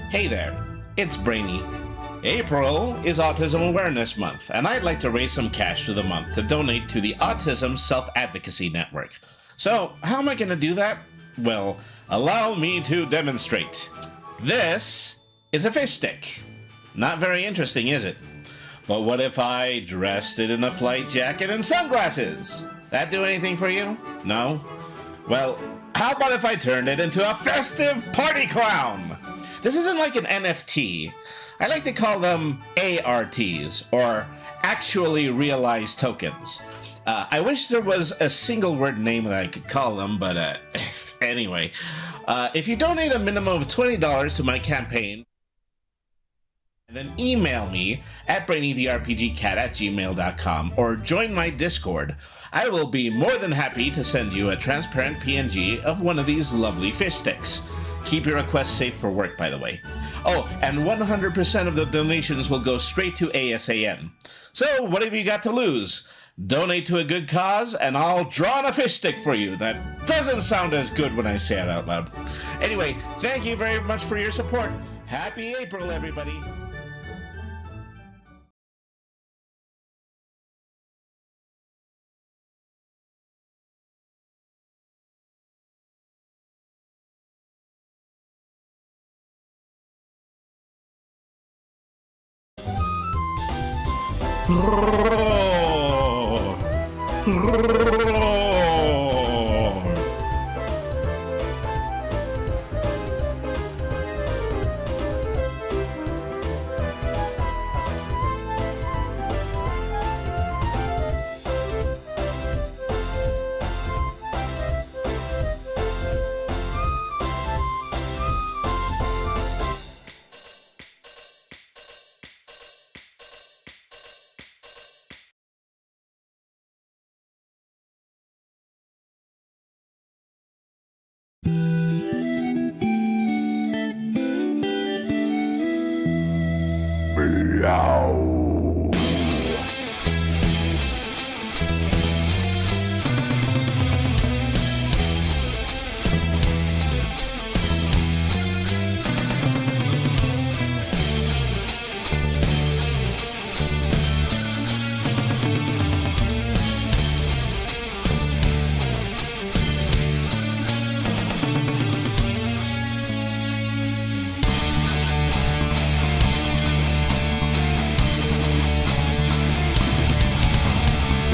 Hey there, it's Brainy. April is Autism Awareness Month, and I'd like to raise some cash for the month to donate to the Autism Self-Advocacy Network. So, how am I going to do that? Well, allow me to demonstrate. This is a fish stick. Not very interesting, is it? But what if I dressed it in a flight jacket and sunglasses? That do anything for you? No? Well, how about if I turned it into a festive party clown? This isn't like an NFT. I like to call them ARTs, or actually realized tokens. I wish there was a single word name that I could call them, but anyway. If you donate a minimum of $20 to my campaign, then email me at brainytherpgcat@gmail.com or join my Discord. I will be more than happy to send you a transparent PNG of one of these lovely fish sticks. Keep your requests safe for work, by the way. Oh, and 100% of the donations will go straight to ASAN. So, what have you got to lose? Donate to a good cause, and I'll draw on a fish stick for you. That doesn't sound as good when I say it out loud. Anyway, thank you very much for your support. Happy April, everybody.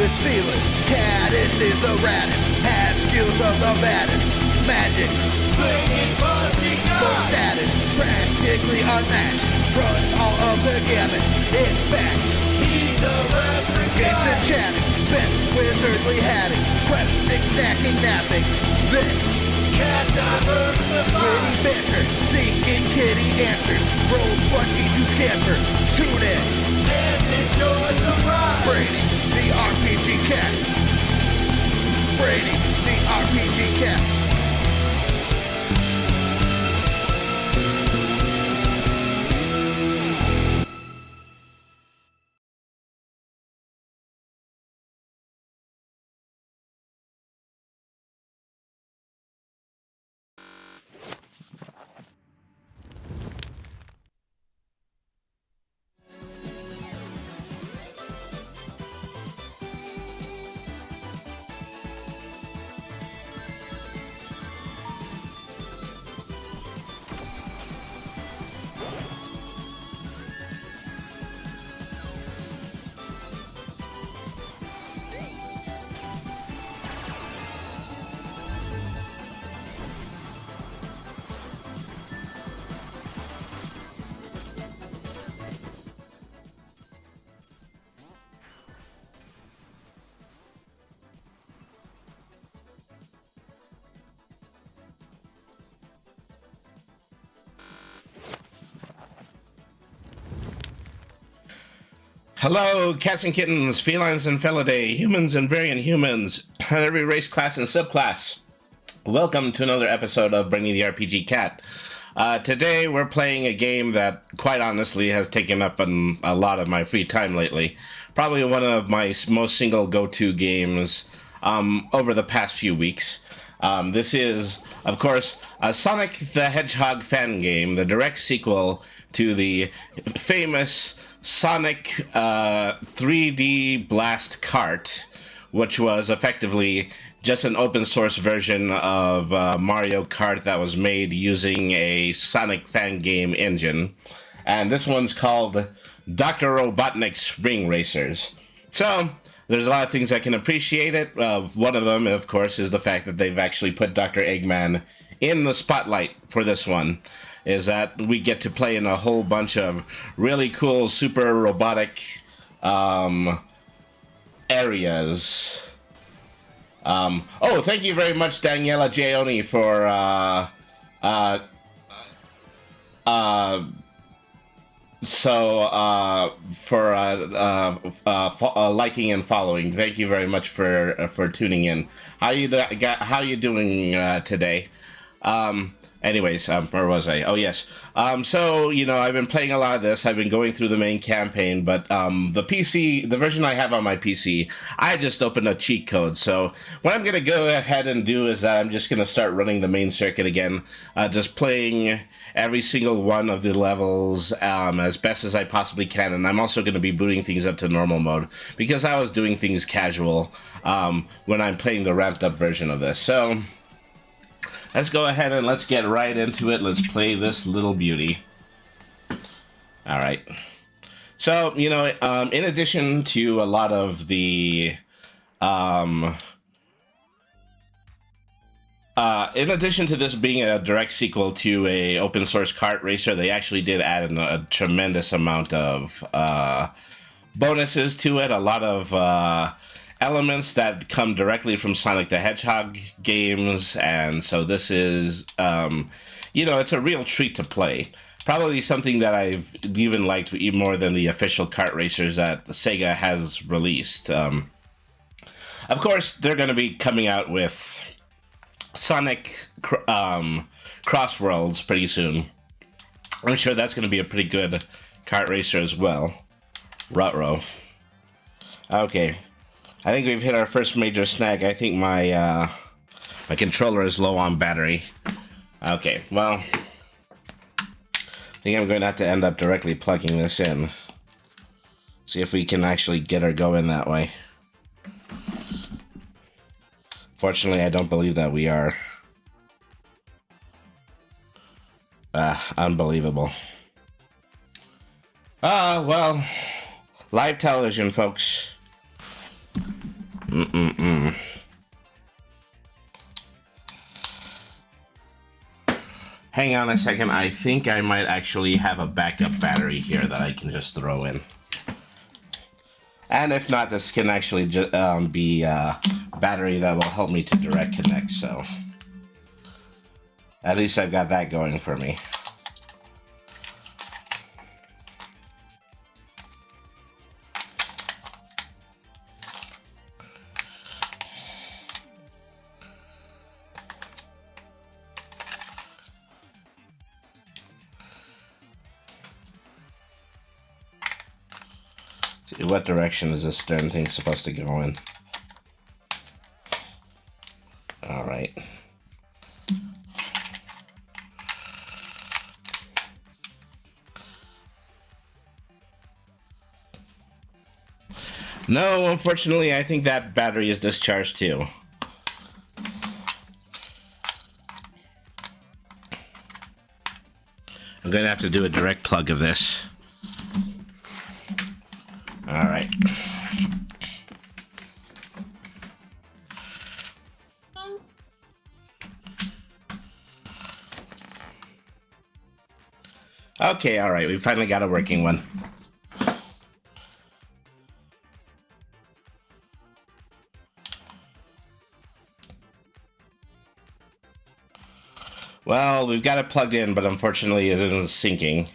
This fearless caddis is the raddest, has skills of the baddest, magic, slinging busting for status, practically unmatched, runs all of the gamut, in fact, he's a reference games and chatting, bent wizardly hatting, questing, snacking, napping, this cat diversified, witty banter, seeking kitty answers, roll 20 to scamper, tune in, and enjoy the ride, Brady, the RPG cat. Brady, the RPG cat. Hello, cats and kittens, felines and felidae, humans and variant humans, and every race, class, and subclass. Welcome to another episode of Bring Me the RPG Cat. Today we're playing a game that, quite honestly, has taken up a lot of my free time lately. Probably one of my most single go-to games over the past few weeks. This is, of course, a Sonic the Hedgehog fan game, the direct sequel to the famous Sonic 3D Blast Kart, which was effectively just an open source version of Mario Kart that was made using a Sonic fan game engine. And this one's called Dr. Robotnik's Ring Racers. So, there's a lot of things I can appreciate it. One of them, of course, is the fact that they've actually put Dr. Eggman in the spotlight for this one. Is that we get to play in a whole bunch of really cool, super robotic areas. Oh, thank you very much, Daniela Gioni, for liking and following. Thank you very much for tuning in. How you doing today? Anyways, where was I? Oh, yes. So, I've been playing a lot of this. I've been going through the main campaign, but the version I have on my PC, I just opened a cheat code. So what I'm going to go ahead and do is that I'm just going to start running the main circuit again, just playing every single one of the levels as best as I possibly can. And I'm also going to be booting things up to normal mode because I was doing things casual when I'm playing the ramped up version of this. So let's go ahead and let's get right into it. Let's play this little beauty. All right. So, in addition to a lot of the... in addition to this being a direct sequel to a open source kart racer, they actually did add a tremendous amount of bonuses to it. A lot of elements that come directly from Sonic the Hedgehog games, and so this is, it's a real treat to play. Probably something that I've even liked even more than the official kart racers that Sega has released. Of course, they're going to be coming out with Sonic Crossworlds pretty soon. I'm sure that's going to be a pretty good kart racer as well. Ruh-roh. Okay. I think we've hit our first major snag. I think my controller is low on battery. Okay, well, I think I'm going to have to end up directly plugging this in. See if we can actually get her going that way. Fortunately, I don't believe that we are. Unbelievable. Well, live television, folks. Hang on a second. I think I might actually have a backup battery here that I can just throw in. And if not, this can actually be a battery that will help me to direct connect, so at least I've got that going for me. What direction is this darn thing supposed to go in? All right. No, unfortunately, I think that battery is discharged too. I'm going to have to do a direct plug of this. All right. Okay, all right. We finally got a working one. Well, we've got it plugged in, but unfortunately it isn't syncing.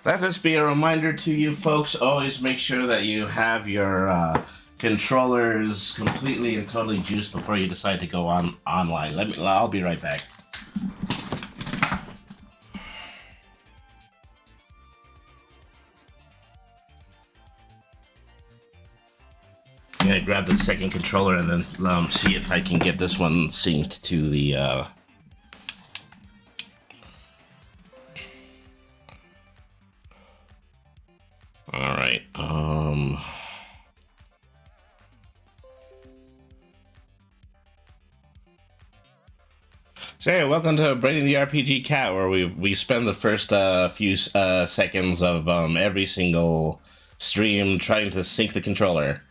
Let this be a reminder to you folks, always make sure that you have your controllers completely and totally juiced before you decide to go online. I'll be right back. I'm gonna grab the second controller and then see if I can get this one synced to the Alright, So, hey, welcome to Brainy the RPG Cat, where we spend the first few seconds of every single stream trying to sync the controller.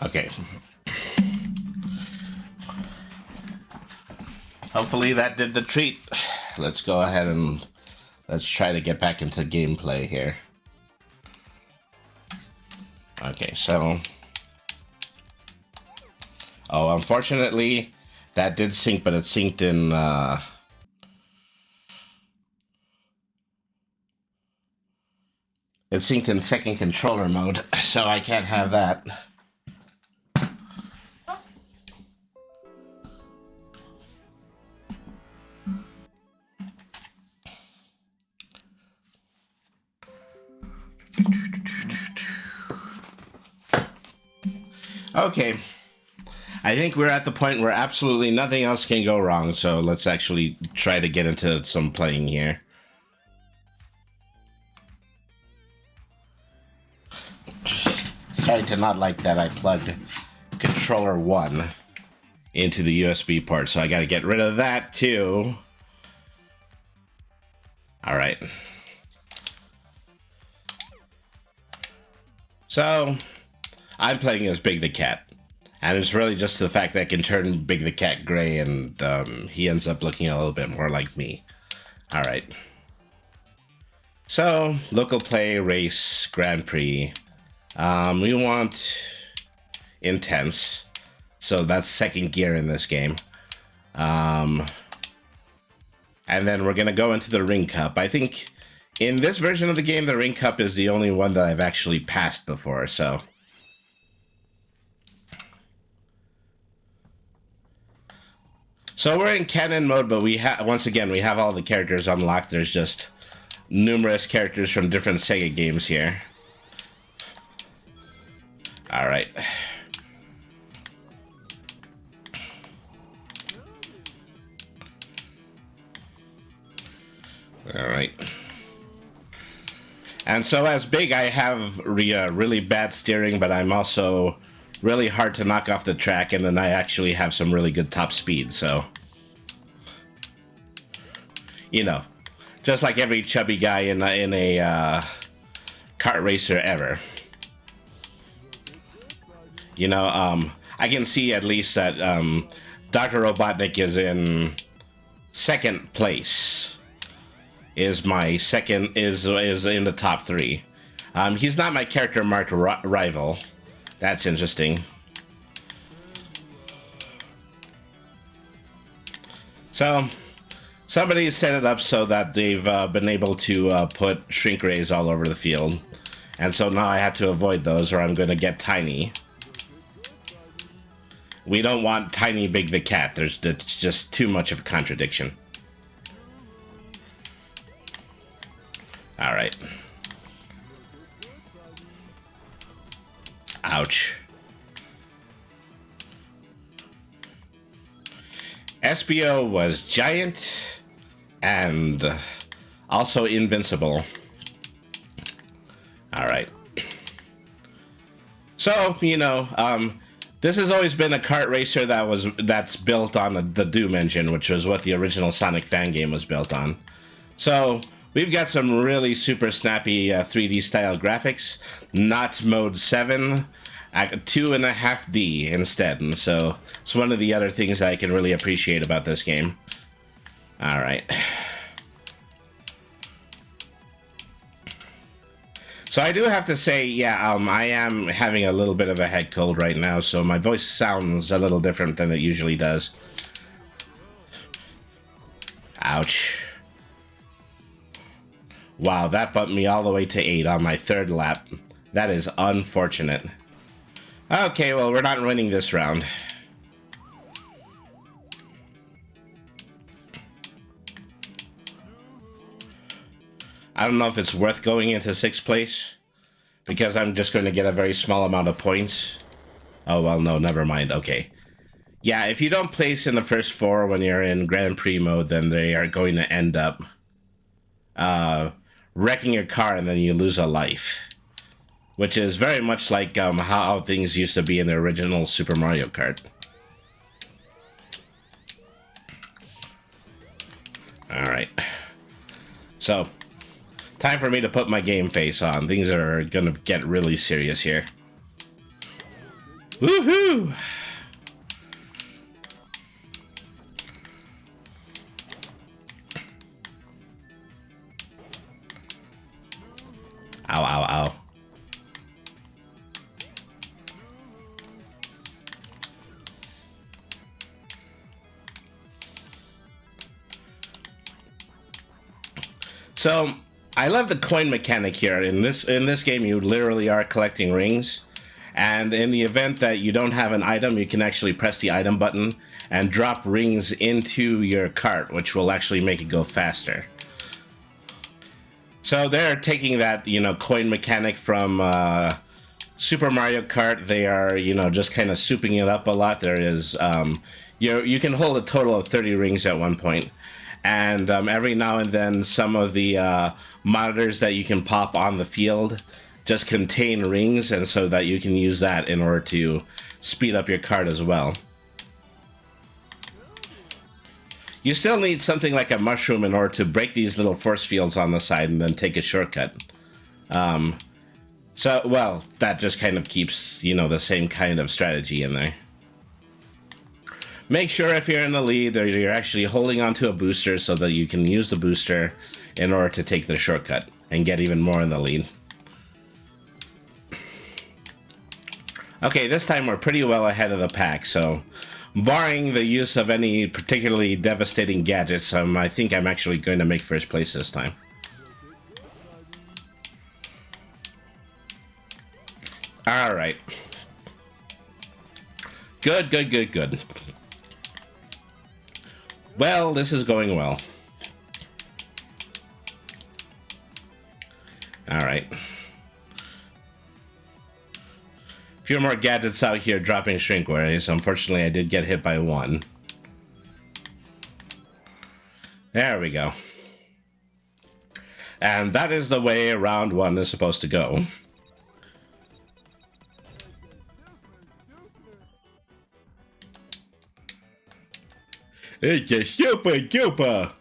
Okay. Hopefully that did the treat. Let's go ahead and let's try to get back into gameplay here. Okay, so... Oh, unfortunately, that did sync, but it synced in... It synced in second controller mode, so I can't have that. Okay, I think we're at the point where absolutely nothing else can go wrong, so let's actually try to get into some playing here. Sorry to not like that I plugged controller 1 into the USB port, so I gotta get rid of that too. Alright. So, I'm playing as Big the Cat. And it's really just the fact that I can turn Big the Cat gray and he ends up looking a little bit more like me. Alright. So, local play, race, Grand Prix. We want intense. So that's second gear in this game. And then we're going to go into the Ring Cup. I think in this version of the game, the Ring Cup is the only one that I've actually passed before, so... So we're in canon mode, but once again, we have all the characters unlocked. There's just numerous characters from different Sega games here. Alright. Alright. And so as Big, I have really bad steering, but I'm also really hard to knock off the track, and then I actually have some really good top speed, so... You know, just like every chubby guy in a kart racer ever. You know, I can see at least that Dr. Robotnik is in second place. Is my second, is in the top 3. He's not my character marked rival. That's interesting. So, somebody set it up so that they've been able to put shrink rays all over the field. And so now I have to avoid those or I'm going to get tiny. We don't want tiny Big the Cat. It's just too much of a contradiction. Alright. Ouch. SBO was giant and also invincible. Alright. So, you know, this has always been a kart racer that's built on the Doom engine, which was what the original Sonic fan game was built on. So, we've got some really super snappy 3D style graphics, not mode 7, 2.5D instead, and so it's one of the other things I can really appreciate about this game. Alright. So I do have to say, yeah, I am having a little bit of a head cold right now, so my voice sounds a little different than it usually does. Ouch. Wow, that bumped me all the way to 8 on my 3rd lap. That is unfortunate. Okay, well, we're not winning this round. I don't know if it's worth going into 6th place, because I'm just going to get a very small amount of points. Oh, well, no, never mind. Okay. Yeah, if you don't place in the first 4 when you're in Grand Prix mode, then they are going to end up wrecking your car and then you lose a life. Which is very much like how things used to be in the original Super Mario Kart. Alright. So, time for me to put my game face on. Things are gonna get really serious here. Woohoo! Ow, ow, ow. So, I love the coin mechanic here. In this game, you literally are collecting rings. And in the event that you don't have an item, you can actually press the item button and drop rings into your cart, which will actually make it go faster. So they're taking that, coin mechanic from Super Mario Kart. They are, just kind of souping it up a lot. There is, you can hold a total of 30 rings at one point. And every now and then, some of the monitors that you can pop on the field just contain rings, and so that you can use that in order to speed up your cart as well. You still need something like a mushroom in order to break these little force fields on the side and then take a shortcut. Well, that just kind of keeps, the same kind of strategy in there. Make sure if you're in the lead that you're actually holding onto a booster so that you can use the booster in order to take the shortcut and get even more in the lead. Okay, this time we're pretty well ahead of the pack, so barring the use of any particularly devastating gadgets, I think I'm actually going to make first place this time. Alright. Good, good, good, good. Well, this is going well. Alright. Few more gadgets out here dropping shrinkwares. Unfortunately, I did get hit by one. There we go. And that is the way round one is supposed to go. It's a super duper.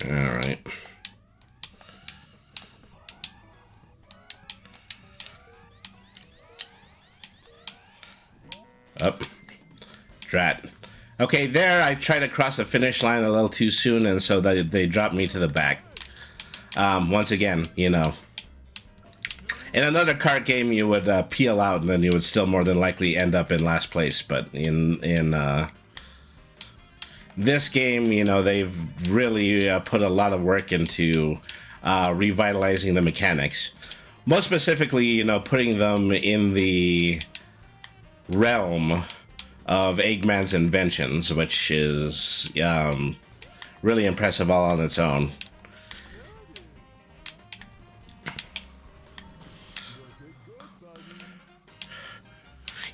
All right. Up. Drat. Okay, there I tried to cross the finish line a little too soon, and so they dropped me to the back. Once again, in another kart game, you would peel out, and then you would still more than likely end up in last place. But in this game, they've really put a lot of work into revitalizing the mechanics. Most specifically, putting them in the realm of Eggman's inventions, which is really impressive all on its own.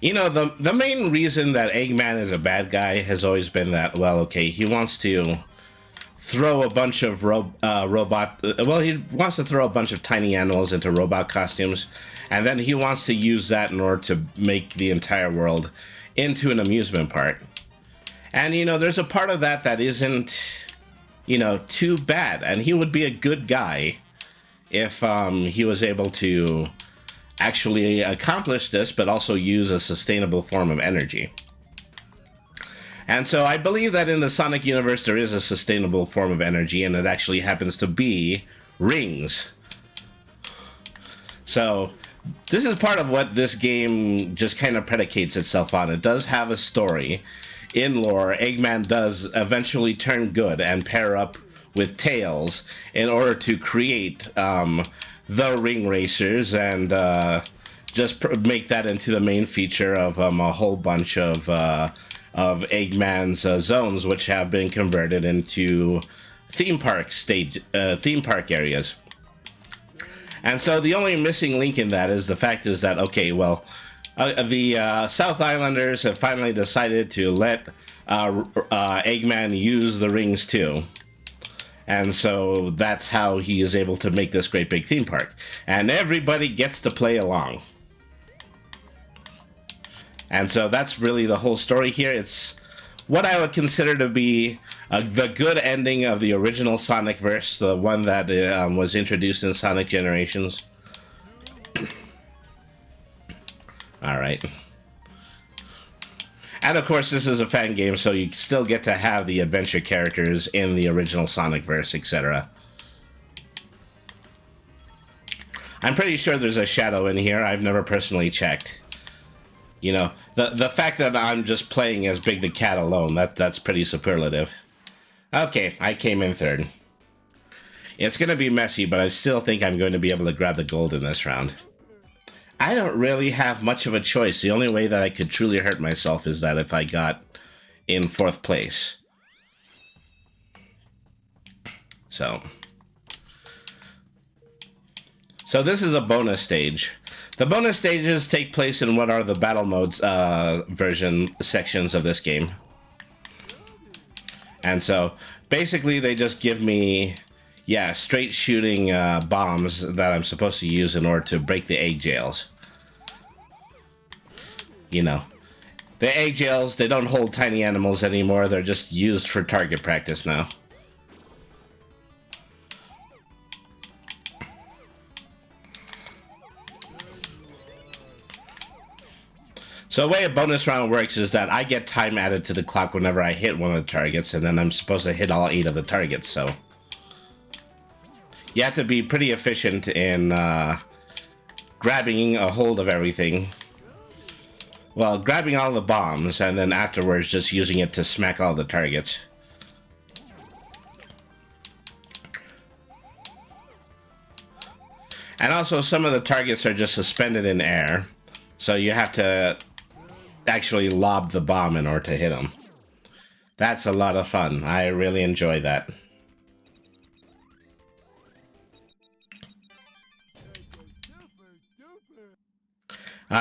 The main reason that Eggman is a bad guy has always been that, well, okay, he wants to throw a bunch of he wants to throw a bunch of tiny animals into robot costumes, and then he wants to use that in order to make the entire world into an amusement park. And, there's a part of that isn't, too bad, and he would be a good guy if he was able to actually accomplish this, but also use a sustainable form of energy. And so I believe that in the Sonic universe there is a sustainable form of energy, and it actually happens to be rings. So this is part of what this game just kind of predicates itself on. It does have a story. In lore, Eggman does eventually turn good and pair up with Tails in order to create the ring racers, and just make that into the main feature of a whole bunch of Eggman's zones, which have been converted into theme park areas. And so the only missing link in that is the fact is that, okay, well, the South Islanders have finally decided to let Eggman use the rings too. And so that's how he is able to make this great big theme park. And everybody gets to play along. And so that's really the whole story here. It's what I would consider to be the good ending of the original Sonic verse, the one that was introduced in Sonic Generations. All right. And of course, this is a fan game, so you still get to have the adventure characters in the original Sonic verse, etc. I'm pretty sure there's a shadow in here. I've never personally checked. You know, the fact that I'm just playing as Big the Cat alone, that's pretty superlative. Okay, I came in third. It's going to be messy, but I still think I'm going to be able to grab the gold in this round. I don't really have much of a choice. The only way that I could truly hurt myself is that if I got in 4th place. So this is a bonus stage. The bonus stages take place in what are the battle modes version sections of this game. And so basically they just give me, yeah, straight shooting bombs that I'm supposed to use in order to break the egg jails. You know, the egg jails, they don't hold tiny animals anymore. They're just used for target practice now. So the way a bonus round works is that I get time added to the clock whenever I hit one of the targets, and then I'm supposed to hit all 8 of the targets, so... You have to be pretty efficient in grabbing a hold of everything. Well, grabbing all the bombs, and then afterwards just using it to smack all the targets. And also, some of the targets are just suspended in air, so you have to actually lob the bomb in order to hit them. That's a lot of fun. I really enjoy that.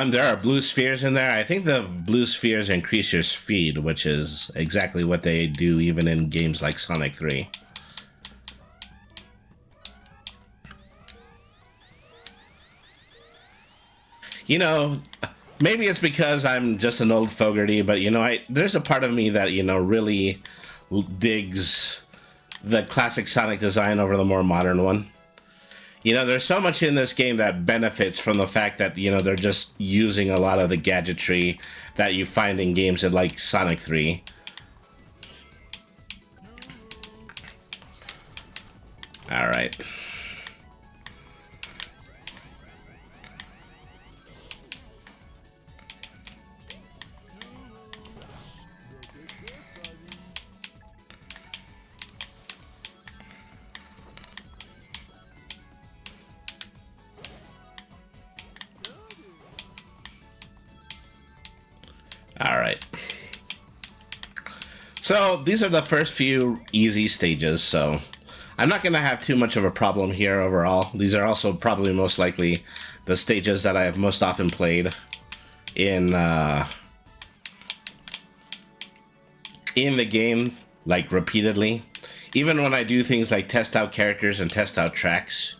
There are blue spheres in there. I think the blue spheres increase your speed, which is exactly what they do even in games like Sonic 3. You know, maybe it's because I'm just an old fogarty, but, you know, there's a part of me that, you know, really digs the classic Sonic design over the more modern one. You know, there's so much in this game that benefits from the fact that, you know, they're just using a lot of the gadgetry that you find in games like Sonic 3. All right. All right. So these are the first few easy stages, so I'm not going to have too much of a problem here overall. These are also probably most likely the stages that I have most often played in the game, like repeatedly. Even when I do things like test out characters and test out tracks,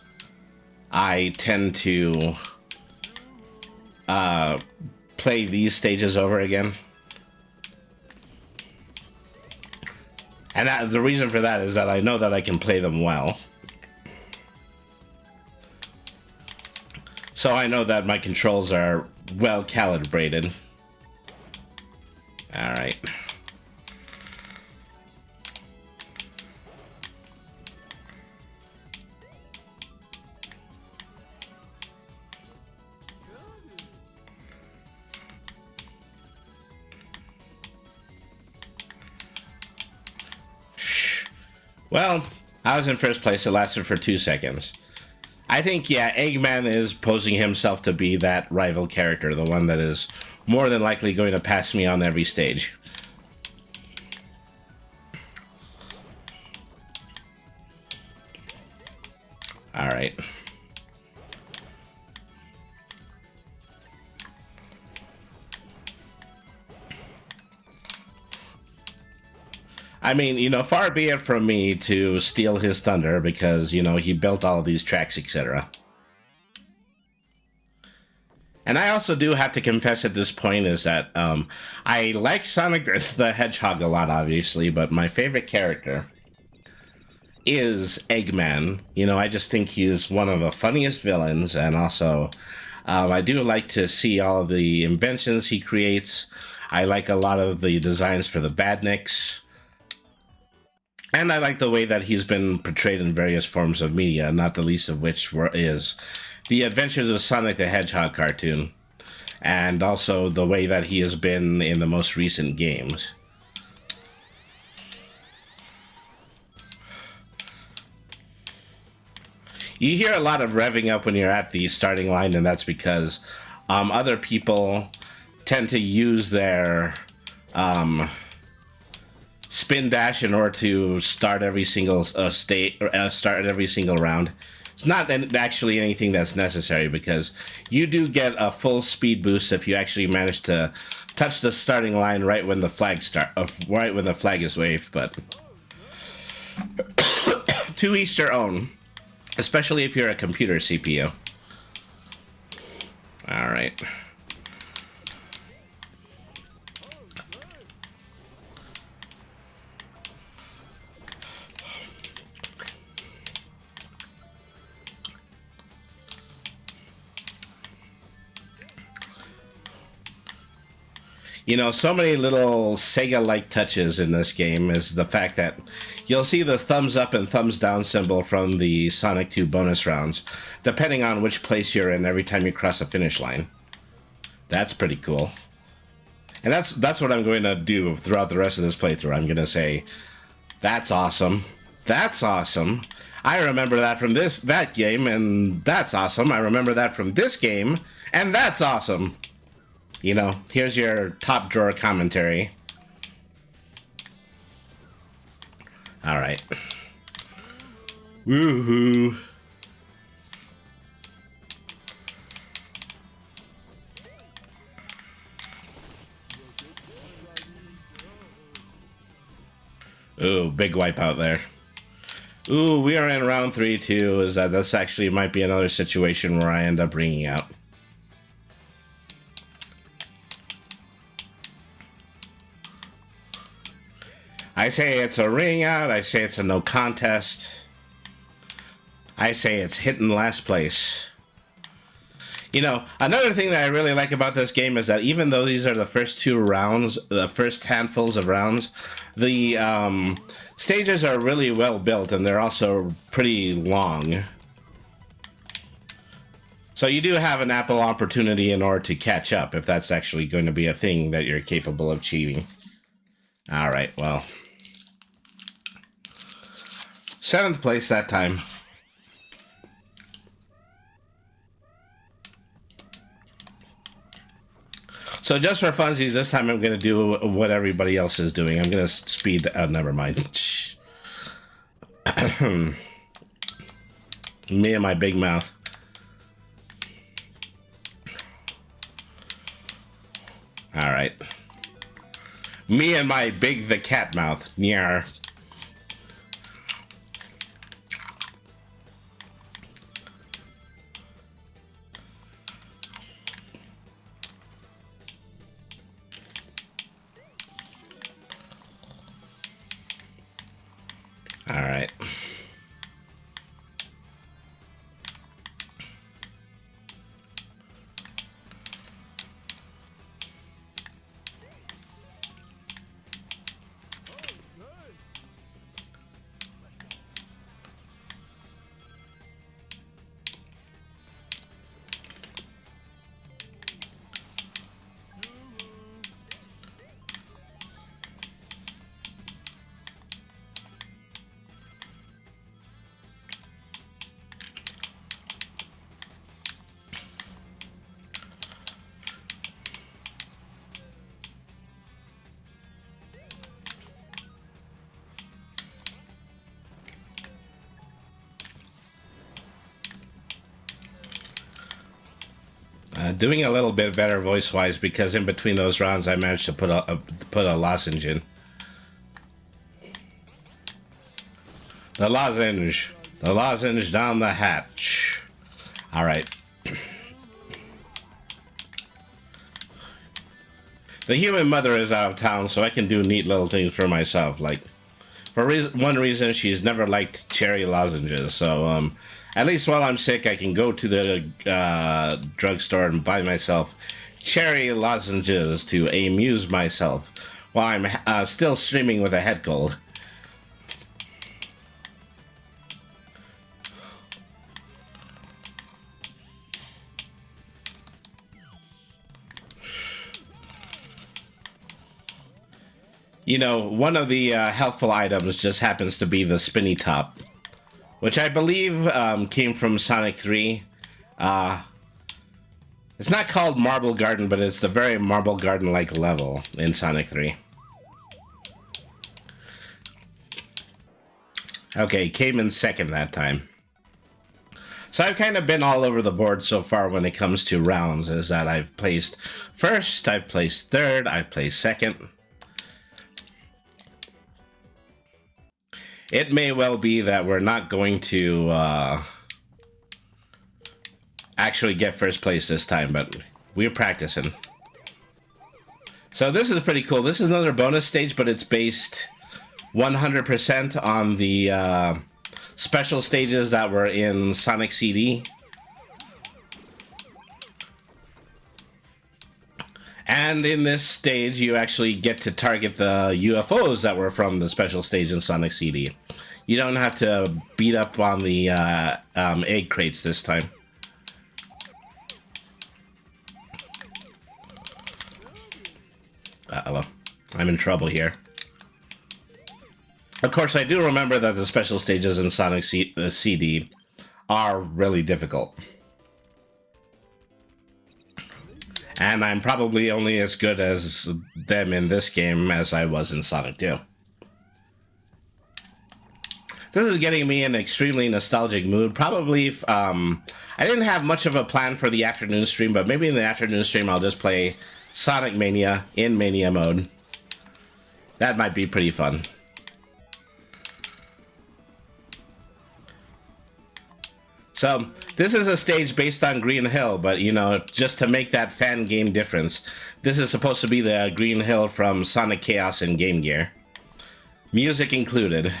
I tend to play these stages over again. And the reason for that is that I know that I can play them well. So I know that my controls are well calibrated. Alright. Well, I was in first place. It lasted for 2 seconds. I think, yeah, Eggman is posing himself to be that rival character, the one that is more than likely going to pass me on every stage. All right. I mean, you know, far be it from me to steal his thunder because, you know, he built all of these tracks, etc. And I also do have to confess at this point is that I like Sonic the Hedgehog a lot, obviously, but my favorite character is Eggman. You know, I just think he's one of the funniest villains, and also I do like to see all of the inventions he creates. I like a lot of the designs for the Badniks. And I like the way that he's been portrayed in various forms of media, not the least of which is the Adventures of Sonic the Hedgehog cartoon, and also the way that he has been in the most recent games. You hear a lot of revving up when you're at the starting line, and that's because other people tend to use their spin dash in order to start every single start every single round. It's not actually anything that's necessary, because you do get a full speed boost if you actually manage to touch the starting line right when the flag is waved. But to each their own, especially if you're a computer CPU. All right. You know, so many little Sega-like touches in this game is the fact that you'll see the thumbs up and thumbs down symbol from the Sonic 2 bonus rounds, depending on which place you're in every time you cross a finish line. That's pretty cool. And that's what I'm going to do throughout the rest of this playthrough. I'm going to say, that's awesome. That's awesome. I remember that from that game, and that's awesome. I remember that from this game, and that's awesome. You know, here's your top drawer commentary. All right. Woohoo. Ooh, big wipeout there. Ooh, we are in round 3 too. Is that this actually might be another situation where I end up ringing out. I say it's a ring out. I say it's a no contest. I say it's hitting last place. You know, another thing that I really like about this game is that even though these are the first 2 rounds, the first handfuls of rounds, the stages are really well built, and they're also pretty long. So you do have an ample opportunity in order to catch up, if that's actually going to be a thing that you're capable of achieving. All right, well. 7th place that time. So just for funsies, this time I'm going to do what everybody else is doing. I'm going to speed... never mind. Me and my big mouth. All right. Me and my big the cat mouth. Nyar. All right. Doing a little bit better voice-wise, because in between those rounds I managed to put a lozenge in. The lozenge down the hatch. All right. The human mother is out of town, so I can do neat little things for myself. Like, for one reason, she's never liked cherry lozenges. So, at least while I'm sick, I can go to the drugstore and buy myself cherry lozenges to amuse myself while I'm still streaming with a head cold. You know, one of the helpful items just happens to be the spinny top, which I believe came from Sonic 3. It's not called Marble Garden, but it's the very Marble Garden-like level in Sonic 3. Okay, came in second that time. So I've kind of been all over the board so far when it comes to rounds, is that I've placed first, I've placed third, I've placed second. It may well be that we're not going to actually get first place this time, but we're practicing. So this is pretty cool. This is another bonus stage, but it's based 100% on the special stages that were in Sonic CD. And in this stage, you actually get to target the UFOs that were from the special stage in Sonic CD. You don't have to beat up on the egg crates this time. Uh-oh, I'm in trouble here. Of course, I do remember that the special stages in Sonic CD are really difficult. And I'm probably only as good as them in this game as I was in Sonic 2. This is getting me in an extremely nostalgic mood. Probably, I didn't have much of a plan for the afternoon stream, but maybe in the afternoon stream I'll just play Sonic Mania in Mania mode. That might be pretty fun. So, this is a stage based on Green Hill, but, you know, just to make that fan game difference, this is supposed to be the Green Hill from Sonic Chaos and Game Gear. Music included.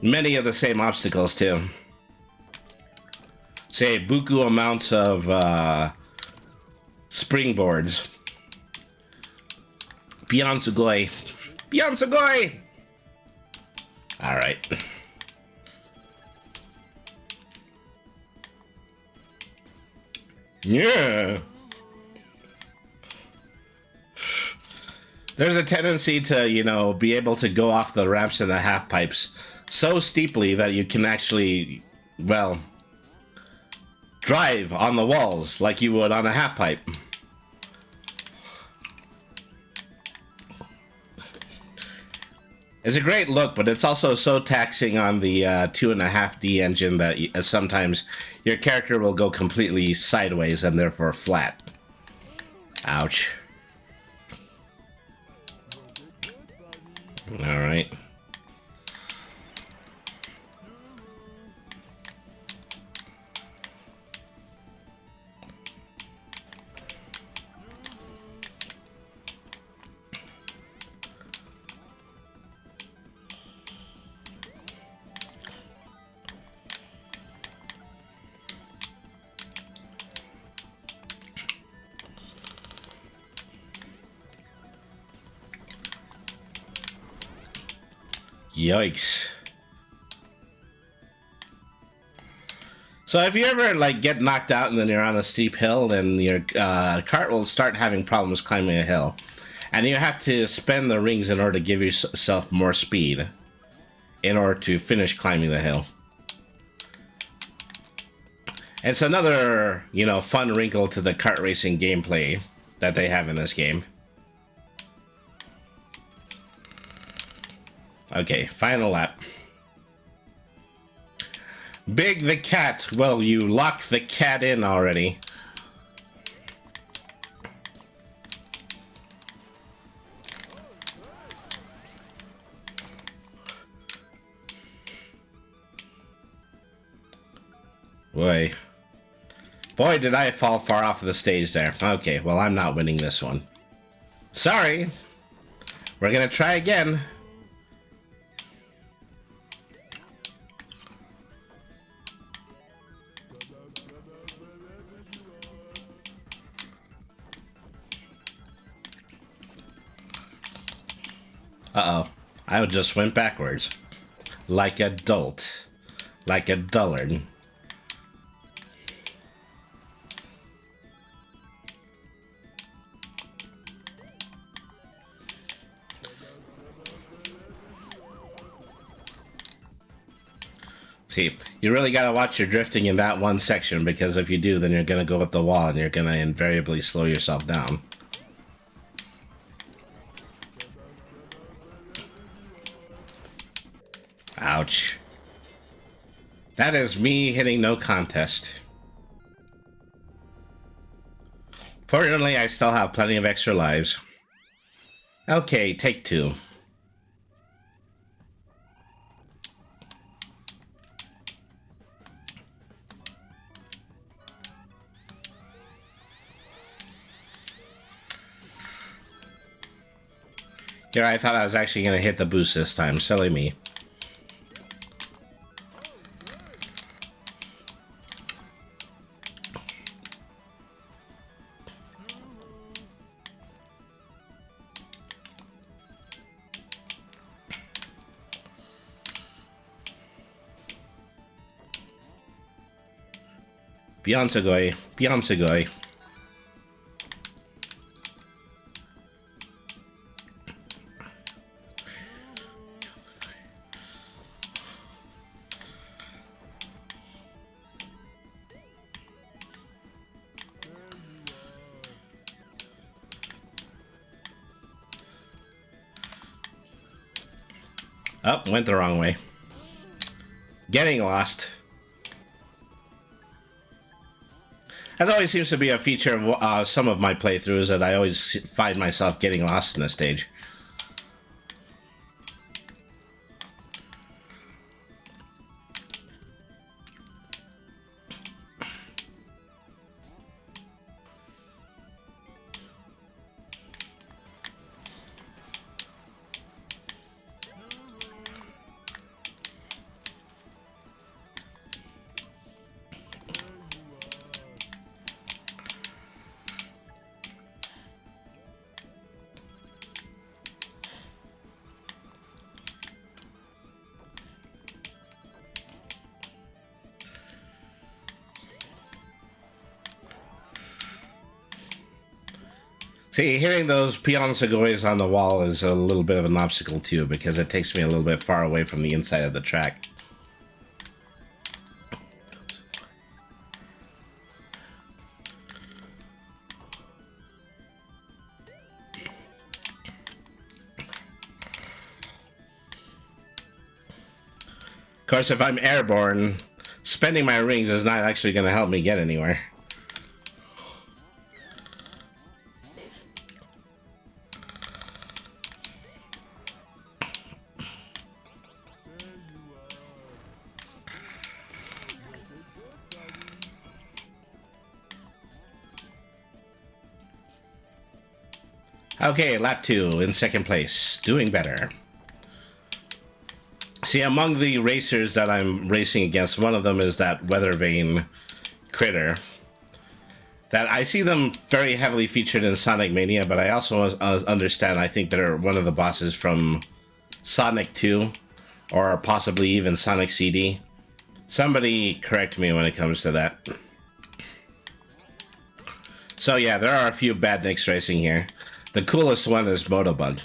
Many of the same obstacles, too. Say, buku amounts of springboards. Beyond Sugoi. Beyond Sugoi! Alright. Yeah. There's a tendency to, you know, be able to go off the ramps and the half pipes so steeply that you can actually, well, drive on the walls like you would on a half pipe. It's a great look, but it's also so taxing on the 2.5D engine that sometimes your character will go completely sideways and therefore flat. Ouch. Alright. Yikes. So if you ever like get knocked out and then you're on a steep hill, then your cart will start having problems climbing a hill. And you have to spend the rings in order to give yourself more speed in order to finish climbing the hill. It's another, you know, fun wrinkle to the kart racing gameplay that they have in this game. Okay, final lap. Big the cat. Well, you locked the cat in already. Boy, did I fall far off the stage there. Okay, well, I'm not winning this one. Sorry. We're gonna try again. Uh-oh. I just went backwards. Like a dolt. Like a dullard. See, you really gotta watch your drifting in that one section, because if you do, then you're gonna go up the wall and you're gonna invariably slow yourself down. Ouch. That is me hitting no contest. Fortunately, I still have plenty of extra lives. Okay, take two. Here, I thought I was actually going to hit the boost this time. Silly me. Beyonce, Beyonce. Oh, went the wrong way. Getting lost. That always seems to be a feature of some of my playthroughs, that I always find myself getting lost in a stage. See, hitting those peon segoys on the wall is a little bit of an obstacle too, because it takes me a little bit far away from the inside of the track. Of course, if I'm airborne, spending my rings is not actually going to help me get anywhere. Okay, lap 2 in second place, doing better. See, among the racers that I'm racing against, one of them is that weather vane critter. That I see them very heavily featured in Sonic Mania, but I also understand, I think they're one of the bosses from Sonic 2, or possibly even Sonic CD. Somebody correct me when it comes to that. So yeah, there are a few badniks racing here. The coolest one is Motobug.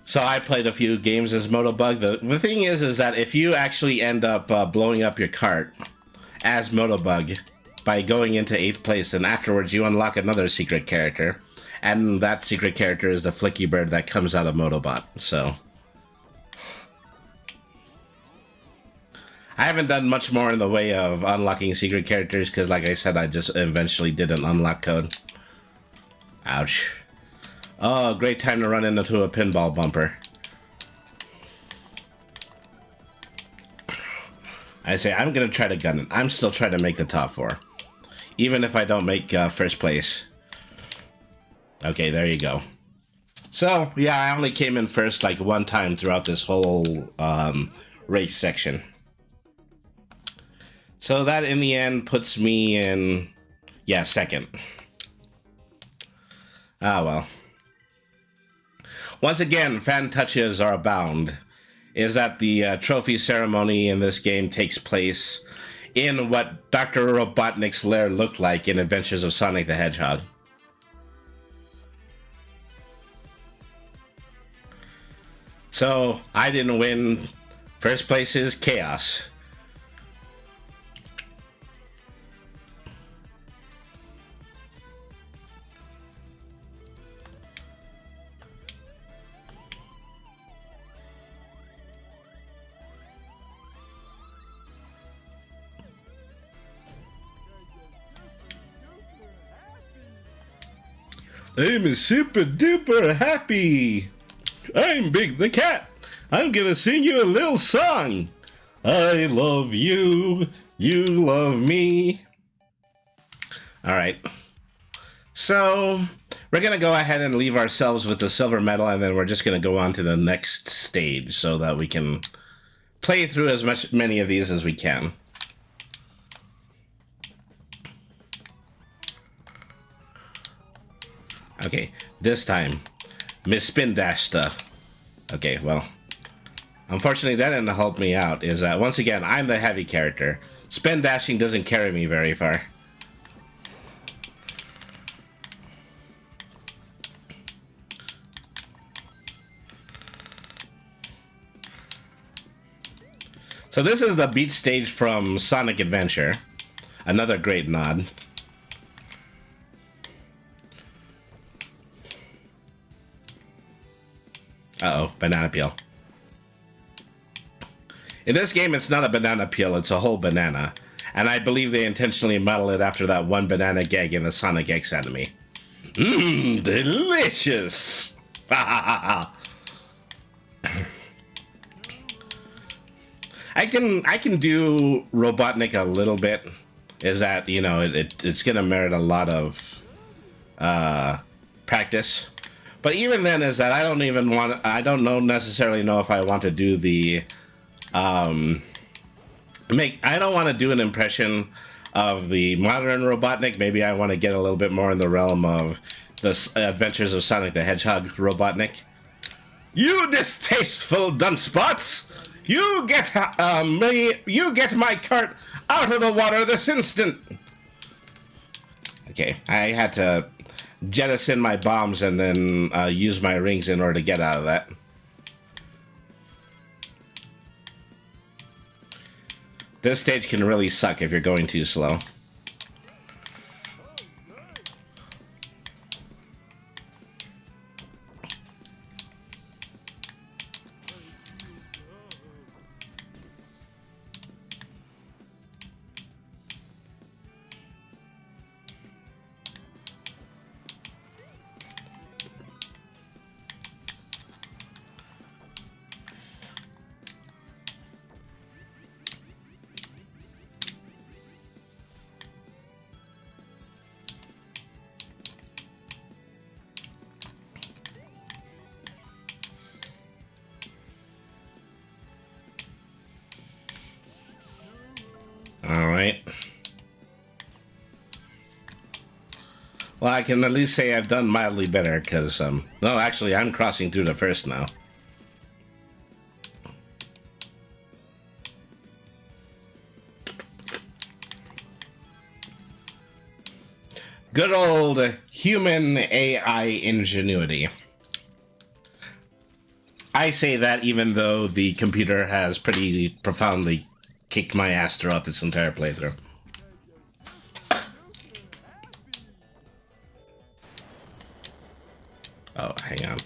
So I played a few games as Motobug. The thing is that if you actually end up blowing up your cart as Motobug by going into 8th place, then afterwards you unlock another secret character. And that secret character is the Flicky Bird that comes out of Motobot. So I haven't done much more in the way of unlocking secret characters, because like I said, I just eventually did an unlock code. Ouch. Oh, great time to run into a pinball bumper. I say, I'm going to try to gun it. I'm still trying to make the top 4. Even if I don't make first place. Okay, there you go. So, yeah, I only came in first like one time throughout this whole race section. So that in the end puts me in, yeah, second. Ah, well. Once again, fan touches are abound. Is that the trophy ceremony in this game takes place in what Dr. Robotnik's lair looked like in Adventures of Sonic the Hedgehog. So, I didn't win. First place is Chaos. I'm super duper happy. I'm Big the Cat. I'm gonna sing you a little song. I love you. You love me. All right. So we're gonna go ahead and leave ourselves with the silver medal, and then we're just gonna go on to the next stage so that we can play through as many of these as we can. Okay, this time, Miss Spin Dashta. Okay, well, unfortunately that didn't help me out, is that once again, I'm the heavy character. Spin dashing doesn't carry me very far. So this is the beach stage from Sonic Adventure. Another great nod. Uh-oh, banana peel. In this game, it's not a banana peel, it's a whole banana. And I believe they intentionally modeled it after that one banana gag in the Sonic X anime. Mmm, delicious! I can do Robotnik a little bit. Is that, you know, it's gonna merit a lot of practice. But even then, is that I don't necessarily know if I want to do the I don't want to do an impression of the modern Robotnik. Maybe I want to get a little bit more in the realm of the Adventures of Sonic the Hedgehog Robotnik. You distasteful dunspots! You get my cart out of the water this instant. Okay, I had to jettison my bombs and then use my rings in order to get out of that. This stage can really suck if you're going too slow. Alright. Well, I can at least say I've done mildly better, because, no, actually, I'm crossing through the first now. Good old human AI ingenuity. I say that even though the computer has pretty profoundly kicked my ass throughout this entire playthrough. Oh, hang on.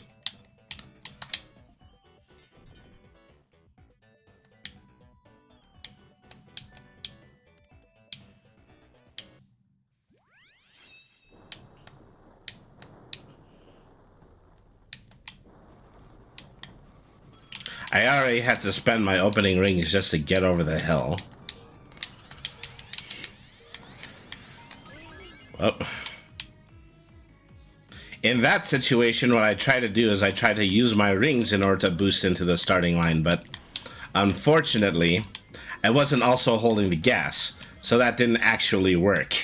I already had to spend my opening rings just to get over the hill. Oh. In that situation, what I try to do is I try to use my rings in order to boost into the starting line, but unfortunately, I wasn't also holding the gas, so that didn't actually work.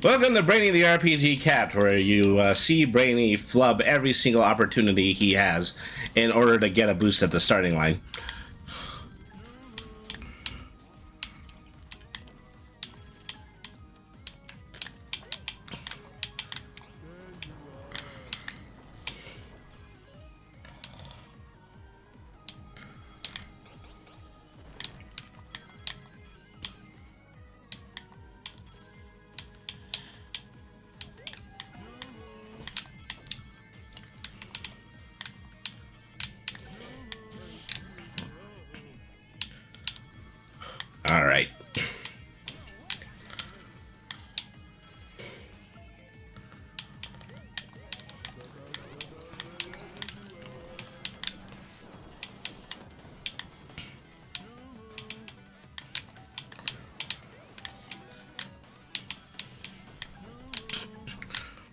Welcome to Brainy the RPG Cat, where you see Brainy flub every single opportunity he has in order to get a boost at the starting line. All right.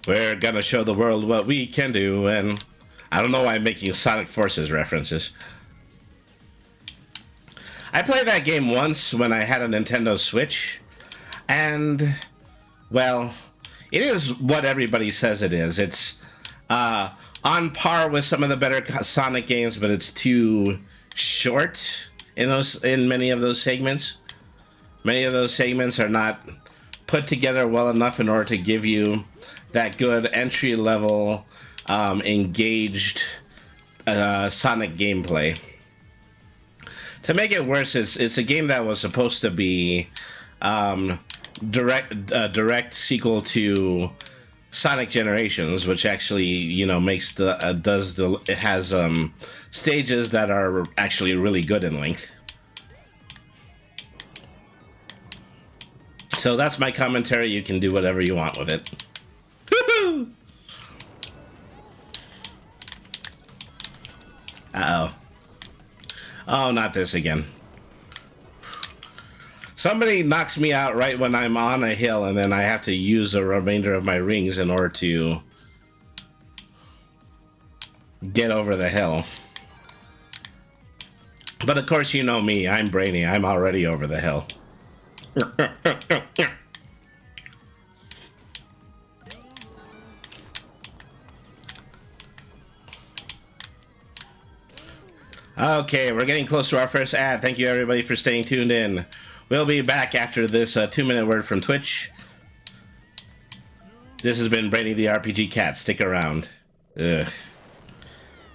We're gonna show the world what we can do, and I don't know why I'm making Sonic Forces references. I played that game once when I had a Nintendo Switch, and, well, it is what everybody says it is. It's on par with some of the better Sonic games, but it's too short in many of those segments. Many of those segments are not put together well enough in order to give you that good entry-level, engaged Sonic gameplay. To make it worse, it's a game that was supposed to be direct sequel to Sonic Generations, which actually, you know, it has stages that are actually really good in length. So that's my commentary. You can do whatever you want with it. Woohoo! Uh-oh. Oh, not this again. Somebody knocks me out right when I'm on a hill, and then I have to use the remainder of my rings in order to get over the hill. But of course, you know me. I'm Brainy. I'm already over the hill. Okay, we're getting close to our first ad. Thank you, everybody, for staying tuned in. We'll be back after this 2-minute word from Twitch. This has been Brainy the RPG Cat. Stick around. Ugh.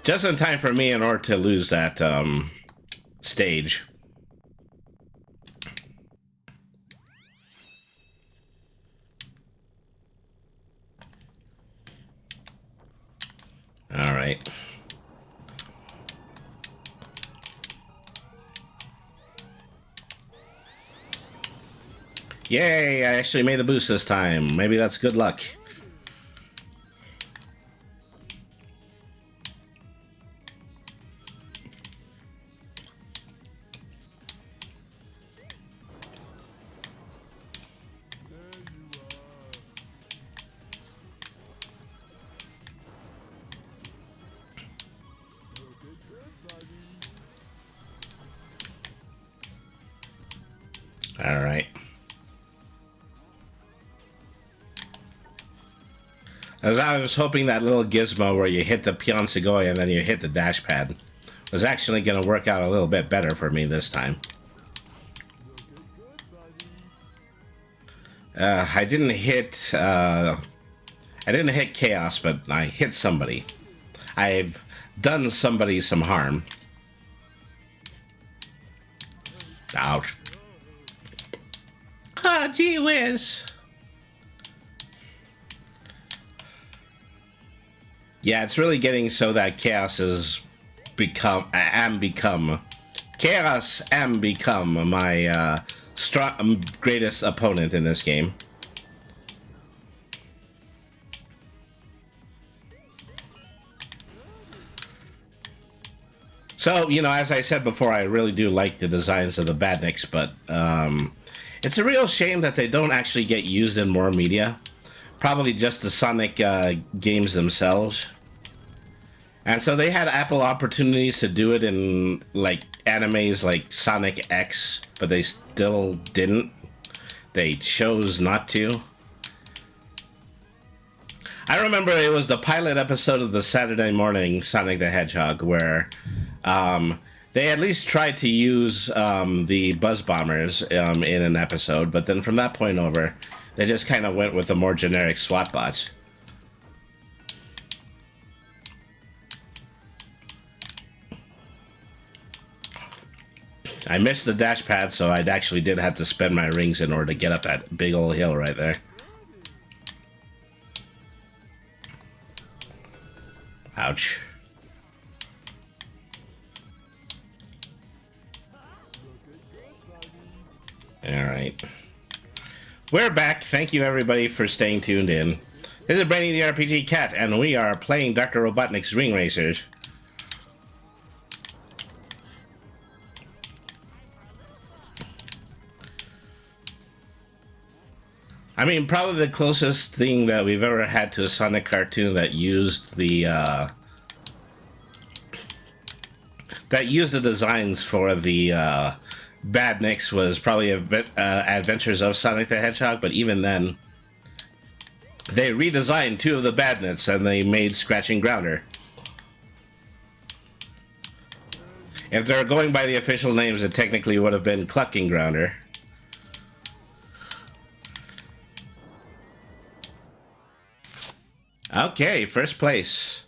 Just in time for me in order to lose that stage. All right. Yay, I actually made the boost this time. Maybe that's good luck. All right. As I was hoping that little gizmo where you hit the Pion Segoy and then you hit the dash pad was actually going to work out a little bit better for me this time. I didn't hit Chaos, but I hit somebody. I've done somebody some harm. Ouch. Ah, gee whiz. Yeah, it's really getting so that Chaos become my greatest opponent in this game. So, you know, as I said before, I really do like the designs of the Badniks, but It's a real shame that they don't actually get used in more media. Probably just the Sonic games themselves. And so they had Apple opportunities to do it in like animes like Sonic X, but they still didn't. They chose not to. I remember it was the pilot episode of the Saturday morning Sonic the Hedgehog where they at least tried to use the Buzz Bombers in an episode, but then from that point over, they just kind of went with the more generic SWAT bots. I missed the dash pad, so I actually did have to spend my rings in order to get up that big old hill right there. Ouch. Alright. We're back. Thank you everybody for staying tuned in. This is Brainy the RPG Cat, and we are playing Dr. Robotnik's Ring Racers. I mean, probably the closest thing that we've ever had to a Sonic cartoon that used the designs for the Badniks was probably Adventures of Sonic the Hedgehog, but even then, they redesigned two of the Badniks and they made Scratch and Grounder. If they're going by the official names, it technically would have been Cluck and Grounder. Okay, first place.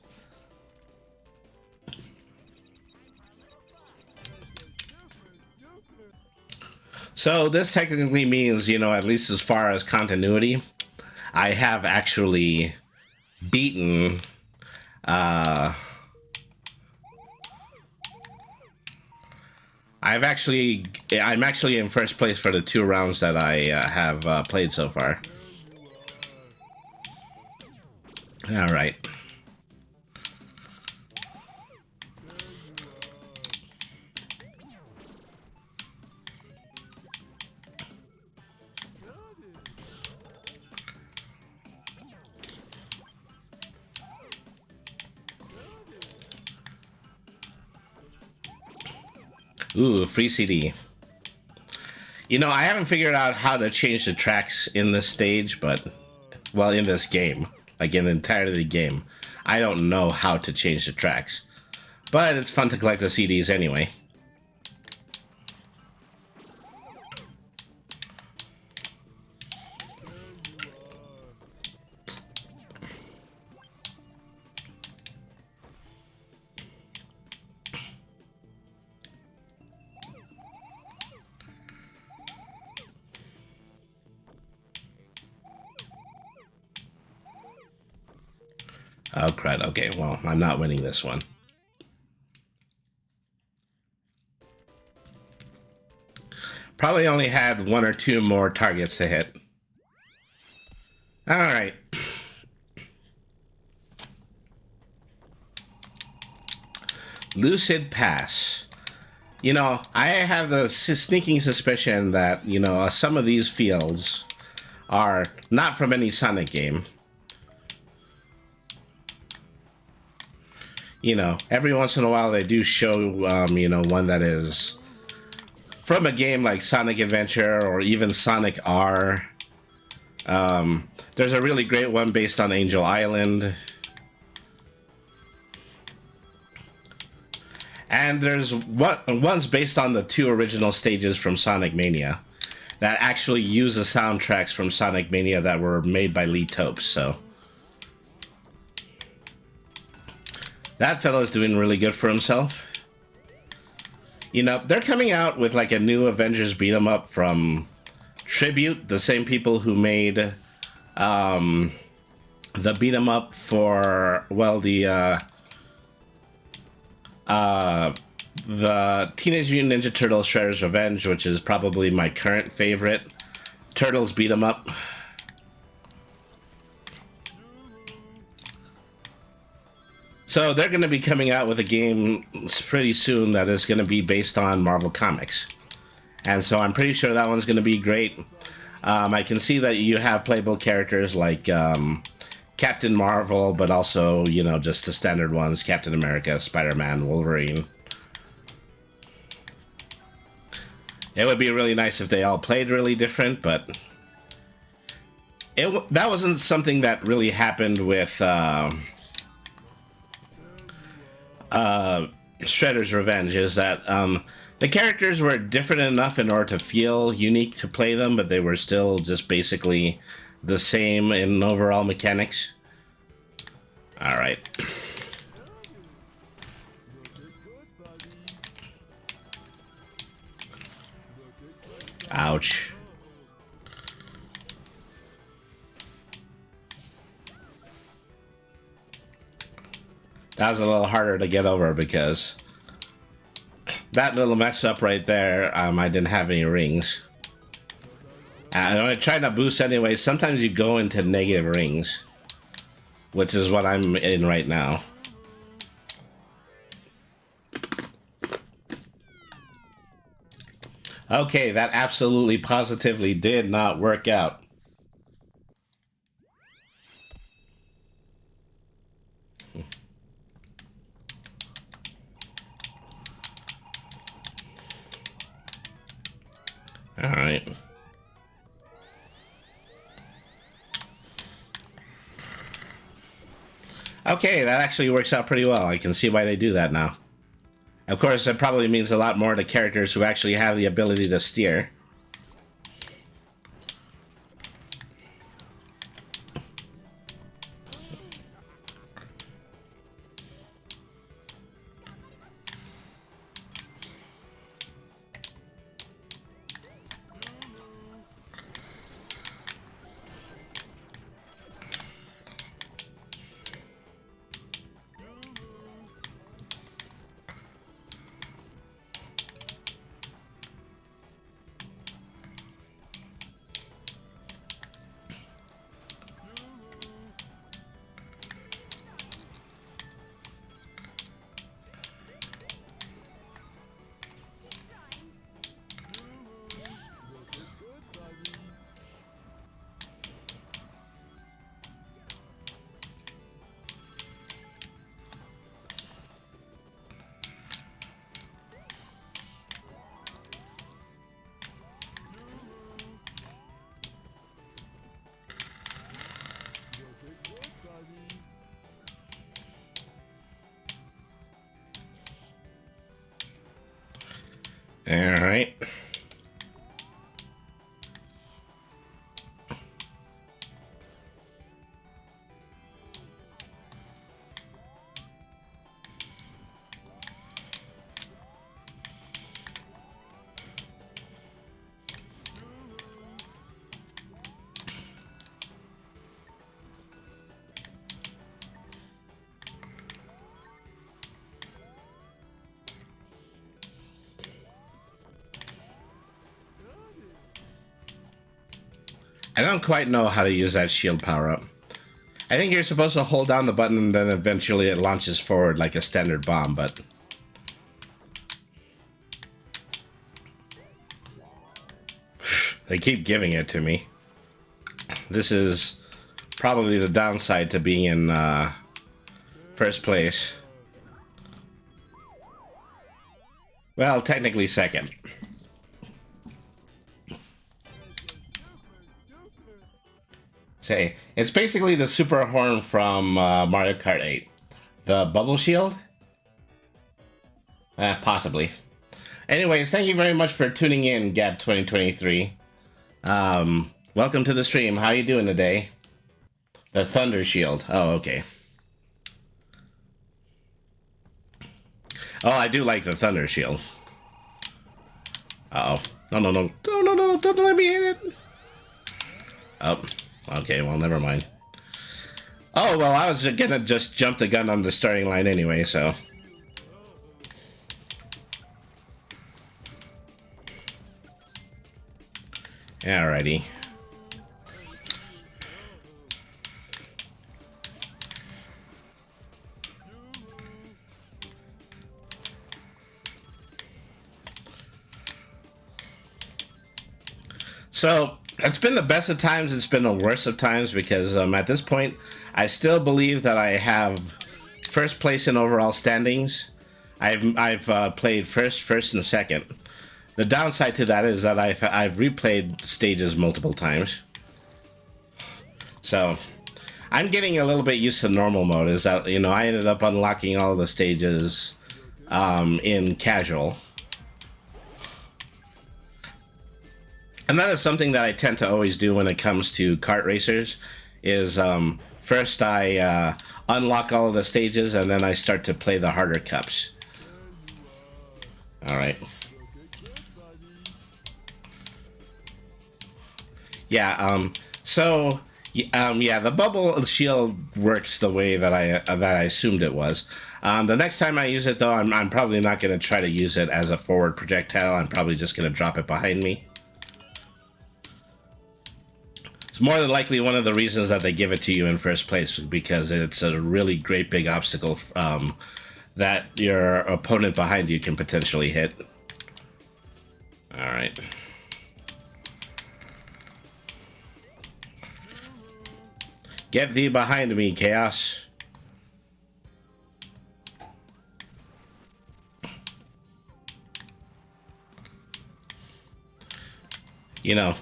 So this technically means, you know, at least as far as continuity, I have actually beaten I'm actually in first place for the 2 rounds that I have played so far. All right. Ooh, free CD. You know, I haven't figured out how to change the tracks in this stage, but, well, in this game. Like in the entirety of the game. I don't know how to change the tracks. But it's fun to collect the CDs anyway. Oh, crud. Okay, well, I'm not winning this one. Probably only had 1 or 2 more targets to hit. All right. Lucid Pass. You know, I have the sneaking suspicion that, you know, some of these fields are not from any Sonic game. You know, every once in a while they do show, you know, one that is from a game like Sonic Adventure or even Sonic R. There's a really great one based on Angel Island. And there's one's based on the 2 original stages from Sonic Mania that actually use the soundtracks from Sonic Mania that were made by Lee Topes, so... That fellow's doing really good for himself. You know, they're coming out with like a new Avengers beat 'em up from Tribute, the same people who made the beat 'em up for, well, the Teenage Mutant Ninja Turtles Shredder's Revenge, which is probably my current favorite Turtles beat 'em up. So they're going to be coming out with a game pretty soon that is going to be based on Marvel Comics. and so I'm pretty sure that one's going to be great. I can see that you have playable characters like Captain Marvel, but also, you know, just the standard ones, Captain America, Spider-Man, Wolverine. It would be really nice if they all played really different, but that wasn't something that really happened with Shredder's Revenge, is that the characters were different enough in order to feel unique to play them, but they were still just basically the same in overall mechanics. All right. Ouch. That was a little harder to get over because that little mess up right there, I didn't have any rings. And when I try to boost anyway, sometimes you go into negative rings, which is what I'm in right now. Okay, that absolutely positively did not work out. All right. Okay, that actually works out pretty well. I can see why they do that now. Of course, it probably means a lot more to characters who actually have the ability to steer. All right. I don't quite know how to use that shield power-up. I think you're supposed to hold down the button and then eventually it launches forward like a standard bomb, but... they keep giving it to me. This is probably the downside to being in first place. Well, technically second. Say, it's basically the super horn from Mario Kart 8. The bubble shield? Possibly. Anyways, thank you very much for tuning in, Gab 2023. Welcome to the stream. How you doing today? The Thunder Shield. Oh, okay. Oh, I do like the Thunder Shield. Uh-oh. No, no, no. No, no, no. Don't let me hit it. Oh. Okay, well, never mind. Oh, well, I was gonna just jump the gun on the starting line anyway, so... Alrighty. So it's been the best of times. It's been the worst of times because at this point, I still believe that I have first place in overall standings. I've played first, and second. The downside to that is that I've replayed stages multiple times. So I'm getting a little bit used to normal mode. Is that, you know, I ended up unlocking all the stages in casual. And that is something that I tend to always do when it comes to kart racers, is first I unlock all of the stages and then I start to play the harder cups. Alright. Yeah, yeah, the bubble shield works the way that I assumed it was. The next time I use it, though, I'm probably not going to try to use it as a forward projectile. I'm probably just going to drop it behind me. It's more than likely one of the reasons that they give it to you in first place, because it's a really great big obstacle that your opponent behind you can potentially hit. All right. Get thee behind me, Chaos. You know,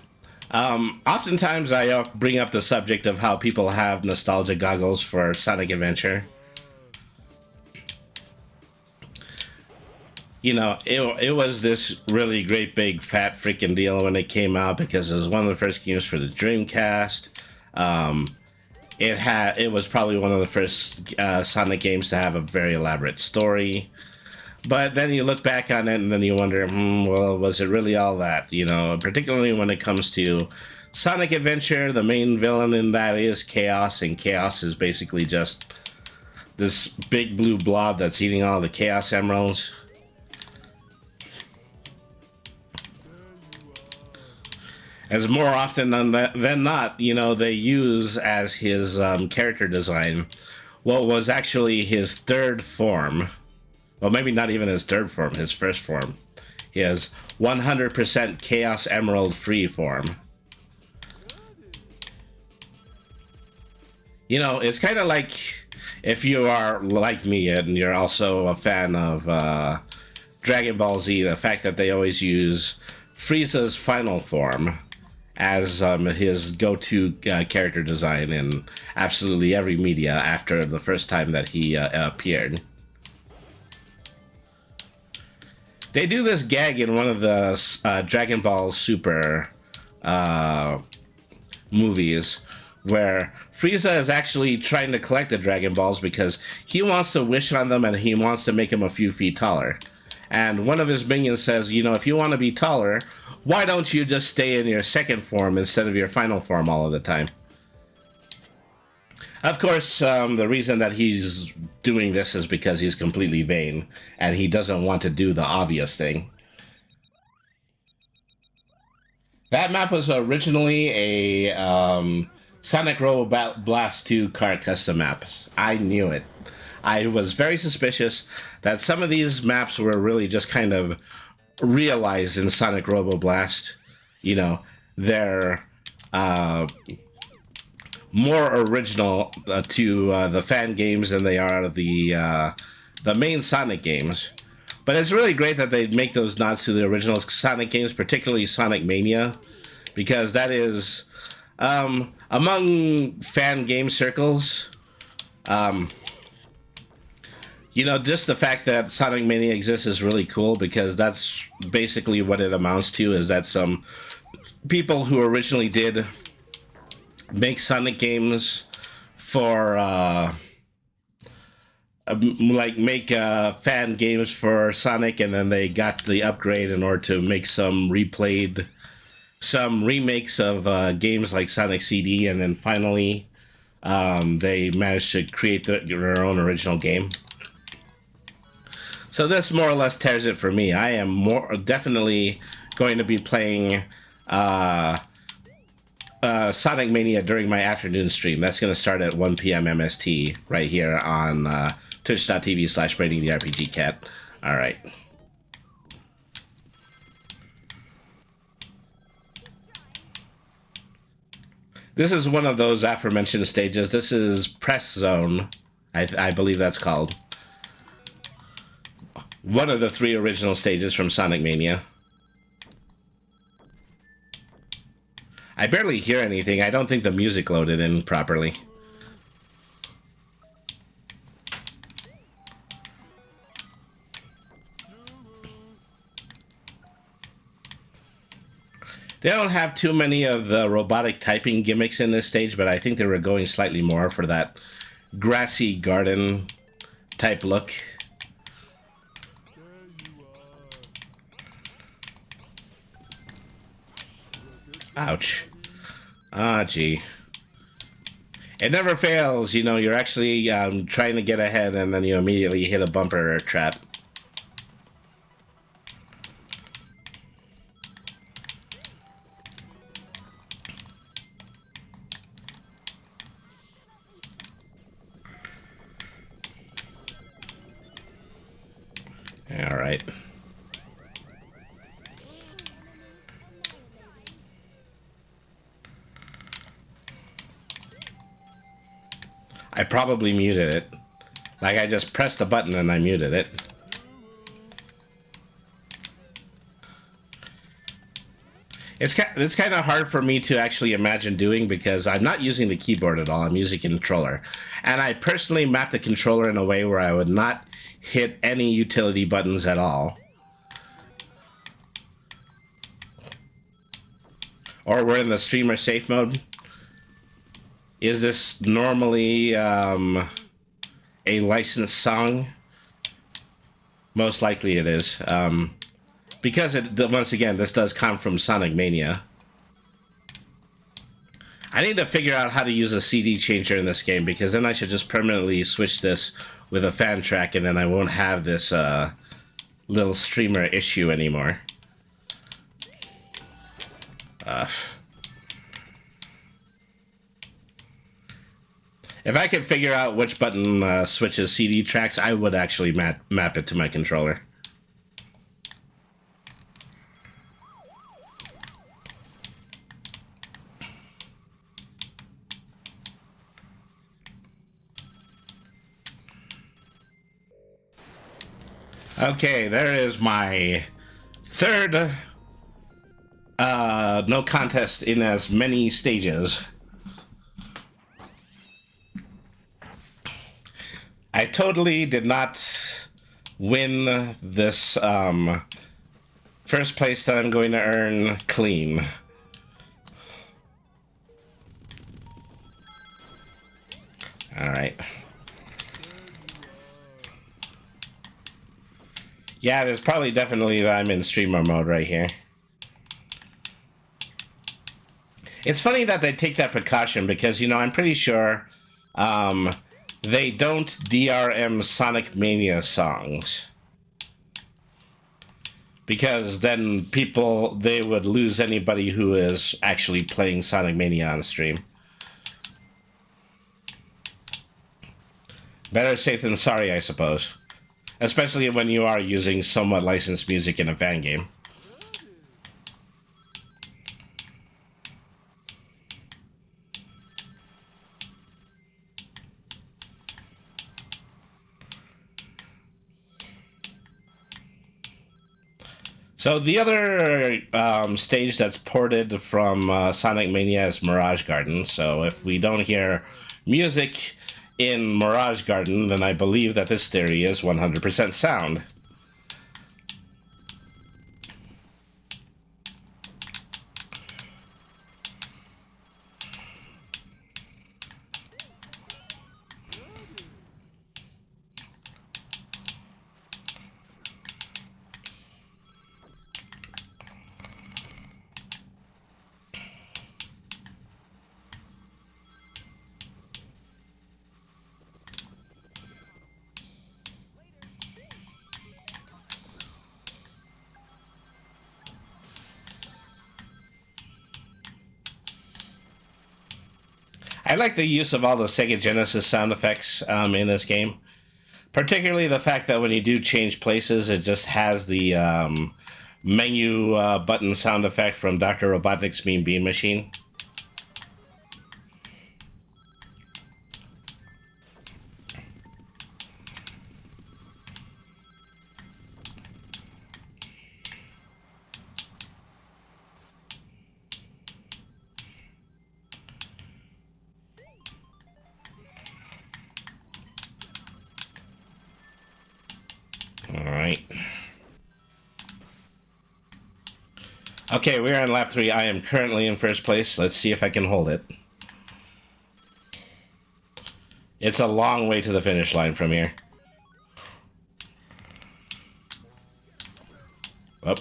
oftentimes I bring up the subject of how people have nostalgia goggles for Sonic Adventure. You know, it was this really great big fat freaking deal when it came out because it was one of the first games for the Dreamcast. It was probably one of the first Sonic games to have a very elaborate story. But then you look back on it and then you wonder, well, was it really all that? You know, particularly when it comes to Sonic Adventure, the main villain in that is Chaos, and Chaos is basically just this big blue blob that's eating all the Chaos Emeralds. As more often than not, you know, they use as his character design what was actually his third form. Well, maybe not even his third form, his first form. His 100% Chaos Emerald free form. You know, it's kind of like if you are like me and you're also a fan of Dragon Ball Z, the fact that they always use Frieza's final form as his go-to character design in absolutely every media after the first time that he appeared. They do this gag in one of the Dragon Ball Super movies where Frieza is actually trying to collect the Dragon Balls because he wants to wish on them and he wants to make them a few feet taller. And one of his minions says, you know, if you want to be taller, why don't you just stay in your second form instead of your final form all of the time? Of course, the reason that he's doing this is because he's completely vain, and he doesn't want to do the obvious thing. That map was originally a Sonic Robo Blast 2 kart custom maps. I knew it. I was very suspicious that some of these maps were really just kind of realized in Sonic Robo Blast. You know, they're more original to the fan games than they are the main Sonic games. But it's really great that they make those nods to the original Sonic games, particularly Sonic Mania, because that is, among fan game circles, you know, just the fact that Sonic Mania exists is really cool, because that's basically what it amounts to, is that some people who originally did make Sonic games for make fan games for Sonic, and then they got the upgrade in order to make some remakes of games like Sonic CD, and then finally they managed to create their own original game. So this more or less tears it for me. I am definitely going to be playing Sonic Mania during my afternoon stream. That's going to start at 1 p.m. MST right here on twitch.tv/BradyTheRPGCat. All right. This is one of those aforementioned stages. This is Press Zone, I believe that's called. One of the 3 original stages from Sonic Mania. I barely hear anything. I don't think the music loaded in properly. They don't have too many of the robotic typing gimmicks in this stage, but I think they were going slightly more for that grassy garden type look. Ouch. Ah, gee. It never fails, you know, you're actually trying to get ahead and then you immediately hit a bumper or a trap. All right. I probably muted it. Like, I just pressed a button and I muted it. It's kind of hard for me to actually imagine doing because I'm not using the keyboard at all. I'm using a controller. And I personally mapped the controller in a way where I would not hit any utility buttons at all. Or we're in the streamer safe mode. Is this normally a licensed song? Most likely it is. Because, once again, this does come from Sonic Mania. I need to figure out how to use a CD changer in this game, because then I should just permanently switch this with a fan track, and then I won't have this little streamer issue anymore. If I could figure out which button switches CD tracks, I would actually map it to my controller. Okay, there is my third no contest in as many stages. I totally did not win this first place that I'm going to earn clean. Alright. Yeah, there's probably definitely that I'm in streamer mode right here. It's funny that they take that precaution because, you know, I'm pretty sure they don't DRM Sonic Mania songs. Because then they would lose anybody who is actually playing Sonic Mania on stream. Better safe than sorry, I suppose. Especially when you are using somewhat licensed music in a fan game. So the other stage that's ported from Sonic Mania is Mirage Garden. So if we don't hear music in Mirage Garden, then I believe that this theory is 100% sound. I like the use of all the Sega Genesis sound effects in this game. Particularly the fact that when you do change places, it just has the menu button sound effect from Dr. Robotnik's Mean Bean Machine. Okay, we're on lap 3. I am currently in first place. Let's see if I can hold it. It's a long way to the finish line from here. Up.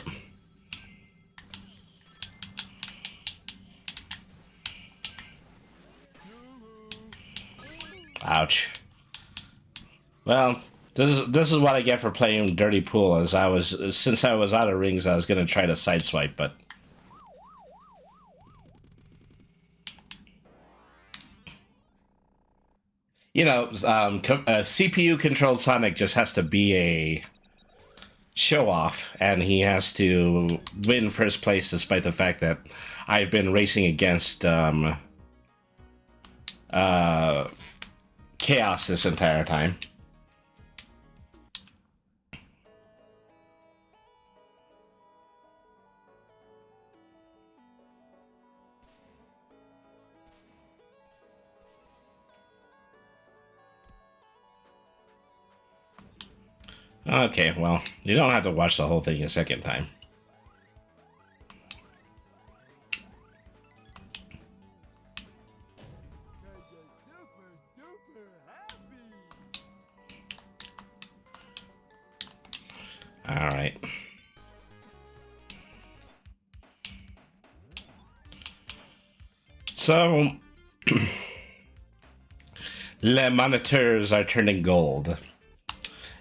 Ouch. Well, this is what I get for playing Dirty Pool. Since I was out of rings, I was gonna try to sideswipe, but you know, CPU-controlled Sonic just has to be a show-off, and he has to win first place despite the fact that I've been racing against Chaos this entire time. Okay, well, you don't have to watch the whole thing a second time. All right. So, le monitors are turning gold.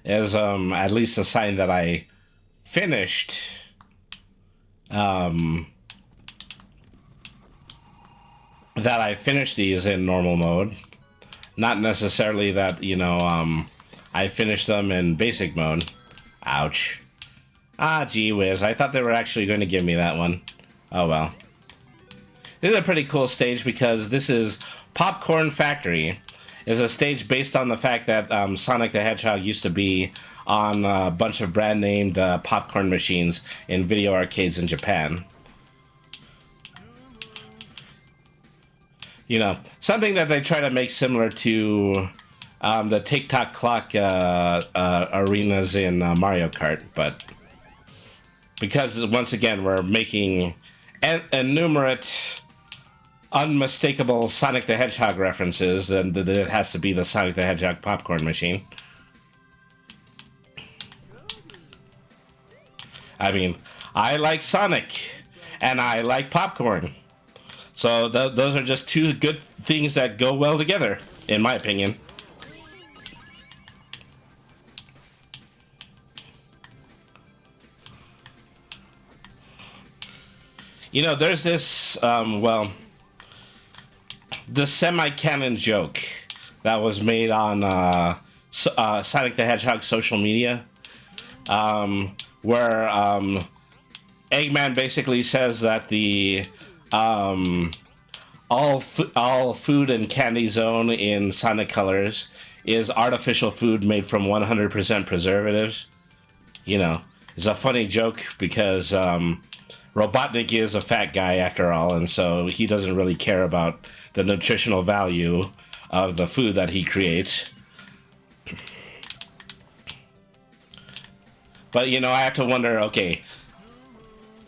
As at least a sign that I finished these in normal mode. Not necessarily that, you know, I finished them in basic mode. Ouch. Ah, gee whiz. I thought they were actually going to give me that one. Oh, well. This is a pretty cool stage because this is Popcorn Factory. It's a stage based on the fact that Sonic the Hedgehog used to be on a bunch of brand-named popcorn machines in video arcades in Japan. You know, something that they try to make similar to the tick-tock clock arenas in Mario Kart, but because, once again, we're making innumerate unmistakable Sonic the Hedgehog references, and it has to be the Sonic the Hedgehog popcorn machine. I mean, I like Sonic, and I like popcorn. So those are just two good things that go well together, in my opinion. You know, there's this, well, the semi-canon joke that was made on Sonic the Hedgehog social media, where Eggman basically says that the all food and candy zone in Sonic Colors is artificial food made from 100% preservatives. You know, it's a funny joke because Robotnik is a fat guy after all, and so he doesn't really care about the nutritional value of the food that he creates. But, you know, I have to wonder, okay,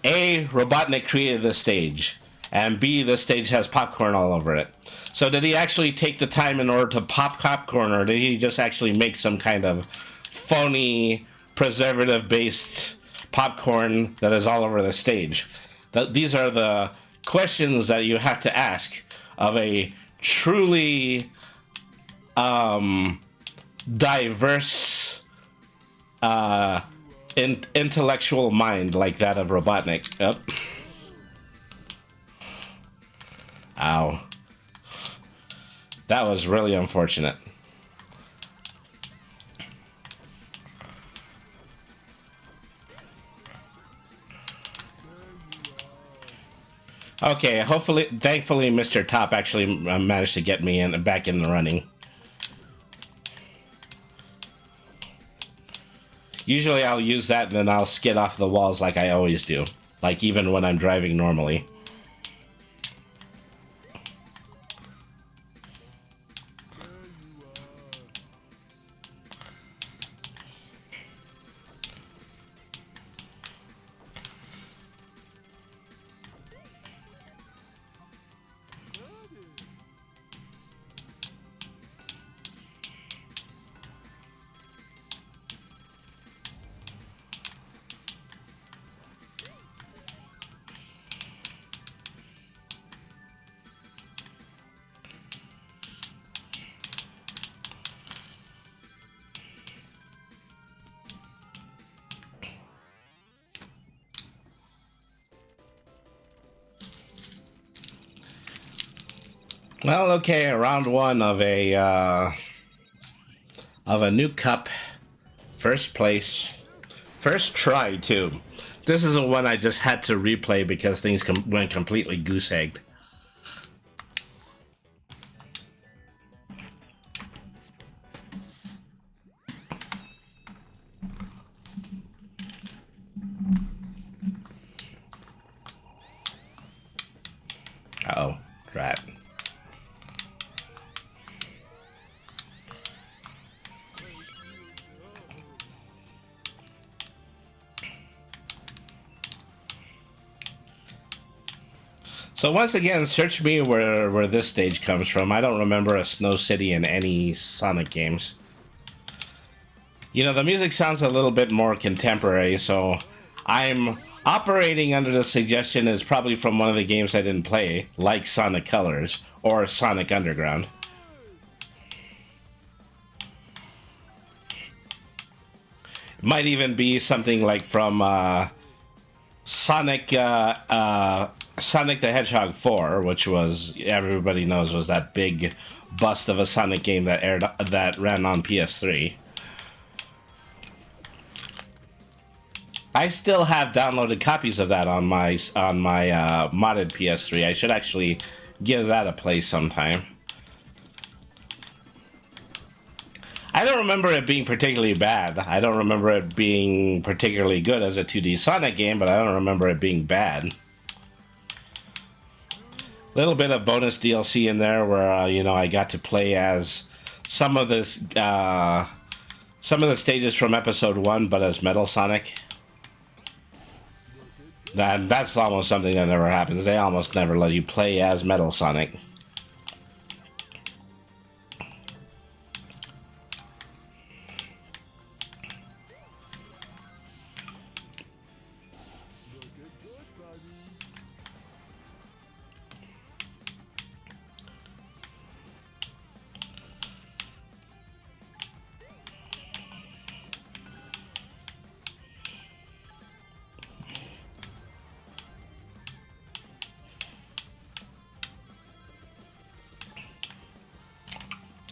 A, Robotnik created this stage, and B, this stage has popcorn all over it. So did he actually take the time in order to pop popcorn, or did he just actually make some kind of phony, preservative-based popcorn that is all over the stage? These are the questions that you have to ask of a truly diverse intellectual mind like that of Robotnik. Yep. Ow. That was really unfortunate. Okay, thankfully, Mr. Top actually managed to get me back in the running. Usually I'll use that and then I'll skid off the walls like I always do. Like even when I'm driving normally. Well, okay, round one of a new cup, first place, first try too. This is the one I just had to replay because things went completely goose egged. Uh-oh, rat. So once again, search me where this stage comes from. I don't remember a Snow City in any Sonic games. You know, the music sounds a little bit more contemporary, so I'm operating under the suggestion is probably from one of the games I didn't play, like Sonic Colors or Sonic Underground. It might even be something like from Sonic Sonic the Hedgehog 4, which was everybody knows was that big bust of a Sonic game that ran on PS3. I still have downloaded copies of that on my modded PS3. I should actually give that a play sometime. I don't remember it being particularly bad. I don't remember it being particularly good as a 2D Sonic game, but I don't remember it being bad. Little bit of bonus DLC in there where you know, I got to play as some of this some of the stages from episode 1, but as Metal Sonic. That's almost something that never happens. They almost never let you play as Metal Sonic.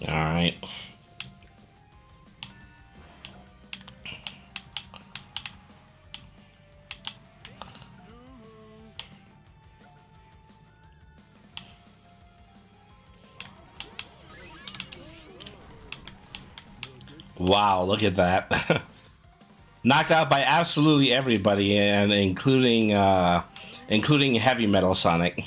All right. Wow, look at that. Knocked out by absolutely everybody, and including Heavy Metal Sonic.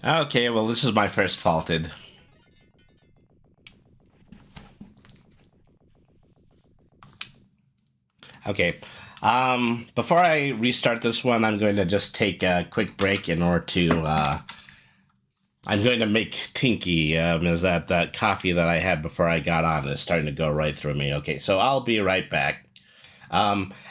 Okay, well, this is my first faulted. Okay. Before I restart this one, I'm going to just take a quick break in order to I'm going to make Tinky, is that coffee that I had before I got on is starting to go right through me. Okay, so I'll be right back.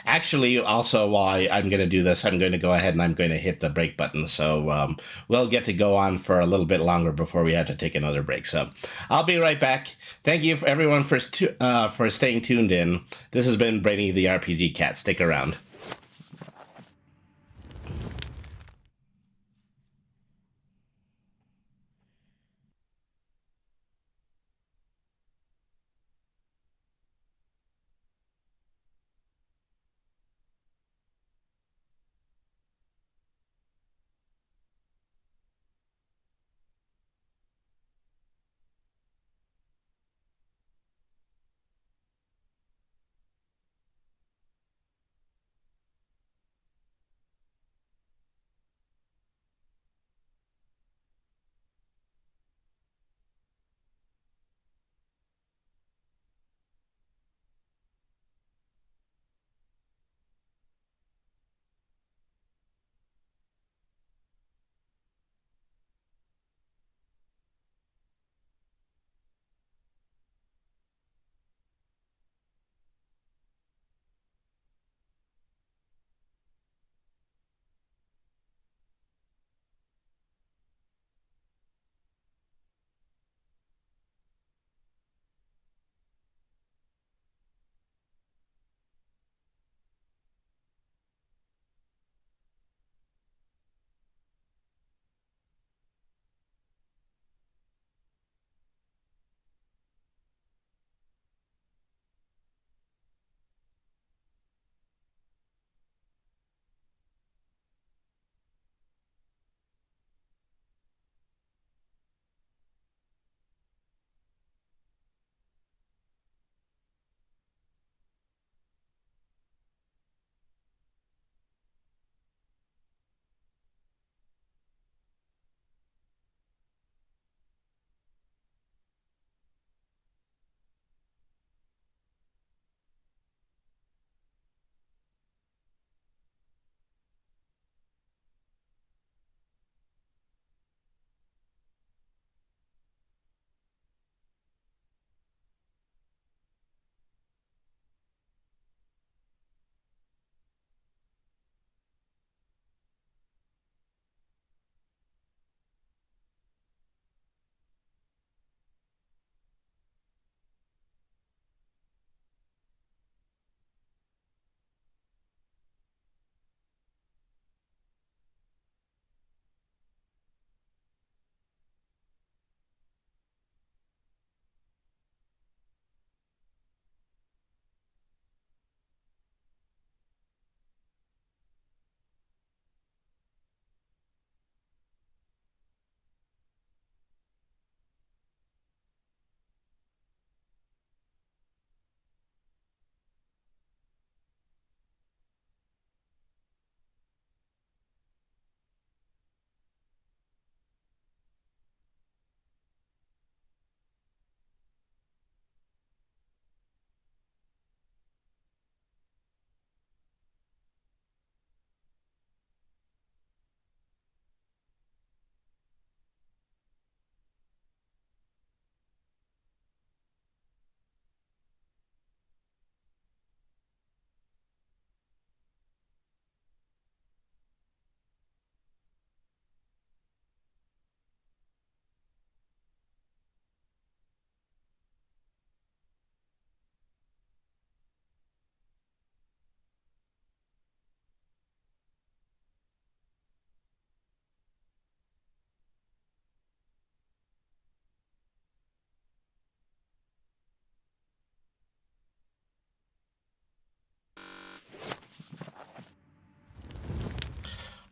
Actually, also, while I'm going to do this, I'm going to go ahead and I'm going to hit the break button. So we'll get to go on for a little bit longer before we have to take another break. So I'll be right back. Thank you for everyone for staying tuned in. This has been Brainy the RPG Cat. Stick around.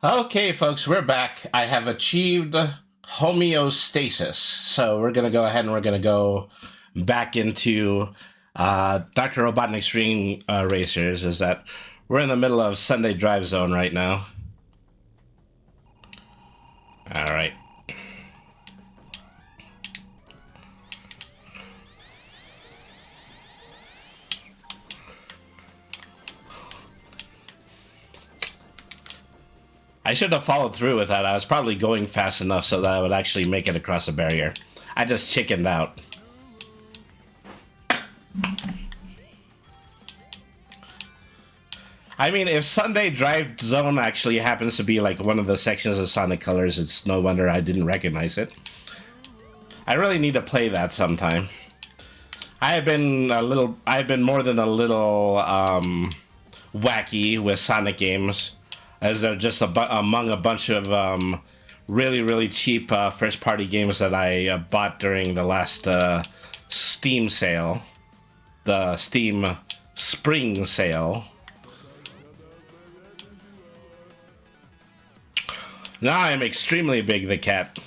Okay, folks, we're back. I have achieved homeostasis. So we're going to go ahead and we're going to go back into Dr. Robotnik's Ring Racers. Is that we're in the middle of Sunday Drive Zone right now. All right. I should have followed through with that. I was probably going fast enough so that I would actually make it across the barrier. I just chickened out. I mean, if Sunday Drive Zone actually happens to be like one of the sections of Sonic Colors, it's no wonder I didn't recognize it. I really need to play that sometime. I've been more than a little wacky with Sonic games, as they're just among a bunch of really, really cheap first-party games that I bought during the last Steam sale, the Steam Spring sale. Now I'm extremely big, the cat.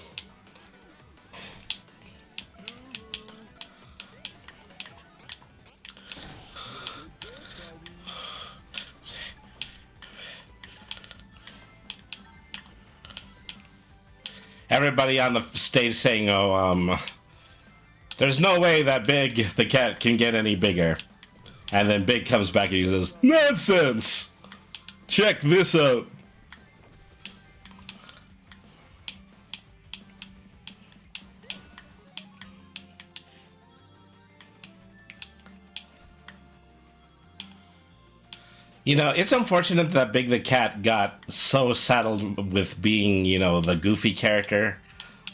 Everybody on the stage saying, oh, there's no way that Big, the cat, can get any bigger. And then Big comes back and he says, nonsense! Check this out. You know, it's unfortunate that Big the Cat got so saddled with being, you know, the goofy character.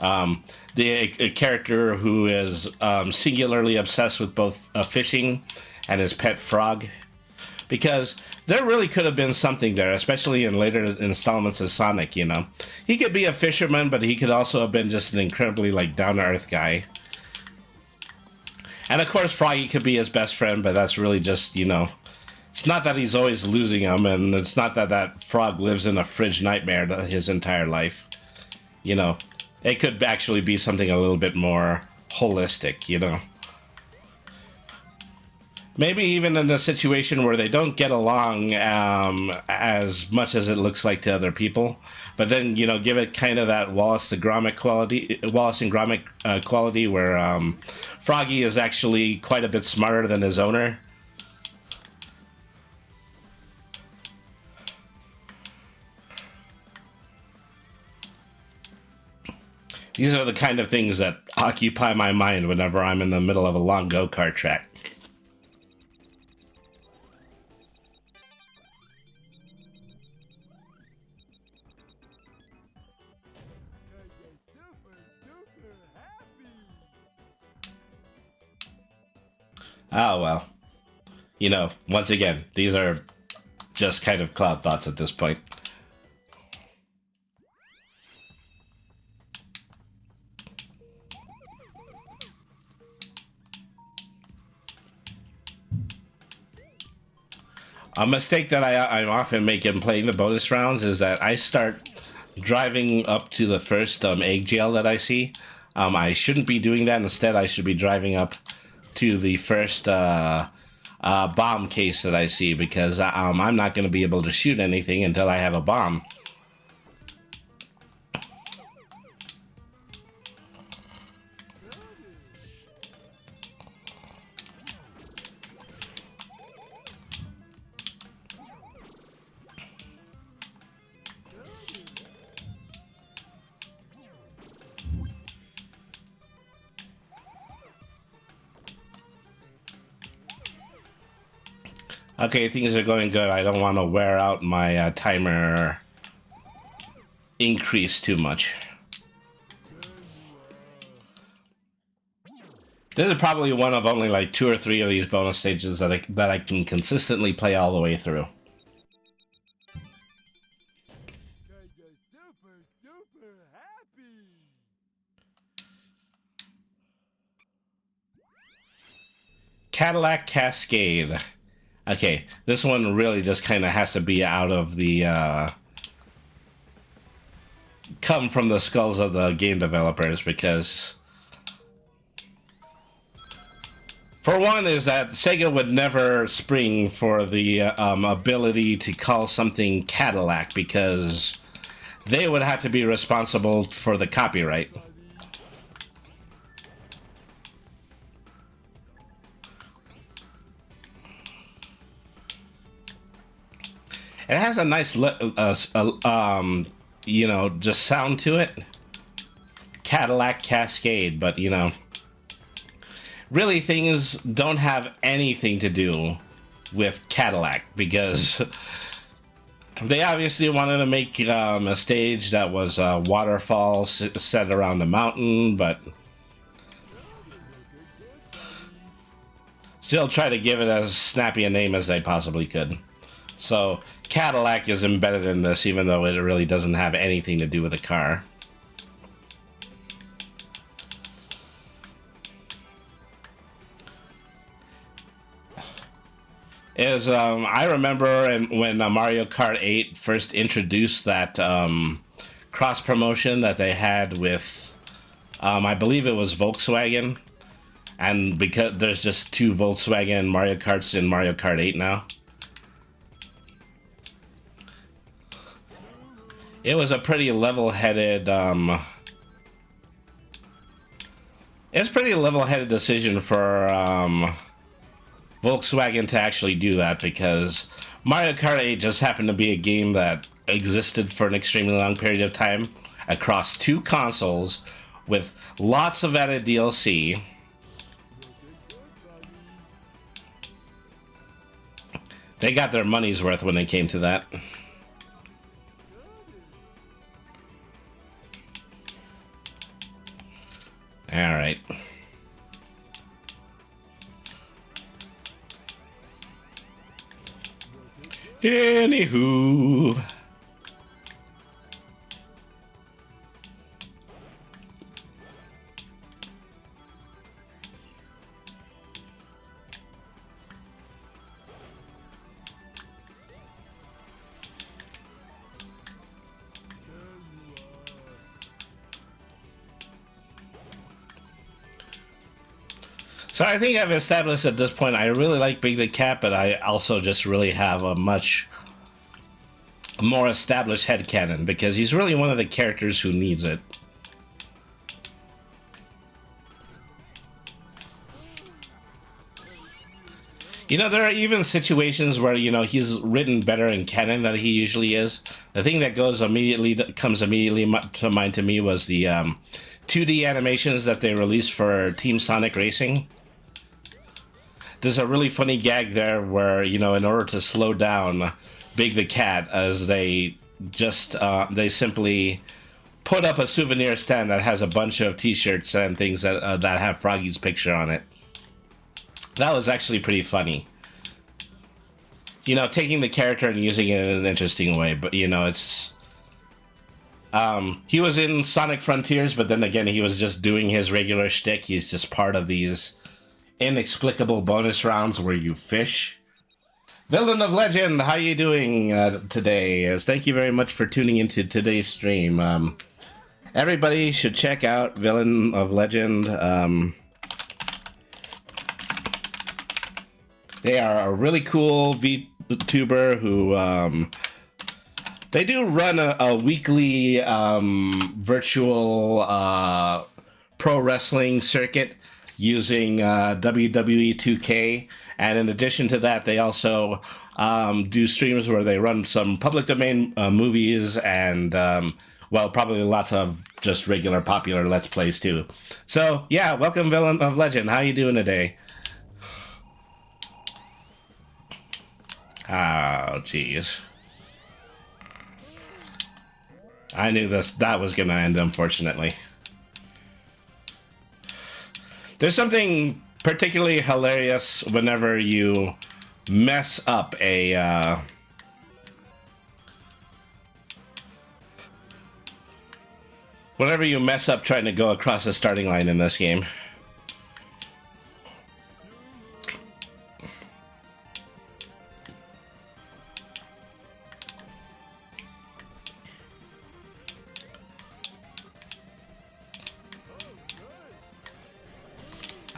A character who is singularly obsessed with both fishing and his pet frog. Because there really could have been something there, especially in later installments of Sonic, you know. He could be a fisherman, but he could also have been just an incredibly, like, down-to-earth guy. And, of course, Froggy could be his best friend, but that's really just, you know... It's not that he's always losing them, and it's not that that frog lives in a fridge nightmare his entire life. You know, it could actually be something a little bit more holistic, you know. Maybe even in a situation where they don't get along as much as it looks like to other people, but then, you know, give it kind of that Wallace and Gromit quality where Froggy is actually quite a bit smarter than his owner. These are the kind of things that occupy my mind whenever I'm in the middle of a long go-kart track. Oh, well. You know, once again, these are just kind of cloud thoughts at this point. A mistake that I often make in playing the bonus rounds is that I start driving up to the first egg jail that I see. I shouldn't be doing that. Instead, I should be driving up to the first bomb case that I see, because I'm not going to be able to shoot anything until I have a bomb. Okay, things are going good. I don't want to wear out my timer increase too much. This is probably one of only like 2 or 3 of these bonus stages that I can consistently play all the way through. Cadillac Cascade. Okay, this one really just kind of has to be out of the come from the skulls of the game developers, because for one is that Sega would never spring for the ability to call something Cadillac, because they would have to be responsible for the copyright. It has a nice, you know, just sound to it. Cadillac Cascade, but, you know, really things don't have anything to do with Cadillac, because they obviously wanted to make a stage that was a waterfall set around a mountain, but still try to give it as snappy a name as they possibly could. So Cadillac is embedded in this, even though it really doesn't have anything to do with the car. I remember when Mario Kart 8 first introduced that cross promotion that they had with, I believe it was Volkswagen, and because there's just 2 Volkswagen Mario Karts in Mario Kart 8 now. It was a pretty level-headed, it's a pretty level-headed decision for Volkswagen to actually do that, because Mario Kart 8 just happened to be a game that existed for an extremely long period of time across 2 consoles with lots of added DLC. They got their money's worth when it came to that. All right. Anywho. So I think I've established at this point I really like Big the Cat, but I also just really have a much more established headcanon, because he's really one of the characters who needs it. You know, there are even situations where, you know, he's written better in canon than he usually is. The thing that comes immediately to mind to me was the 2D animations that they released for Team Sonic Racing. There's a really funny gag there where, you know, in order to slow down Big the Cat, as they just, they simply put up a souvenir stand that has a bunch of t-shirts and things that that have Froggy's picture on it. That was actually pretty funny. You know, taking the character and using it in an interesting way, but, you know, it's... he was in Sonic Frontiers, but then again, he was just doing his regular shtick. He's just part of these inexplicable bonus rounds where you fish. Villain of Legend, how you doing today? Thank you very much for tuning into today's stream. Everybody should check out Villain of Legend. They are a really cool VTuber who... they do run a weekly virtual pro wrestling circuit using WWE 2K, and in addition to that, they also do streams where they run some public domain movies and, well, probably lots of just regular popular Let's Plays too. So, yeah, welcome, Villain of Legend. How you doing today? Oh, jeez. I knew that was going to end, unfortunately. There's something particularly hilarious whenever you mess up a... whenever you mess up trying to go across the starting line in this game.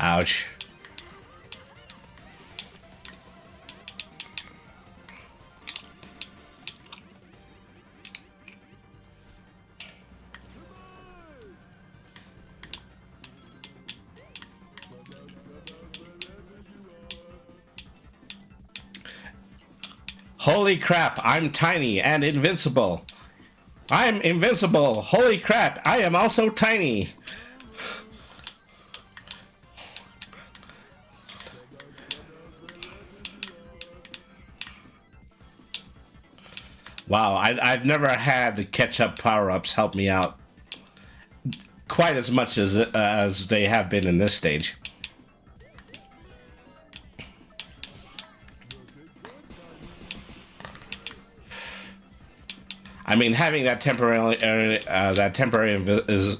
Ouch. Holy crap, I'm tiny and invincible. I'm invincible. Holy crap, I am also tiny. Wow, I've never had catch-up power-ups help me out quite as much as they have been in this stage. I mean, having that temporary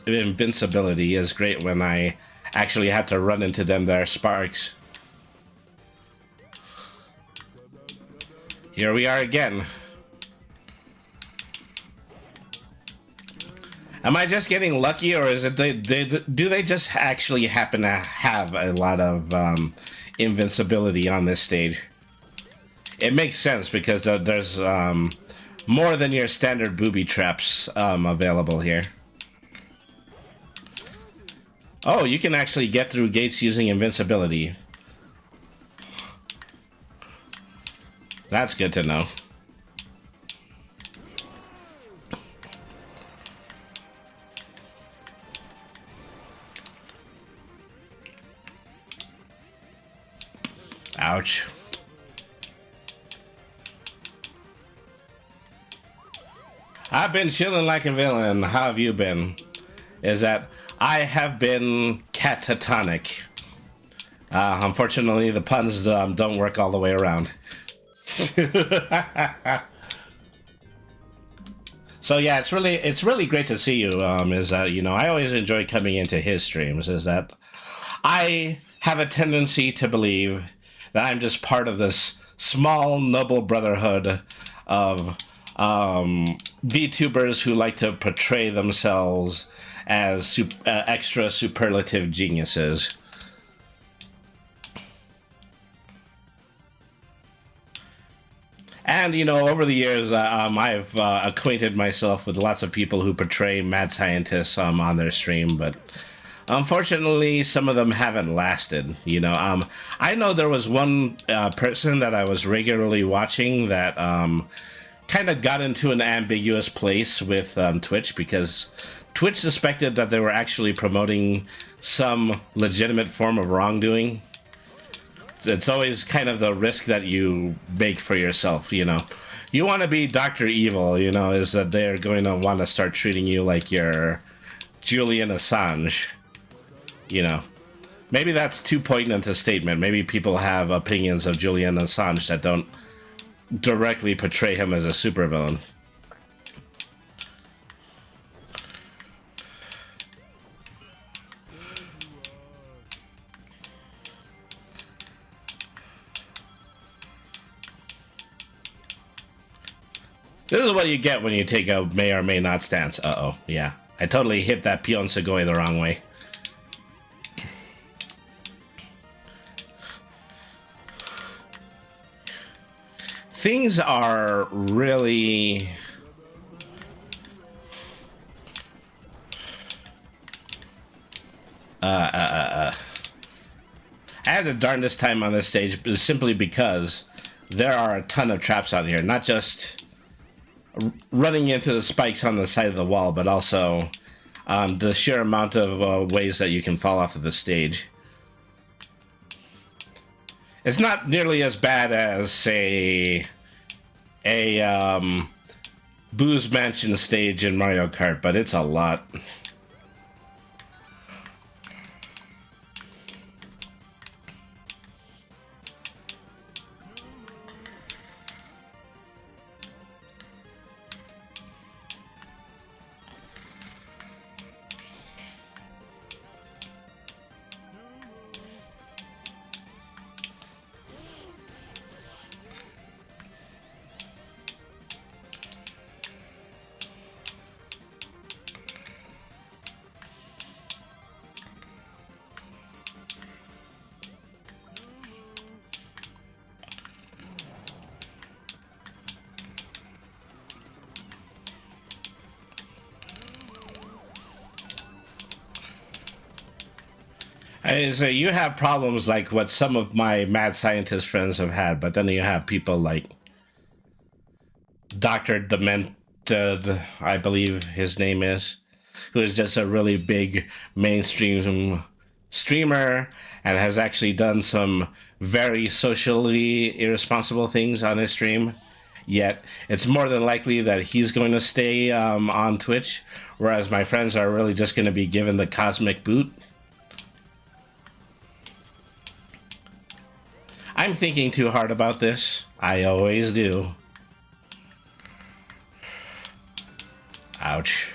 invincibility is great when I actually had to run into them there sparks. Here we are again. Am I just getting lucky, or is it do they just actually happen to have a lot of invincibility on this stage? It makes sense because there's more than your standard booby traps available here. Oh, you can actually get through gates using invincibility. That's good to know. Ouch. I've been chilling like a villain. How have you been? Is that I have been catatonic. Unfortunately, the puns don't work all the way around. So yeah, it's really great to see you. Is that, you know, I always enjoy coming into his streams. Is that I have a tendency to believe that I'm just part of this small noble brotherhood of VTubers who like to portray themselves as extra superlative geniuses. And, you know, over the years, I've acquainted myself with lots of people who portray mad scientists on their stream, but unfortunately, some of them haven't lasted. You know, I know there was one person that I was regularly watching that kind of got into an ambiguous place with Twitch, because Twitch suspected that they were actually promoting some legitimate form of wrongdoing. It's always kind of the risk that you make for yourself, you know. You want to be Dr. Evil, you know, is that they're going to want to start treating you like you're Julian Assange, you know. Maybe that's too poignant a statement. Maybe people have opinions of Julian Assange that don't directly portray him as a supervillain. This is what you get when you take a may or may not stance. Uh-oh, yeah. I totally hit that Pion Segoy the wrong way. Things are really... I had the darndest time on this stage simply because there are a ton of traps out here. Not just running into the spikes on the side of the wall, but also the sheer amount of ways that you can fall off of the stage. It's not nearly as bad as, say, a Boo's Mansion stage in Mario Kart, but it's a lot. So you have problems like what some of my mad scientist friends have had, but then you have people like Dr. Demented, I believe his name is, who is just a really big mainstream streamer and has actually done some very socially irresponsible things on his stream. Yet it's more than likely that he's going to stay on Twitch, whereas my friends are really just going to be given the cosmic boot. I'm thinking too hard about this. I always do. Ouch.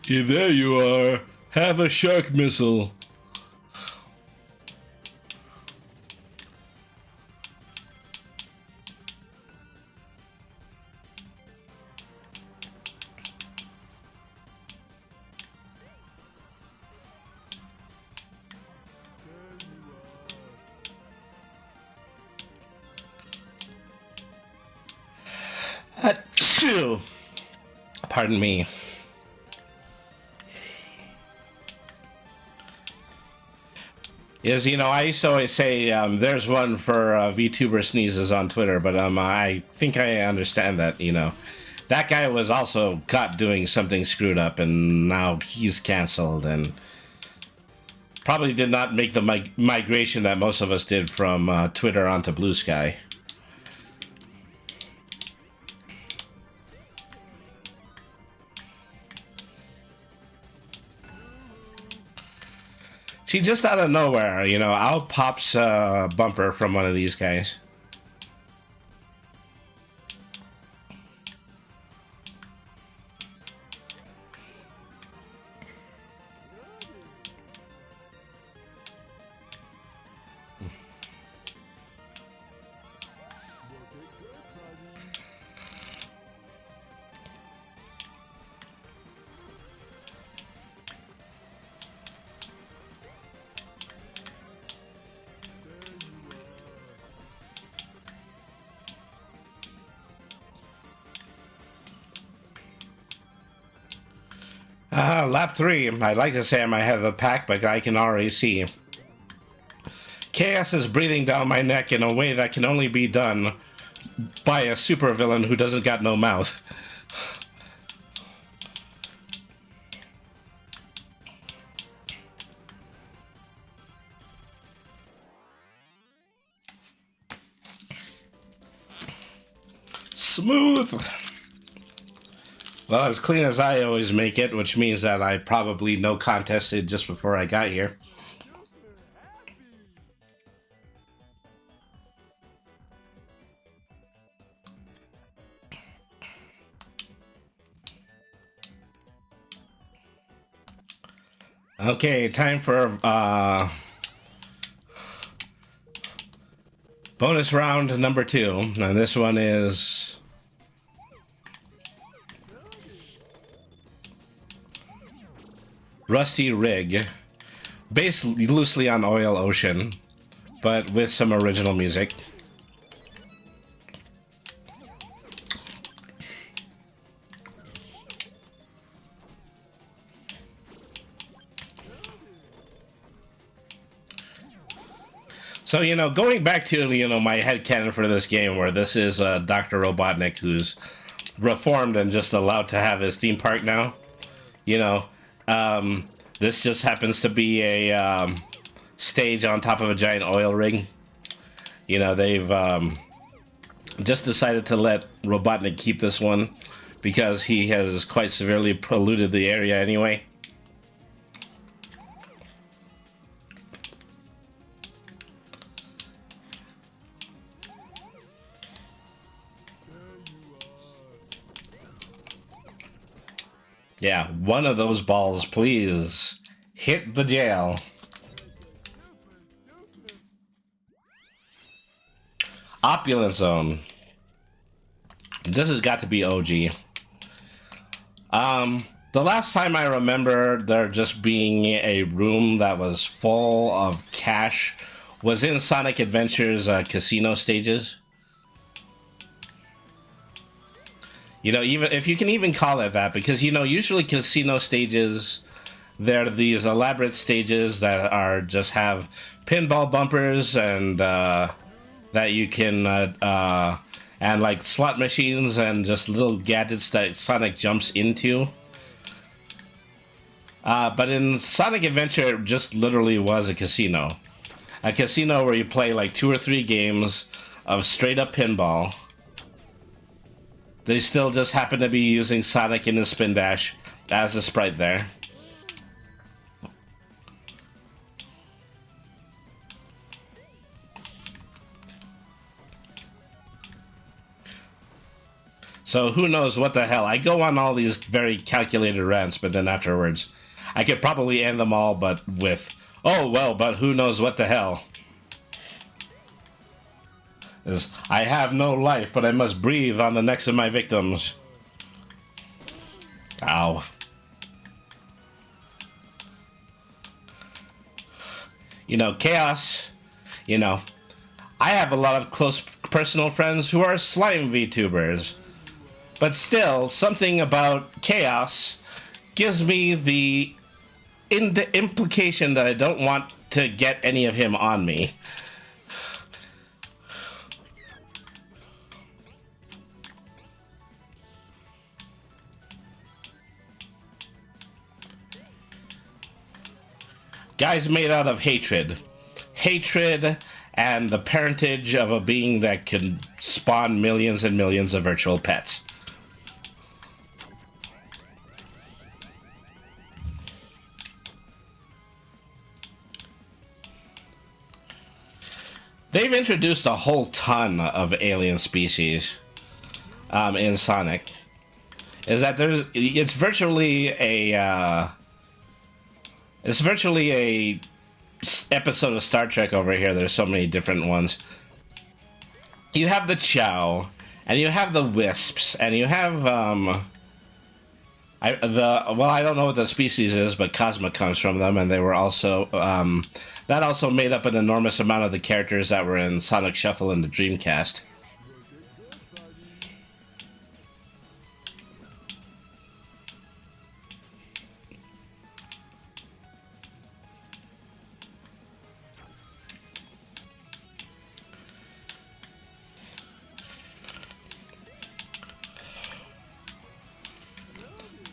Yeah, there you are. Have a shark missile. Achoo. Pardon me. Is, you know, I used to always say there's one for VTuber sneezes on Twitter, but I think I understand that, you know. That guy was also caught doing something screwed up, and now he's canceled, and probably did not make the migration that most of us did from Twitter onto Blue Sky. See, just out of nowhere, you know, out pops a bumper from one of these guys. Lap 3. I'd like to say I'm ahead of the pack, but I can already see chaos is breathing down my neck in a way that can only be done by a supervillain who doesn't got no mouth. Smooth. Well, as clean as I always make it, which means that I probably no contested just before I got here. Okay, time for bonus round number 2. And this one is Rusty Rig, based loosely on Oil Ocean, but with some original music. So, you know, going back to, you know, my headcanon for this game, where this is Dr. Robotnik who's reformed and just allowed to have his theme park now, you know, this just happens to be a stage on top of a giant oil rig. You know, they've just decided to let Robotnik keep this one because he has quite severely polluted the area anyway. Yeah, one of those balls, please. Hit the jail. Opulent Zone. This has got to be OG. The last time I remember there just being a room that was full of cash was in Sonic Adventure's casino stages. You know, even if you can even call it that, because, you know, usually casino stages, they're these elaborate stages that are just have pinball bumpers and that you can and like slot machines and just little gadgets that Sonic jumps into. But in Sonic Adventure, it just literally was a casino. A casino where you play like 2 or 3 games of straight up pinball. They still just happen to be using Sonic in his spin dash as a sprite there. So who knows what the hell. I go on all these very calculated rants, but then afterwards, I could probably end them all, but with, oh, well, but who knows what the hell. I have no life, but I must breathe on the necks of my victims. Ow. You know, Chaos, you know, I have a lot of close personal friends who are slime VTubers. But still, something about Chaos gives me the implication that I don't want to get any of him on me. Guys made out of hatred. Hatred and the parentage of a being that can spawn millions and millions of virtual pets. They've introduced a whole ton of alien species in Sonic. It's virtually a episode of Star Trek over here. There's so many different ones. You have the Chow, and you have the Wisps, and you have I don't know what the species is, but Cosma comes from them, and they were also that also made up an enormous amount of the characters that were in Sonic Shuffle and the Dreamcast.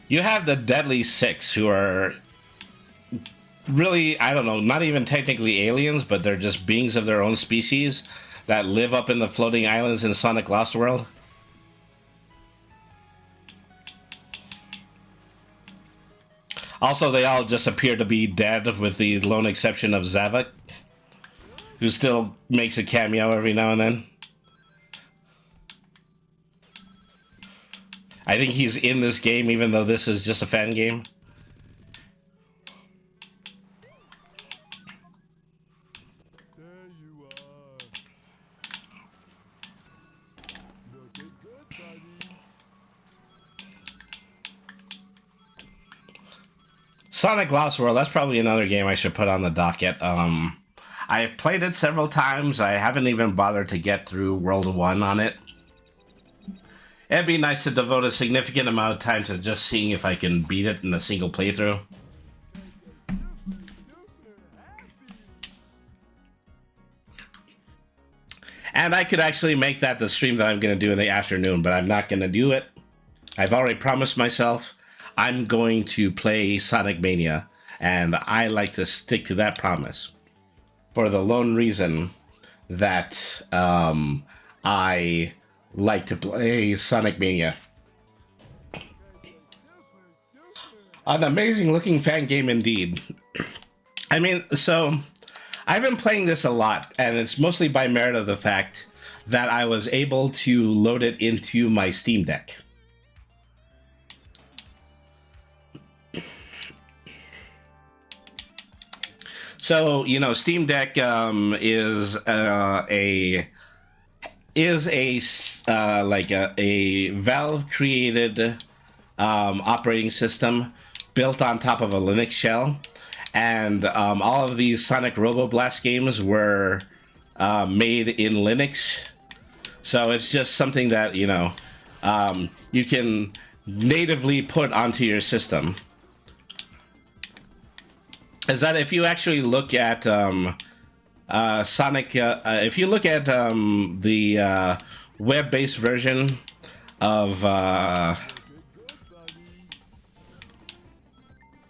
You have the Deadly Six, who are really, I don't know, not even technically aliens, but they're just beings of their own species that live up in the floating islands in Sonic Lost World. Also, they all just appear to be dead, with the lone exception of Zavok, who still makes a cameo every now and then. I think he's in this game, even though this is just a fan game. There you are. Looking good, buddy. Sonic Lost World, that's probably another game I should put on the docket. I've played it several times. I haven't even bothered to get through World 1 on it. It'd be nice to devote a significant amount of time to just seeing if I can beat it in a single playthrough. And I could actually make that the stream that I'm going to do in the afternoon, but I'm not going to do it. I've already promised myself I'm going to play Sonic Mania, and I like to stick to that promise. For the lone reason that I like to play Sonic Mania. An amazing looking fan game indeed. I mean, so I've been playing this a lot, and it's mostly by merit of the fact that I was able to load it into my Steam Deck. So Steam Deck like a Valve created operating system built on top of a Linux shell, and all of these Sonic Roboblast games were made in Linux. So it's just something that you can natively put onto your system. Is that if you actually look at Sonic, if you look at the web-based version of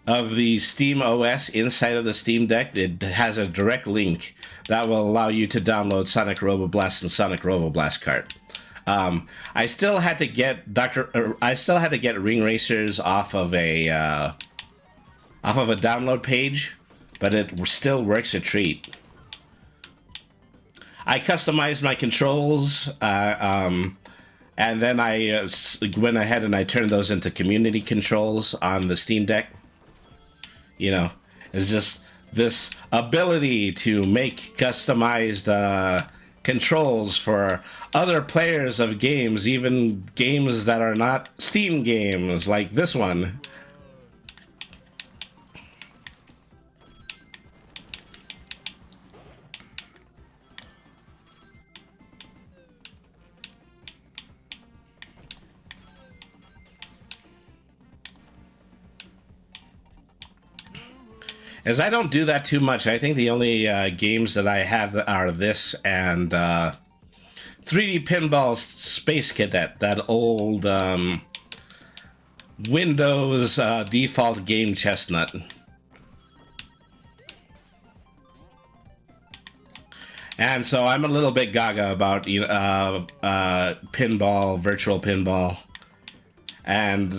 the Steam OS inside of the Steam Deck, it has a direct link that will allow you to download Sonic Roboblast and Sonic Roboblast Kart. I still had to get Ring Racers off of a download page, but it still works a treat. I customized my controls, and then I went ahead and I turned those into community controls on the Steam Deck. It's just this ability to make customized controls for other players of games, even games that are not Steam games, like this one. As I don't do that too much, I think the only games that I have are this and 3D Pinball Space Cadet, that old Windows default game chestnut. And so I'm a little bit gaga about pinball, virtual pinball, and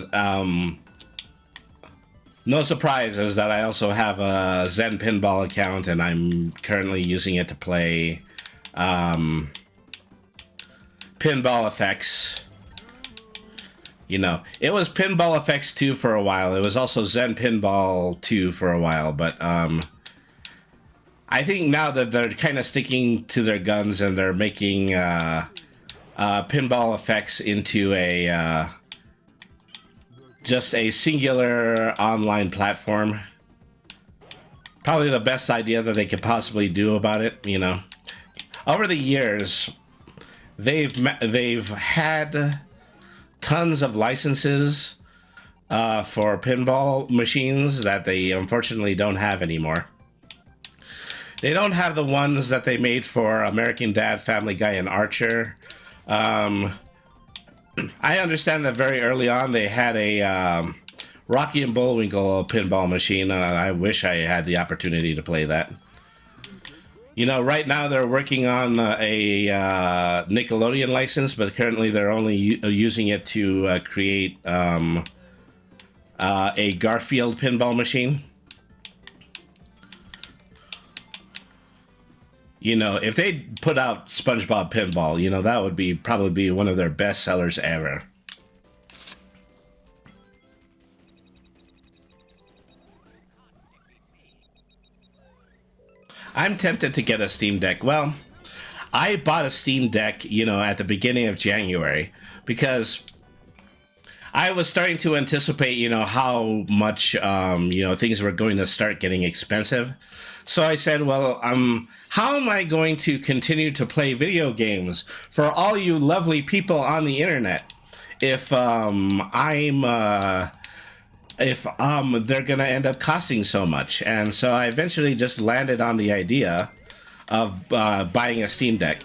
no surprise is that I also have a Zen Pinball account, and I'm currently using it to play Pinball Effects. It was Pinball Effects 2 for a while. It was also Zen Pinball 2 for a while, but I think now that they're kind of sticking to their guns and they're making Pinball Effects into just a singular online platform. Probably the best idea that they could possibly do about it. Over the years, they've had tons of licenses for pinball machines that they unfortunately don't have anymore. They don't have the ones that they made for American Dad, Family Guy, and Archer. I understand that very early on they had a Rocky and Bullwinkle pinball machine. I wish I had the opportunity to play that. Right now they're working on a Nickelodeon license, but currently they're only using it to create a Garfield pinball machine. If they put out SpongeBob Pinball, that would probably be one of their best sellers ever. I'm tempted to get a Steam Deck. Well, I bought a Steam Deck, at the beginning of January because I was starting to anticipate, how much, things were going to start getting expensive. So I said, well, how am I going to continue to play video games for all you lovely people on the internet if they're going to end up costing so much? And so I eventually just landed on the idea of buying a Steam Deck.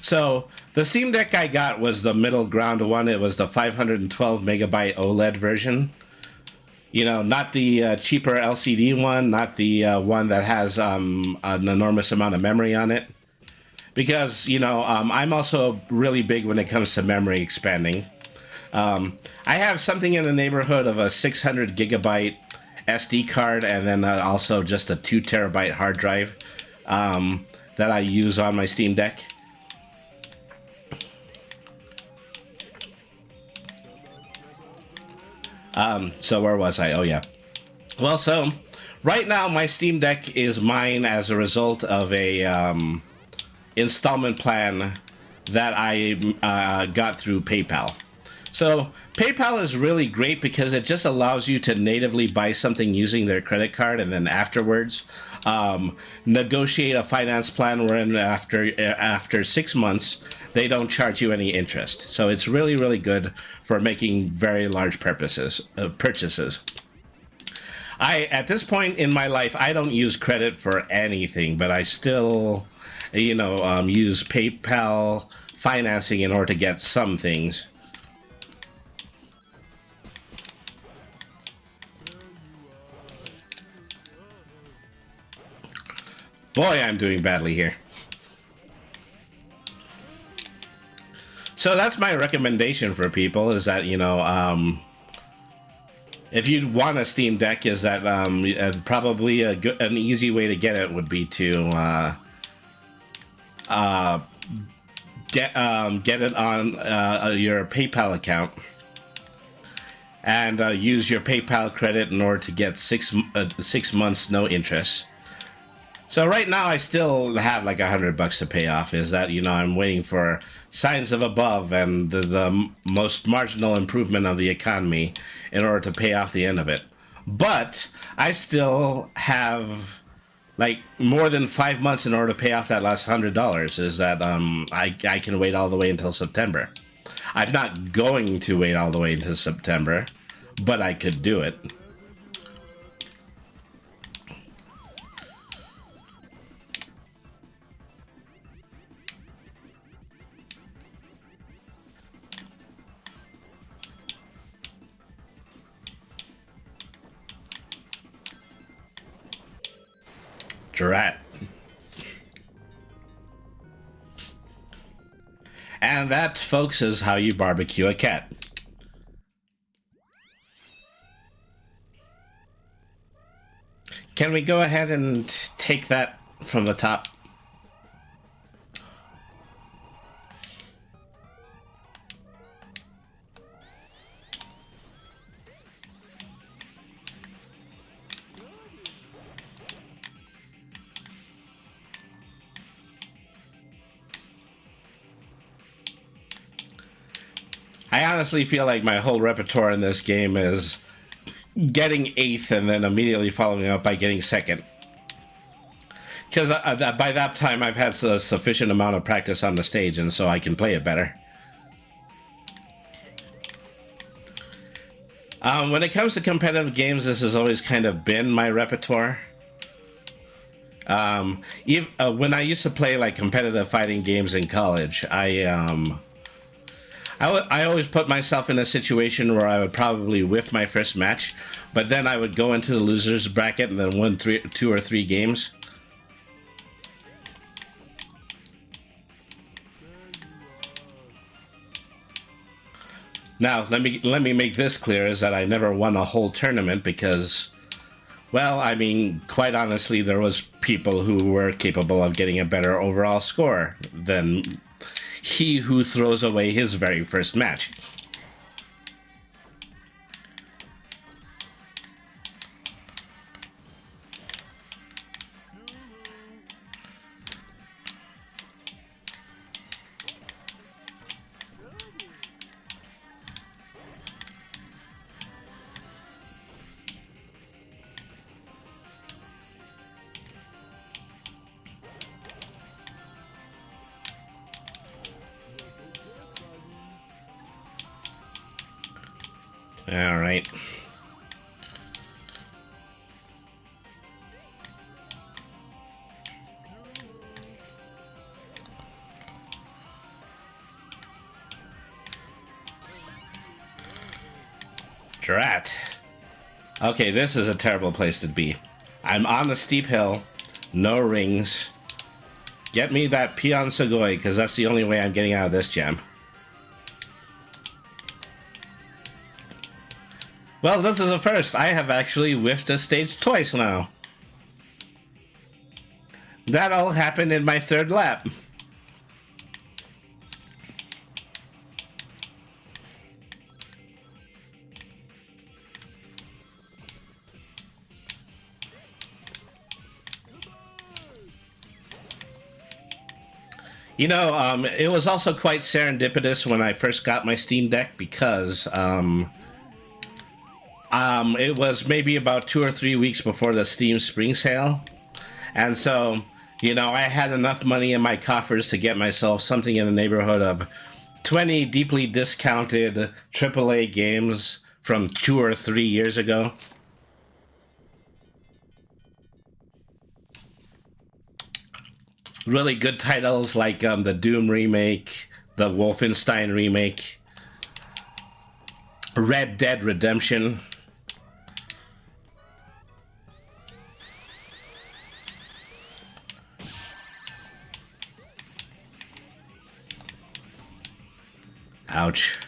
So the Steam Deck I got was the middle ground one. It was the 512 megabyte OLED version. Not the cheaper LCD one, not the one that has an enormous amount of memory on it. Because, I'm also really big when it comes to memory expanding. I have something in the neighborhood of a 600 gigabyte SD card and then also just a 2 terabyte hard drive that I use on my Steam Deck. So where was I? Oh, yeah. Well, so Right now, my Steam Deck is mine as a result of a installment plan that I got through PayPal. So PayPal is really great because it just allows you to natively buy something using their credit card, and then afterwards negotiate a finance plan wherein after 6 months they don't charge you any interest. So it's really, really good for making very large purchases. At this point in my life, I don't use credit for anything, but I still, use PayPal financing in order to get some things. Boy, I'm doing badly here. So that's my recommendation for people, is that, if you want a Steam Deck, is that probably an easy way to get it would be to get it on your PayPal account and use your PayPal credit in order to get 6 months no interest. So right now I still have like $100 to pay off. Is that, I'm waiting for signs of above and the most marginal improvement of the economy in order to pay off the end of it. But I still have like more than 5 months in order to pay off that last $100. Is that I can wait all the way until September. I'm not going to wait all the way until September, but I could do it. Drat. And that, folks, is how you barbecue a cat. Can we go ahead and take that from the top? I honestly feel like my whole repertoire in this game is getting 8th and then immediately following up by getting 2nd. Because by that time I've had a sufficient amount of practice on the stage, and so I can play it better. When it comes to competitive games, this has always kind of been my repertoire. When I used to play like competitive fighting games in college, I always put myself in a situation where I would probably whiff my first match, but then I would go into the losers bracket and then win 2 or 3 games. Now, let me make this clear, is that I never won a whole tournament because, well, I mean, quite honestly, there was people who were capable of getting a better overall score than he who throws away his very first match. All right. Drat. Okay, this is a terrible place to be. I'm on the steep hill, no rings. Get me that Peon Sugoi, because that's the only way I'm getting out of this jam. Well, this is a first. I have actually whiffed a stage twice now. That all happened in my 3rd lap. It was also quite serendipitous when I first got my Steam Deck because it was maybe about 2 or 3 weeks before the Steam Spring Sale, and so I had enough money in my coffers to get myself something in the neighborhood of 20 deeply discounted AAA games from 2 or 3 years ago. Really good titles like the Doom remake, the Wolfenstein remake, Red Dead Redemption. Ouch.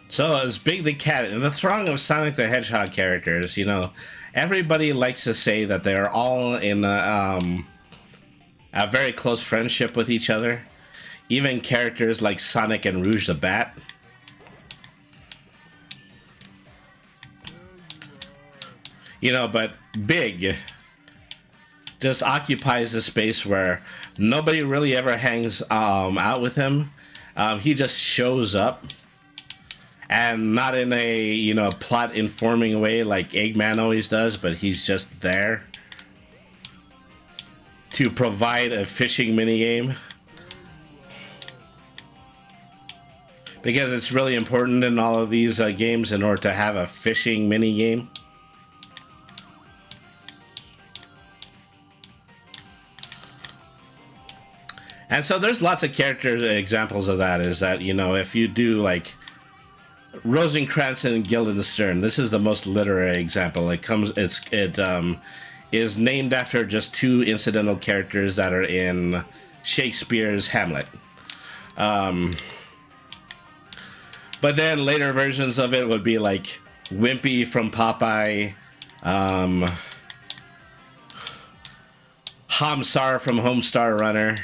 So as Big the Cat in the throng of Sonic the Hedgehog characters, everybody likes to say that they're all in a very close friendship with each other. Even characters like Sonic and Rouge the Bat. But Big just occupies a space where nobody really ever hangs out with him. He just shows up. And not in a, plot informing way like Eggman always does, but he's just there to provide a fishing minigame. Because it's really important in all of these games in order to have a fishing minigame. And so there's lots of character examples of that, is that, if you do like Rosencrantz and Guildenstern. This is the most literary example. It is named after just two incidental characters that are in Shakespeare's Hamlet. But then later versions of it would be like Wimpy from Popeye, Hamsar from Homestar Runner.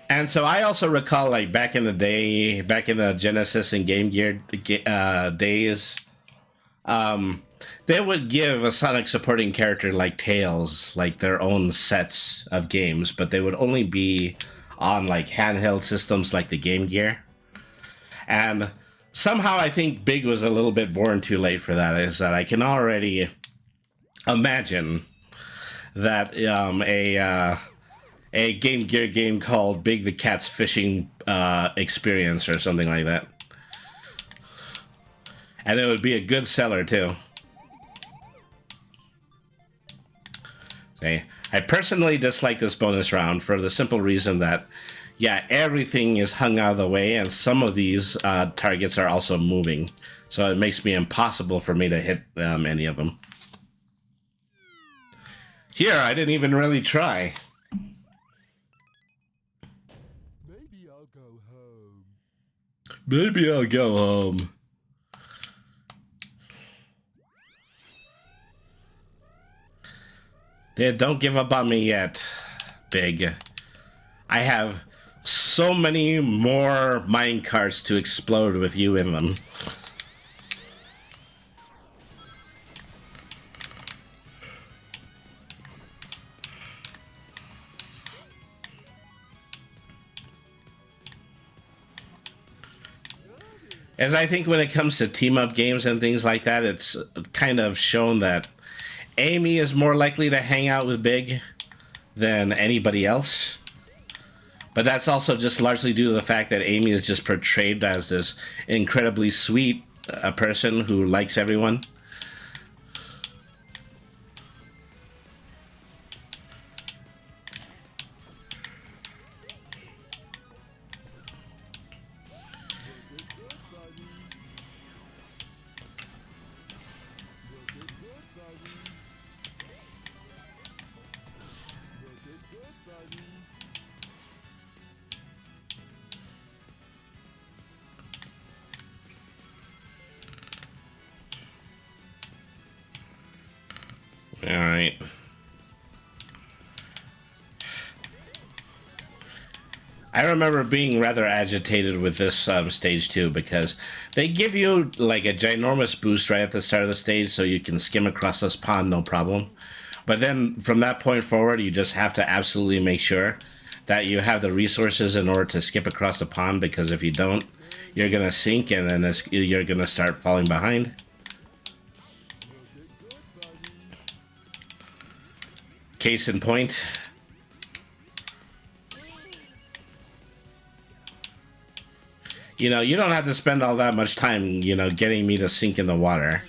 And so I also recall, like, back in the day, back in the Genesis and Game Gear days, they would give a Sonic supporting character like Tails, like, their own sets of games, but they would only be on, like, handheld systems like the Game Gear. And somehow I think Big was a little bit born too late for that, is that I can already imagine that a Game Gear game called Big the Cat's Fishing Experience or something like that. And it would be a good seller, too. Okay. I personally dislike this bonus round for the simple reason that, yeah, everything is hung out of the way, and some of these targets are also moving. So it makes me impossible for me to hit any of them. Here, I didn't even really try. Maybe I'll go home. Yeah, don't give up on me yet, Big. I have so many more minecarts to explode with you in them. As I think when it comes to team up games and things like that, it's kind of shown that Amy is more likely to hang out with Big than anybody else. But that's also just largely due to the fact that Amy is just portrayed as this incredibly sweet person who likes everyone. All right. I remember being rather agitated with this stage too, because they give you like a ginormous boost right at the start of the stage so you can skim across this pond no problem. But then from that point forward, you just have to absolutely make sure that you have the resources in order to skip across the pond, because if you don't, you're going to sink and then you're going to start falling behind. Case in point. You know, you don't have to spend all that much time, you know, getting me to sink in the water.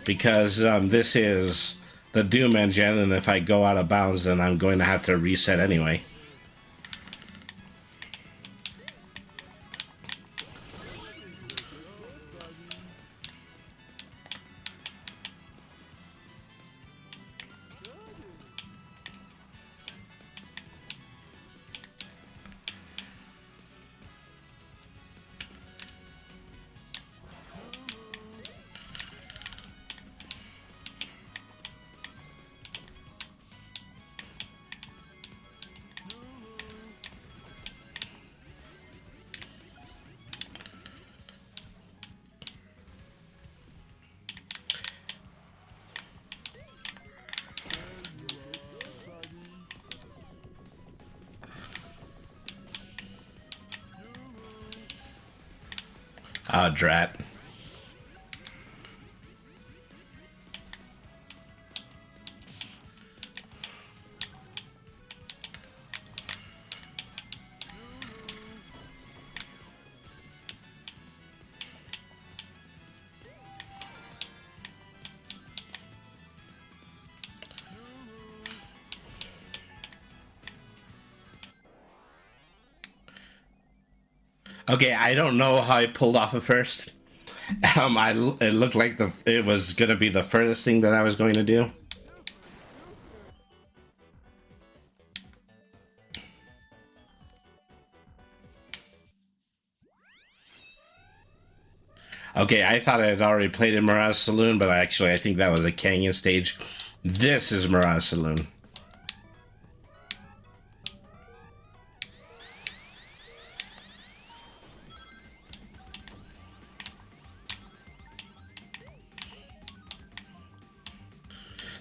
Because this is the Doom engine, and if I go out of bounds, then I'm going to have to reset anyway. Ah, drat. Okay, I don't know how I pulled off at first. It looked like it was gonna be the furthest thing that I was going to do. Okay, I thought I had already played in Mirage Saloon, but I think that was a canyon stage. This is Mirage Saloon.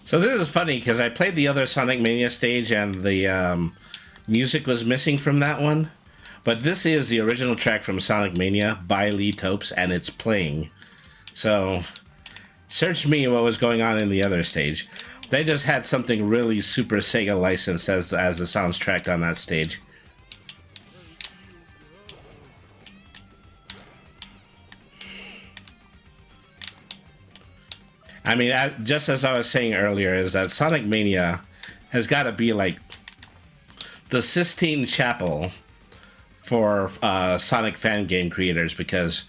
So this is funny because I played the other Sonic Mania stage and the music was missing from that one. But this is the original track from Sonic Mania by Lee Topes, and it's playing. So search me what was going on in the other stage. They just had something really super Sega licensed as the soundtrack on that stage. I mean, just as I was saying earlier, is that Sonic Mania has got to be like the Sistine Chapel for Sonic fan game creators, because,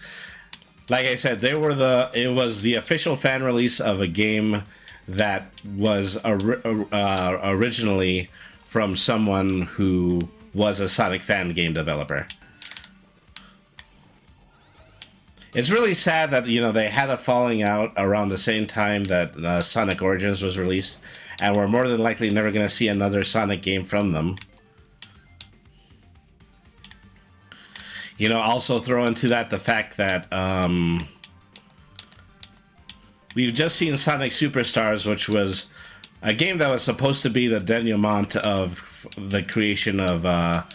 like I said, it was the official fan release of a game that was originally from someone who was a Sonic fan game developer. It's really sad that, you know, they had a falling out around the same time that Sonic Origins was released, and we're more than likely never going to see another Sonic game from them. You know, also throw into that the fact that we've just seen Sonic Superstars, which was a game that was supposed to be the denouement of the creation of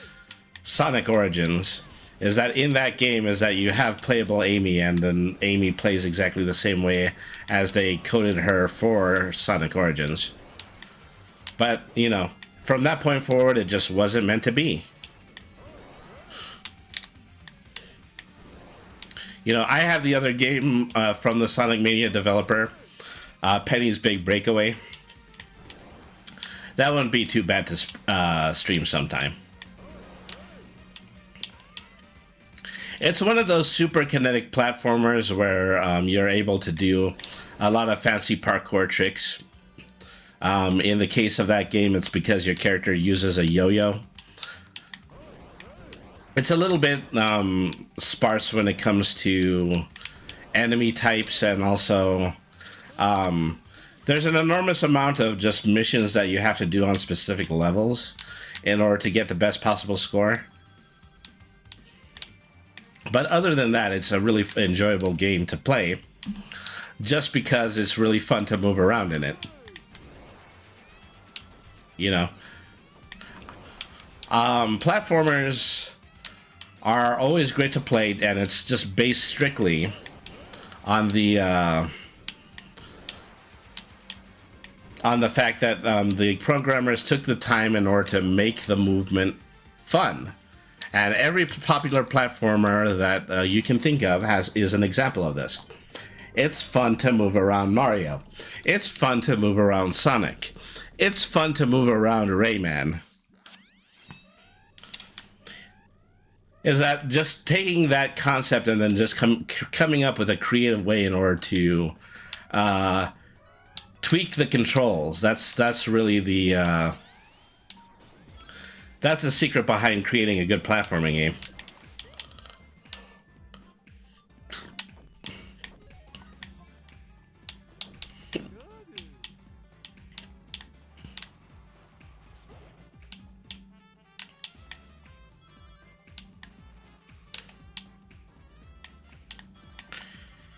Sonic Origins. is that in that game is that you have playable Amy, and then Amy plays exactly the same way as they coded her for Sonic Origins. But, you know, from that point forward, it just wasn't meant to be. You know, I have the other game from the Sonic Mania developer, Penny's Big Breakaway. That wouldn't be too bad to stream sometime. It's one of those super kinetic platformers where you're able to do a lot of fancy parkour tricks. In the case of that game, it's because your character uses a yo-yo. It's a little bit sparse when it comes to enemy types, and also there's an enormous amount of just missions that you have to do on specific levels in order to get the best possible score. But other than that, it's a really enjoyable game to play, just because it's really fun to move around in it. You know, platformers are always great to play, and it's just based strictly on the fact that the programmers took the time in order to make the movement fun. And every popular platformer that you can think of is an example of this. It's fun to move around Mario. It's fun to move around Sonic. It's fun to move around Rayman. Is that just taking that concept and then just coming up with a creative way in order to tweak the controls. That's really the that's the secret behind creating a good platforming game.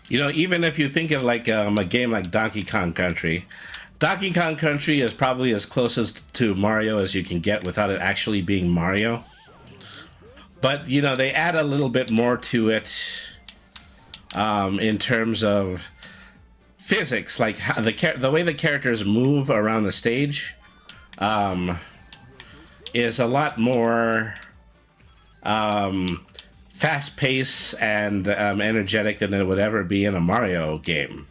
You know, even if you think of like a game like Donkey Kong Country, Donkey Kong Country is probably as closest to Mario as you can get without it actually being Mario. But, you know, they add a little bit more to it in terms of physics, like how the way the characters move around the stage is a lot more fast-paced and energetic than it would ever be in a Mario game.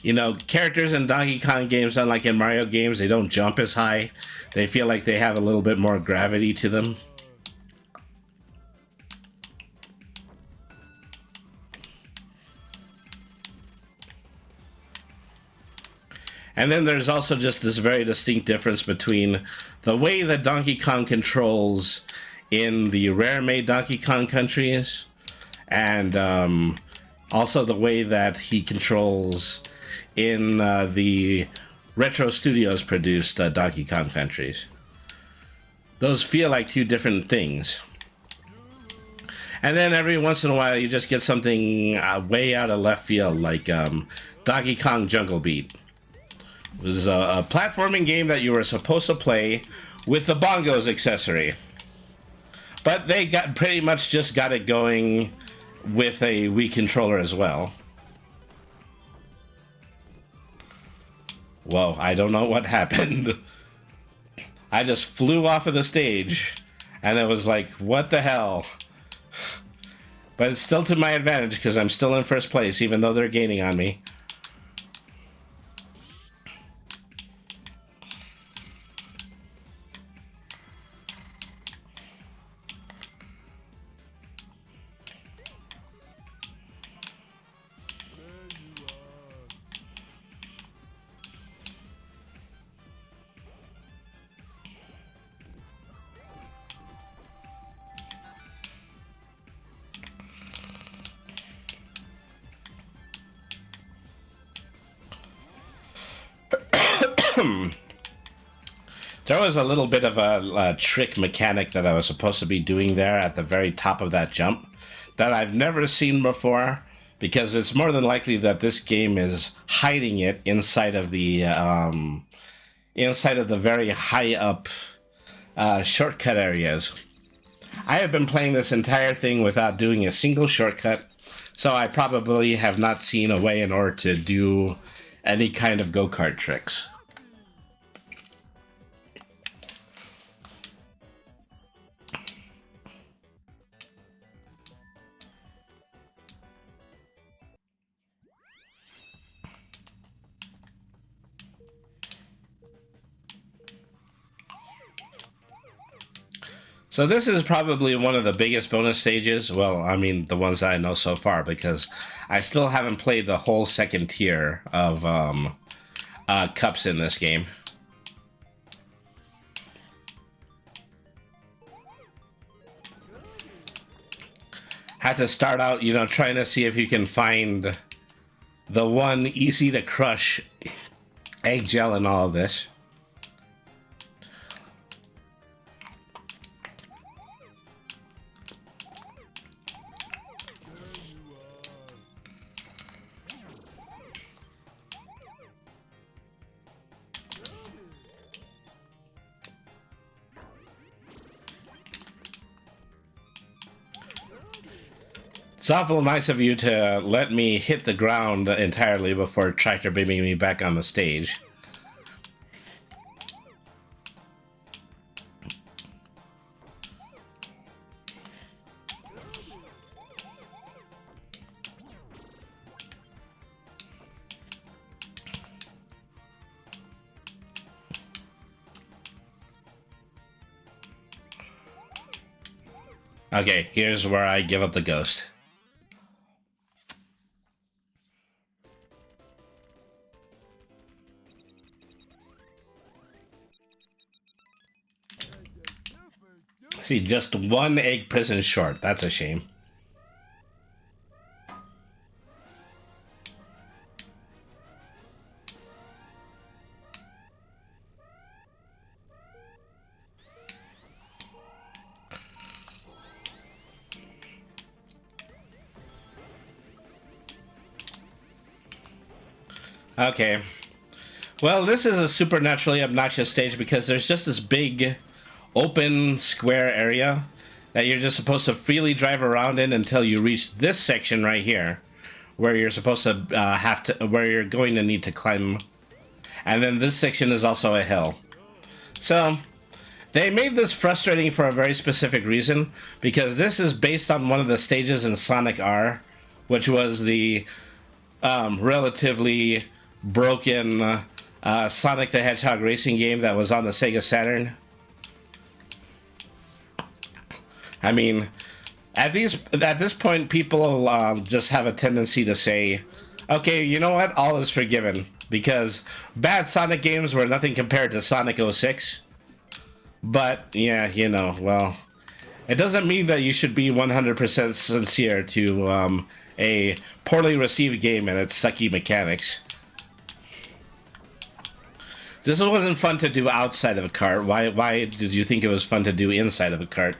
You know, characters in Donkey Kong games, unlike in Mario games, they don't jump as high. They feel like they have a little bit more gravity to them. And then there's also just this very distinct difference between the way that Donkey Kong controls in the rare-made Donkey Kong countries, and also the way that he controls in the Retro Studios produced Donkey Kong countries. Those feel like two different things. And then every once in a while you just get something way out of left field, like Donkey Kong Jungle Beat. It was a platforming game that you were supposed to play with the bongos accessory. But they pretty much just got it going with a Wii controller as well. Whoa, I don't know what happened. I just flew off of the stage, and it was like, what the hell? But it's still to my advantage, because I'm still in first place, even though they're gaining on me. There was a little bit of a trick mechanic that I was supposed to be doing there at the very top of that jump that I've never seen before, because it's more than likely that this game is hiding it inside of the very high up shortcut areas. I have been playing this entire thing without doing a single shortcut, so I probably have not seen a way in order to do any kind of go-kart tricks. So this is probably one of the biggest bonus stages. Well, I mean, the ones that I know so far, because I still haven't played the whole second tier of cups in this game. Had to start out, you know, trying to see if you can find the one easy to crush egg gel in all of this. It's awful nice of you to let me hit the ground entirely before tractor beaming me back on the stage. Okay, here's where I give up the ghost. See, just one egg prison short. That's a shame. Okay. Well, this is a supernaturally obnoxious stage because there's just this big open square area that you're just supposed to freely drive around in until you reach this section right here, where you're supposed to where you're going to need to climb. And then this section is also a hill. So they made this frustrating for a very specific reason, because this is based on one of the stages in Sonic R, which was the relatively broken Sonic the Hedgehog racing game that was on the Sega Saturn. I mean, at this point, people just have a tendency to say, okay, you know what, all is forgiven, because bad Sonic games were nothing compared to Sonic 06. But, yeah, you know, well, it doesn't mean that you should be 100% sincere to a poorly received game and its sucky mechanics. This wasn't fun to do outside of a cart. Why did you think it was fun to do inside of a cart?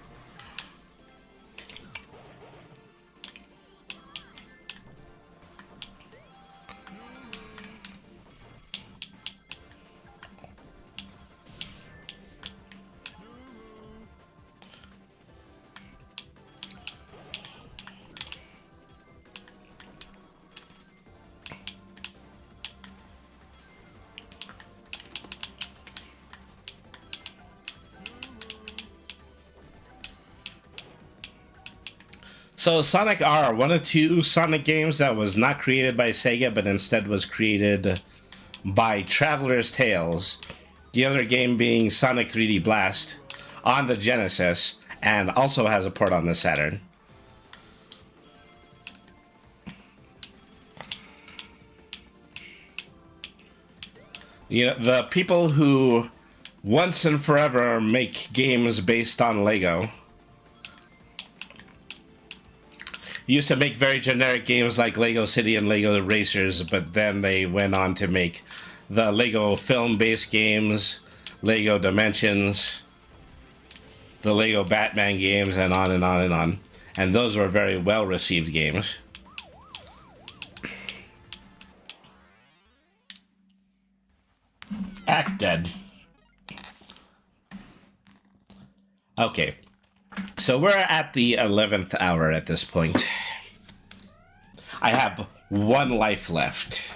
So Sonic R, one of two Sonic games that was not created by Sega, but instead was created by Traveler's Tales. The other game being Sonic 3D Blast on the Genesis, and also has a port on the Saturn. You know, the people who once and forever make games based on Lego used to make very generic games like Lego City and Lego Racers, but then they went on to make the Lego film-based games, Lego Dimensions, the Lego Batman games, and on and on and on. And those were very well-received games. Act dead. Okay, so we're at the 11th hour at this point. I have 1 life left.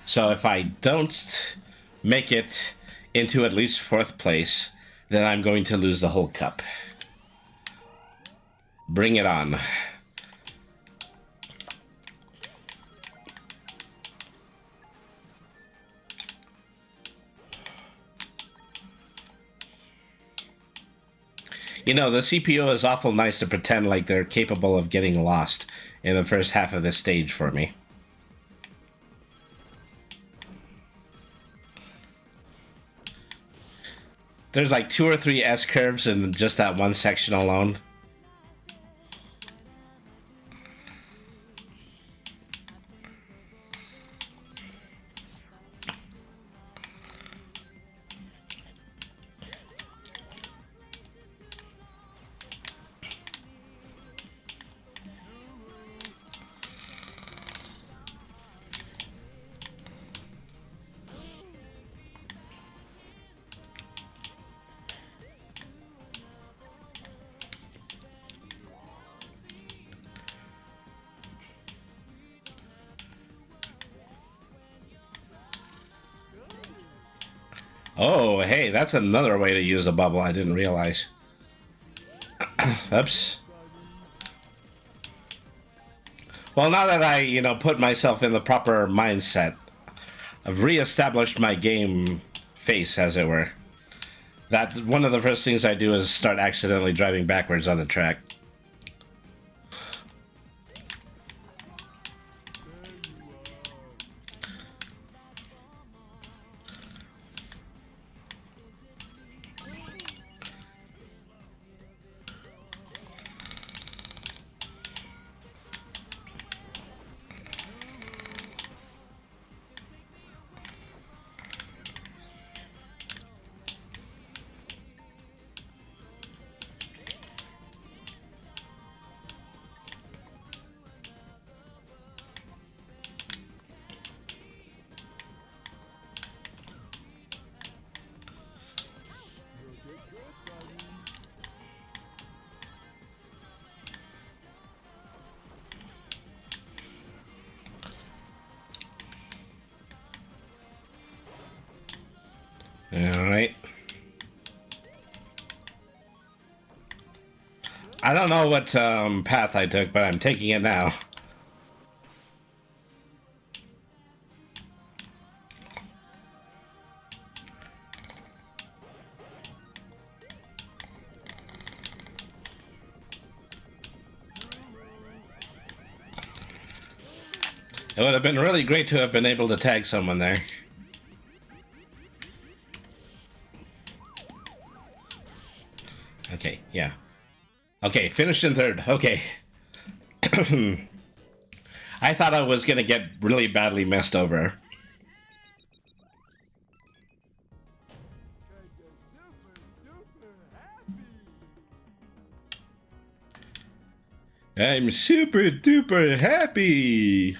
So if I don't make it into at least 4th place, then I'm going to lose the whole cup. Bring it on. You know, the CPU is awful nice to pretend like they're capable of getting lost in the first half of this stage for me. There's like 2 or 3 S-curves in just that one section alone. Oh, hey, that's another way to use a bubble I didn't realize. Oops. Well, now that I, put myself in the proper mindset, I've reestablished my game face, as it were. That one of the first things I do is start accidentally driving backwards on the track. Alright. I don't know what path I took, but I'm taking it now. It would have been really great to have been able to tag someone there. Okay, yeah. Okay, finished in 3rd. Okay. I thought I was gonna get really badly messed over. I'm super duper happy.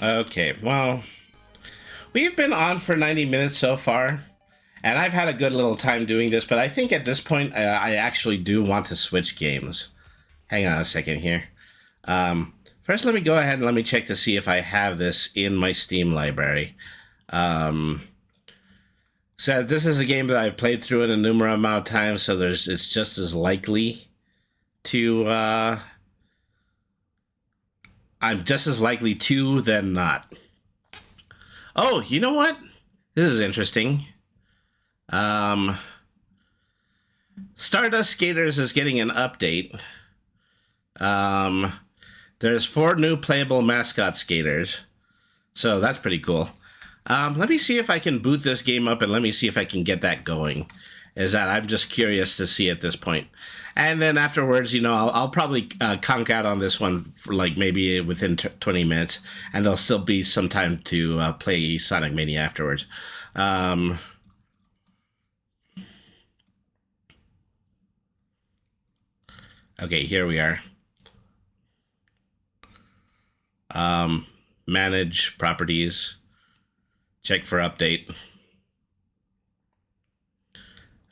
Okay, well, we've been on for 90 minutes so far, and I've had a good little time doing this, but I think at this point I actually do want to switch games. Hang on a second here. First, let me go ahead and let me check to see if I have this in my Steam library. So this is a game that I've played through an innumerable amount of times, so it's just as likely to... I'm just as likely to than not. Oh, you know what? This is interesting. Stardust Skaters is getting an update. There's 4 new playable mascot skaters. So that's pretty cool. Let me see if I can boot this game up and let me see if I can get that going. is that I'm just curious to see at this point. And then afterwards, I'll probably conk out on this one for like maybe within 20 minutes, and there'll still be some time to play Sonic Mania afterwards. Okay, here we are. Manage properties. Check for update.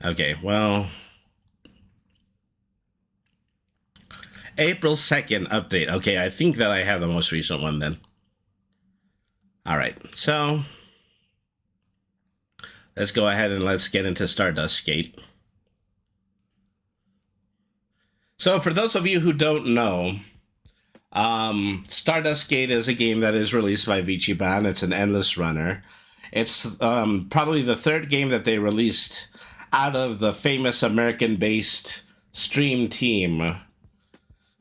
Okay, well, April 2nd update. Okay, I think that I have the most recent one then. All right, so let's go ahead and let's get into Stardust Gate. So for those of you who don't know, Stardust Gate is a game that is released by Vichiban. It's an endless runner. It's probably the third game that they released out of the famous American-based Stream team.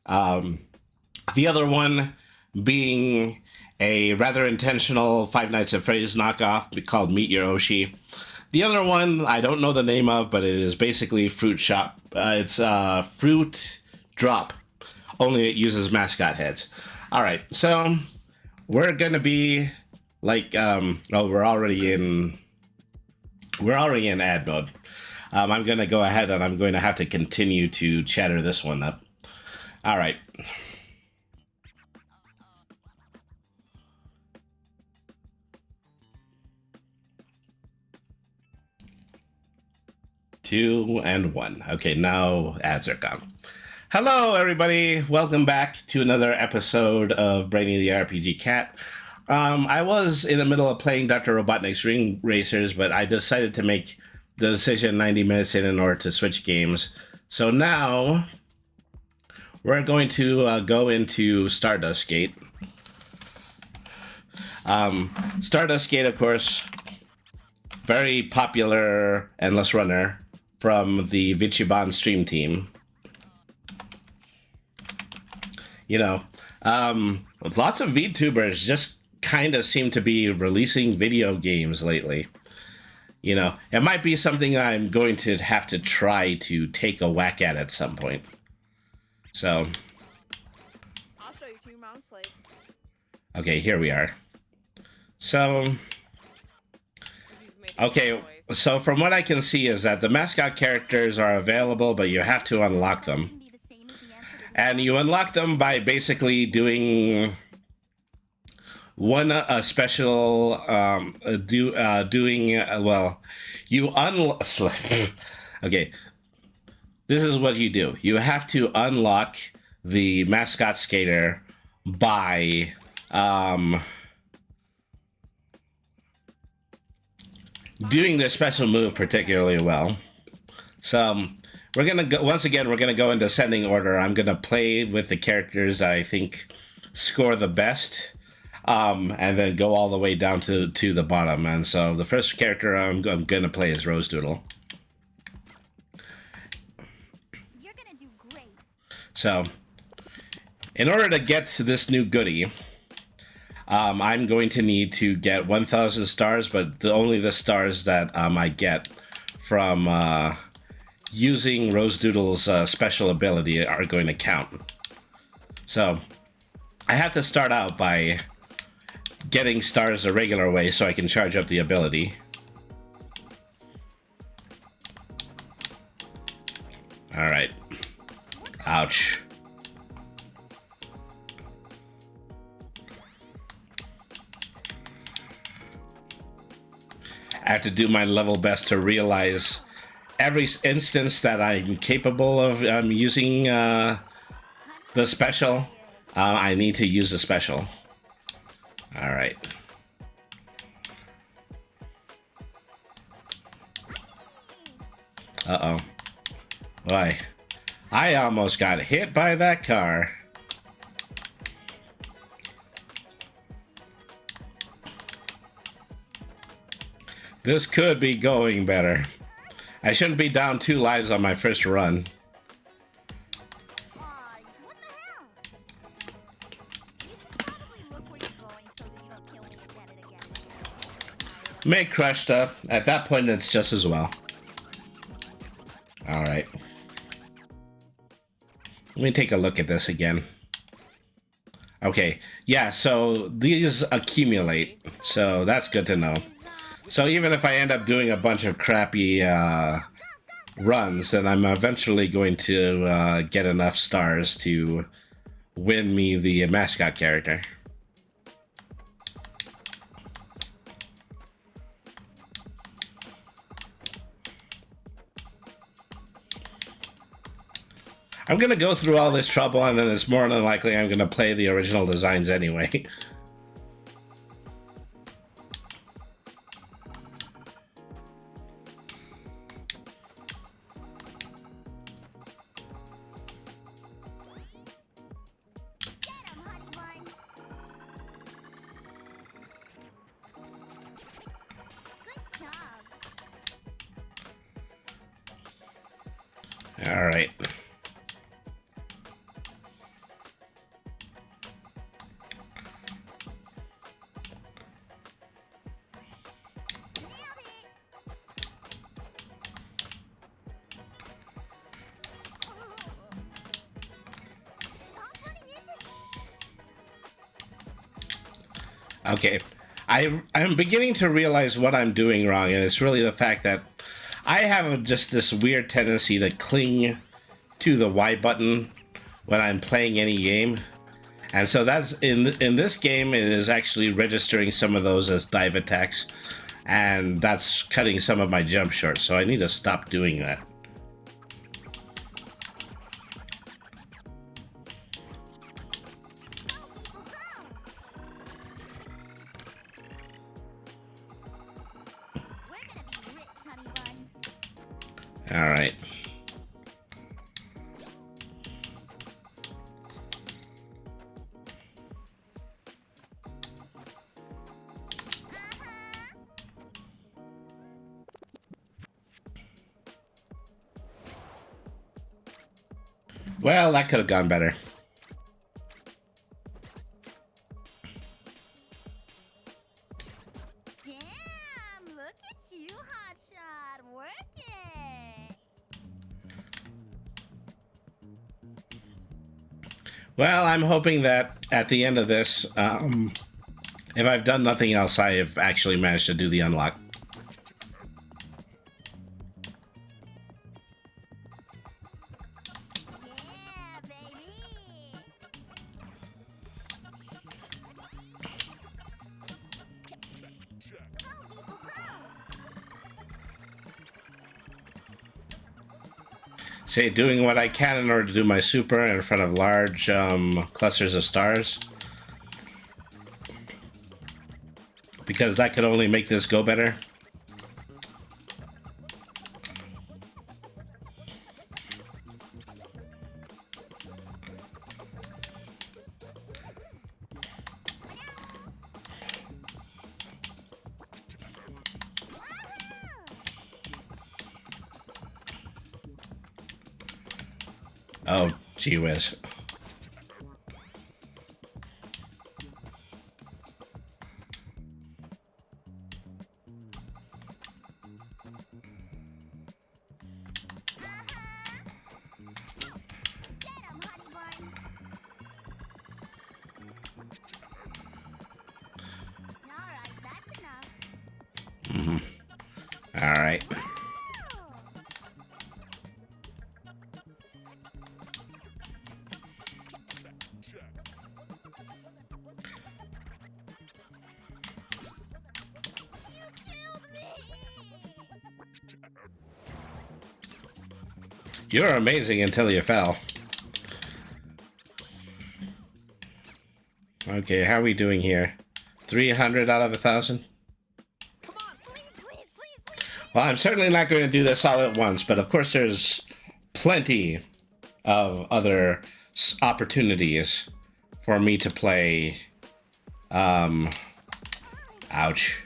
The other one being a rather intentional Five Nights at Freddy's knockoff called Meet Your Oshi. The other one I don't know the name of, but it is basically Fruit Shop. It's Fruit Drop, only it uses mascot heads. All right, so we're gonna be like, we're already in ad mode. I'm gonna go ahead and I'm going to have to continue to chatter this one up. All right. Two and one. Okay, now ads are gone. Hello, everybody. Welcome back to another episode of Brainy the RPG Cat. I was in the middle of playing Dr. Robotnik's Ring Racers, but I decided to make the decision 90 minutes in order to switch games. So now we're going to go into Stardust Gate. Stardust Gate, of course, very popular endless runner from the Vichiban Stream team. Lots of VTubers just kind of seem to be releasing video games lately. It might be something I'm going to have to try to take a whack at some point. So, I'll show you two mounts, please. Okay, here we are. So, okay, so from what I can see is that the mascot characters are available, but you have to unlock them. And you unlock them by basically doing a special, okay, this is what you do. You have to unlock the mascot skater by, doing this special move particularly well. So we're gonna go once again. We're gonna go in descending order. I'm gonna play with the characters that I think score the best, and then go all the way down to the bottom. And so the first character I'm gonna play is Rose Doodle. You're gonna do great. So, in order to get to this new goodie, I'm going to need to get 1,000 stars, but only the stars that I get from using Rose Doodle's special ability are going to count. So, I have to start out by getting stars the regular way so I can charge up the ability. Alright. Ouch. I have to do my level best to realize every instance that I'm capable of using the special. I need to use the special. Alright. Uh-oh. Boy. I almost got hit by that car. This could be going better. I shouldn't be down 2 lives on my first run. What the hell? You should probably look where you're going so that you don't kill me and get it again. Make crushed up. At that point, it's just as well. Let me take a look at this again. Okay, yeah, so these accumulate, so that's good to know. So even if I end up doing a bunch of crappy runs, then I'm eventually going to get enough stars to win me the mascot character. I'm gonna go through all this trouble, and then it's more than likely I'm gonna play the original designs anyway. All right. Okay, I'm beginning to realize what I'm doing wrong, and it's really the fact that I have just this weird tendency to cling to the Y button when I'm playing any game, and so that's in this game it is actually registering some of those as dive attacks, and that's cutting some of my jump short. So I need to stop doing that. All right. Well, that could have gone better. Damn, look at you, hotshot, working. Well, I'm hoping that at the end of this, if I've done nothing else, I have actually managed to do the unlock. Yeah, baby. Say, doing what I can in order to do my super in front of large clusters of stars. Because that could only make this go better. Oh, gee whiz. All right. You're amazing until you fell. Okay, how are we doing here? 300 out of 1,000? Well, I'm certainly not going to do this all at once, but of course there's plenty of other opportunities for me to play. Ouch.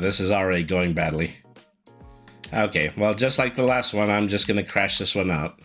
This is already going badly. Okay, well, just like the last one, I'm just going to crash this one out.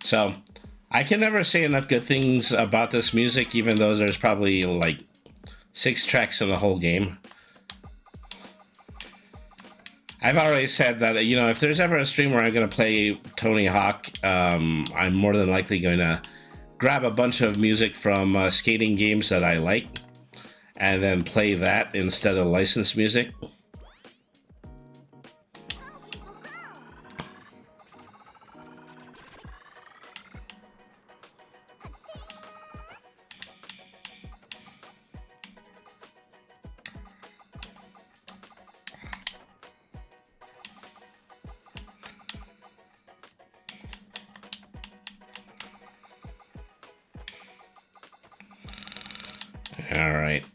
So, I can never say enough good things about this music, even though there's probably like 6 tracks in the whole game. I've already said that, you know, if there's ever a stream where I'm going to play Tony Hawk, I'm more than likely going to grab a bunch of music from skating games that I like and then play that instead of licensed music. All right.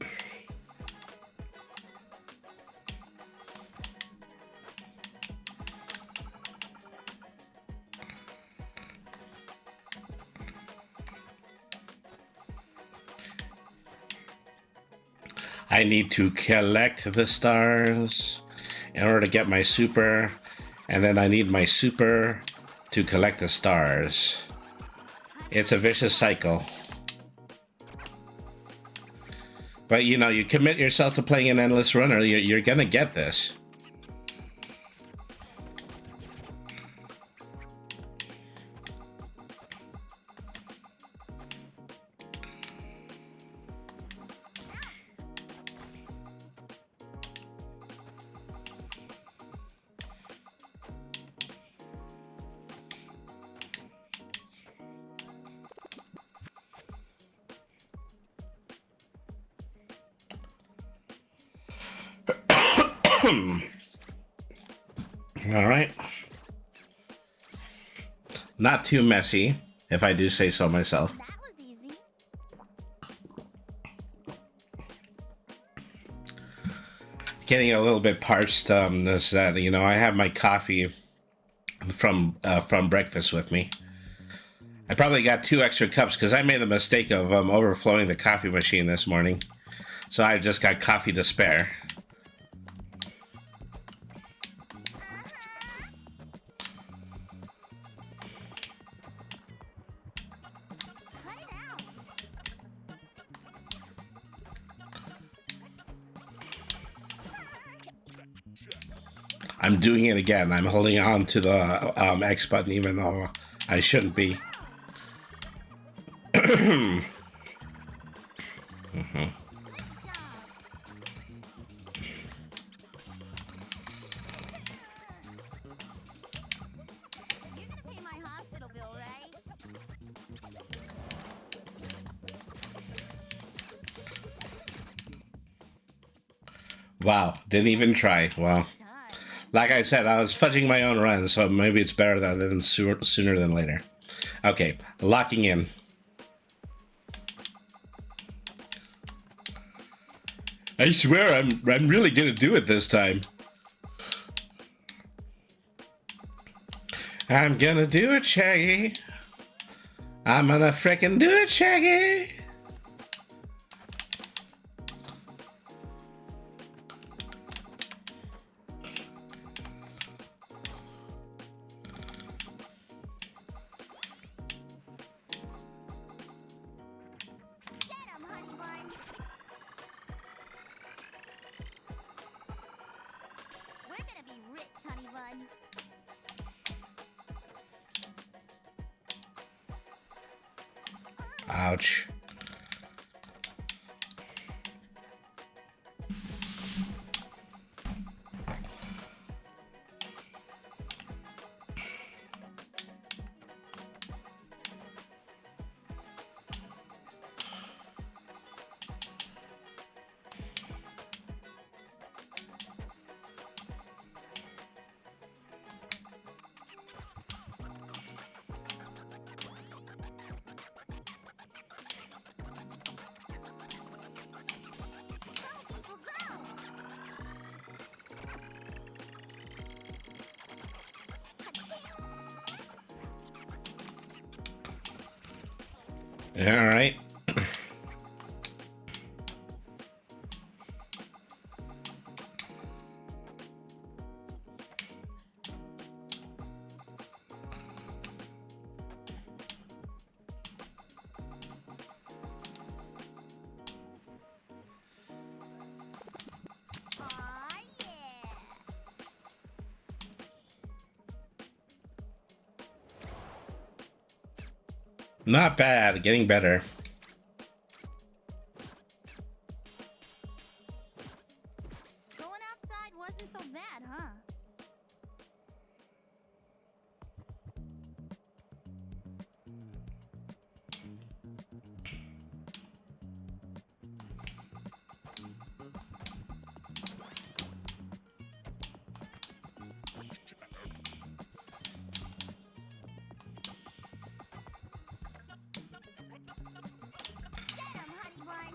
I need to collect the stars in order to get my super, and then I need my super to collect the stars. It's a vicious cycle. But you know, you commit yourself to playing an endless runner, you're gonna get this. All right. Not too messy, if I do say so myself. That was easy. Getting a little bit parched. Is that, you know, I have my coffee from breakfast with me. I probably got 2 extra cups because I made the mistake of overflowing the coffee machine this morning, so I just got coffee to spare. Cut it out. I'm doing it again. I'm holding on to the X button even though I shouldn't be. You're gonna pay my hospital bill, right? Wow, didn't even try. Wow. Done. Like I said, I was fudging my own run, so maybe it's better that I didn't sooner than later. Okay, locking in. I swear I'm really gonna do it this time. I'm gonna do it, Shaggy. I'm gonna frickin' do it, Shaggy. Get 'em, honey bun. We're gonna be rich, honey buns. Ouch. People go. All right. Not bad, getting better. Going outside wasn't so bad, huh? Get 'em, honey bun.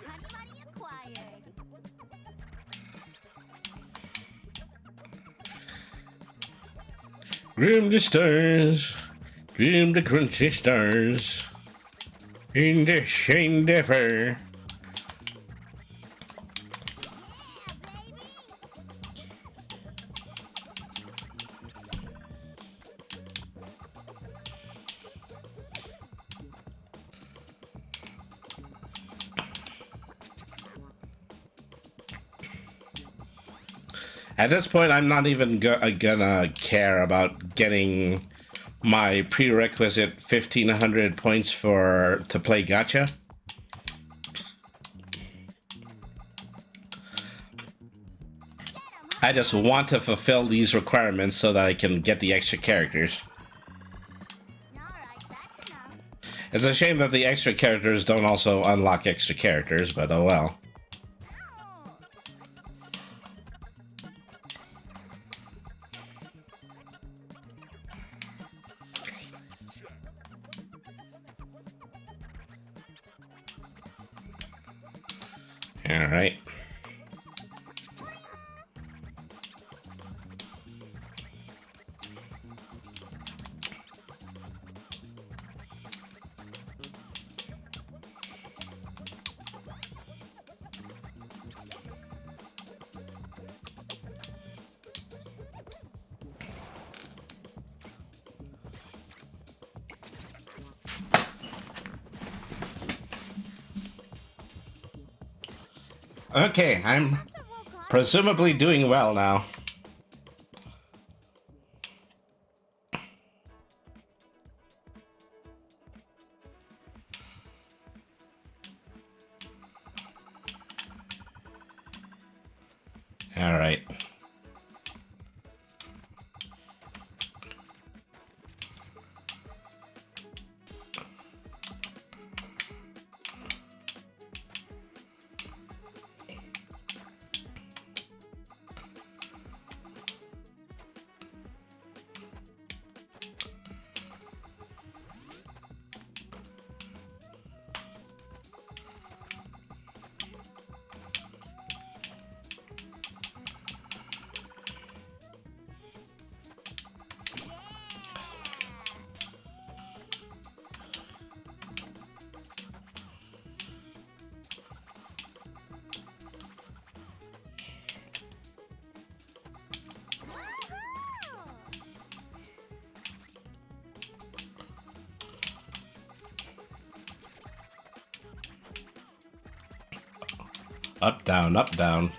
Honey bunny acquired. Grim the stars, grim the crunchy stars, in the shade of fur. Yeah, baby. At this point, I'm not even gonna care about getting my prerequisite 1,500 points to play gacha. I just want to fulfill these requirements so that I can get the extra characters. Alright, that's enough. It's a shame that the extra characters don't also unlock extra characters, but oh well. Ow. Alright. Okay, I'm Lots of GoKarts. presumably doing well now. Alright. Woohoo! Up, down, up, down.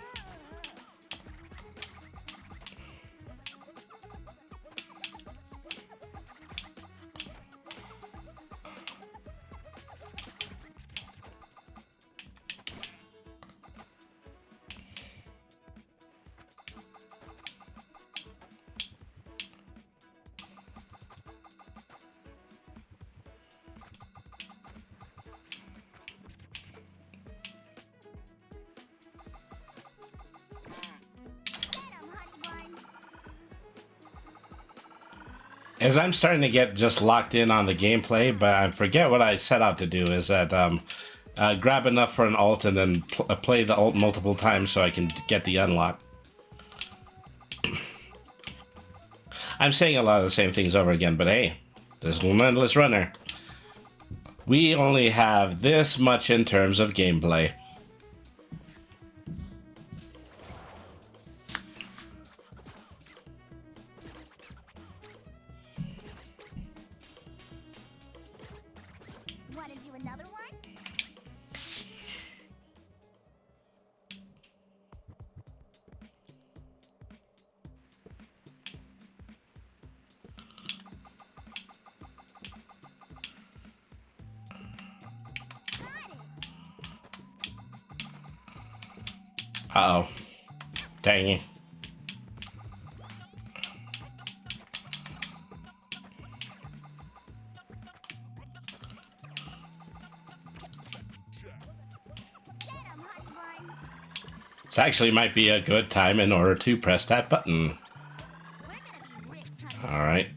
Get 'em, honey bun. As I'm starting to get just locked in on the gameplay, but I forget what I set out to do, is that grab enough for an ult and then play the ult multiple times so I can get the unlock. I'm saying a lot of the same things over again, but hey, this Limitless Runner. We only have this much in terms of gameplay. Wanna do another one? Uh-oh. Dang it. Get him, honey bun. This actually might be a good time in order to press that button. We're gonna be rich, honey. Alright.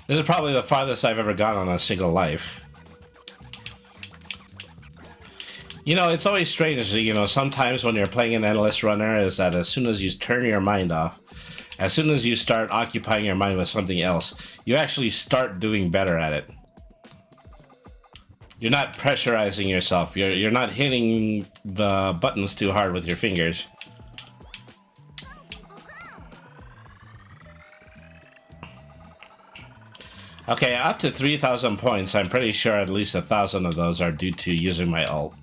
This is probably the farthest I've ever gone on a single life. You know, it's always strange, you know, sometimes when you're playing an endless runner is that as soon as you turn your mind off, as soon as you start occupying your mind with something else, you actually start doing better at it. You're not pressurizing yourself. You're not hitting the buttons too hard with your fingers. Go, people, go. Okay, up to 3,000 points. I'm pretty sure at least 1,000 of those are due to using my ult.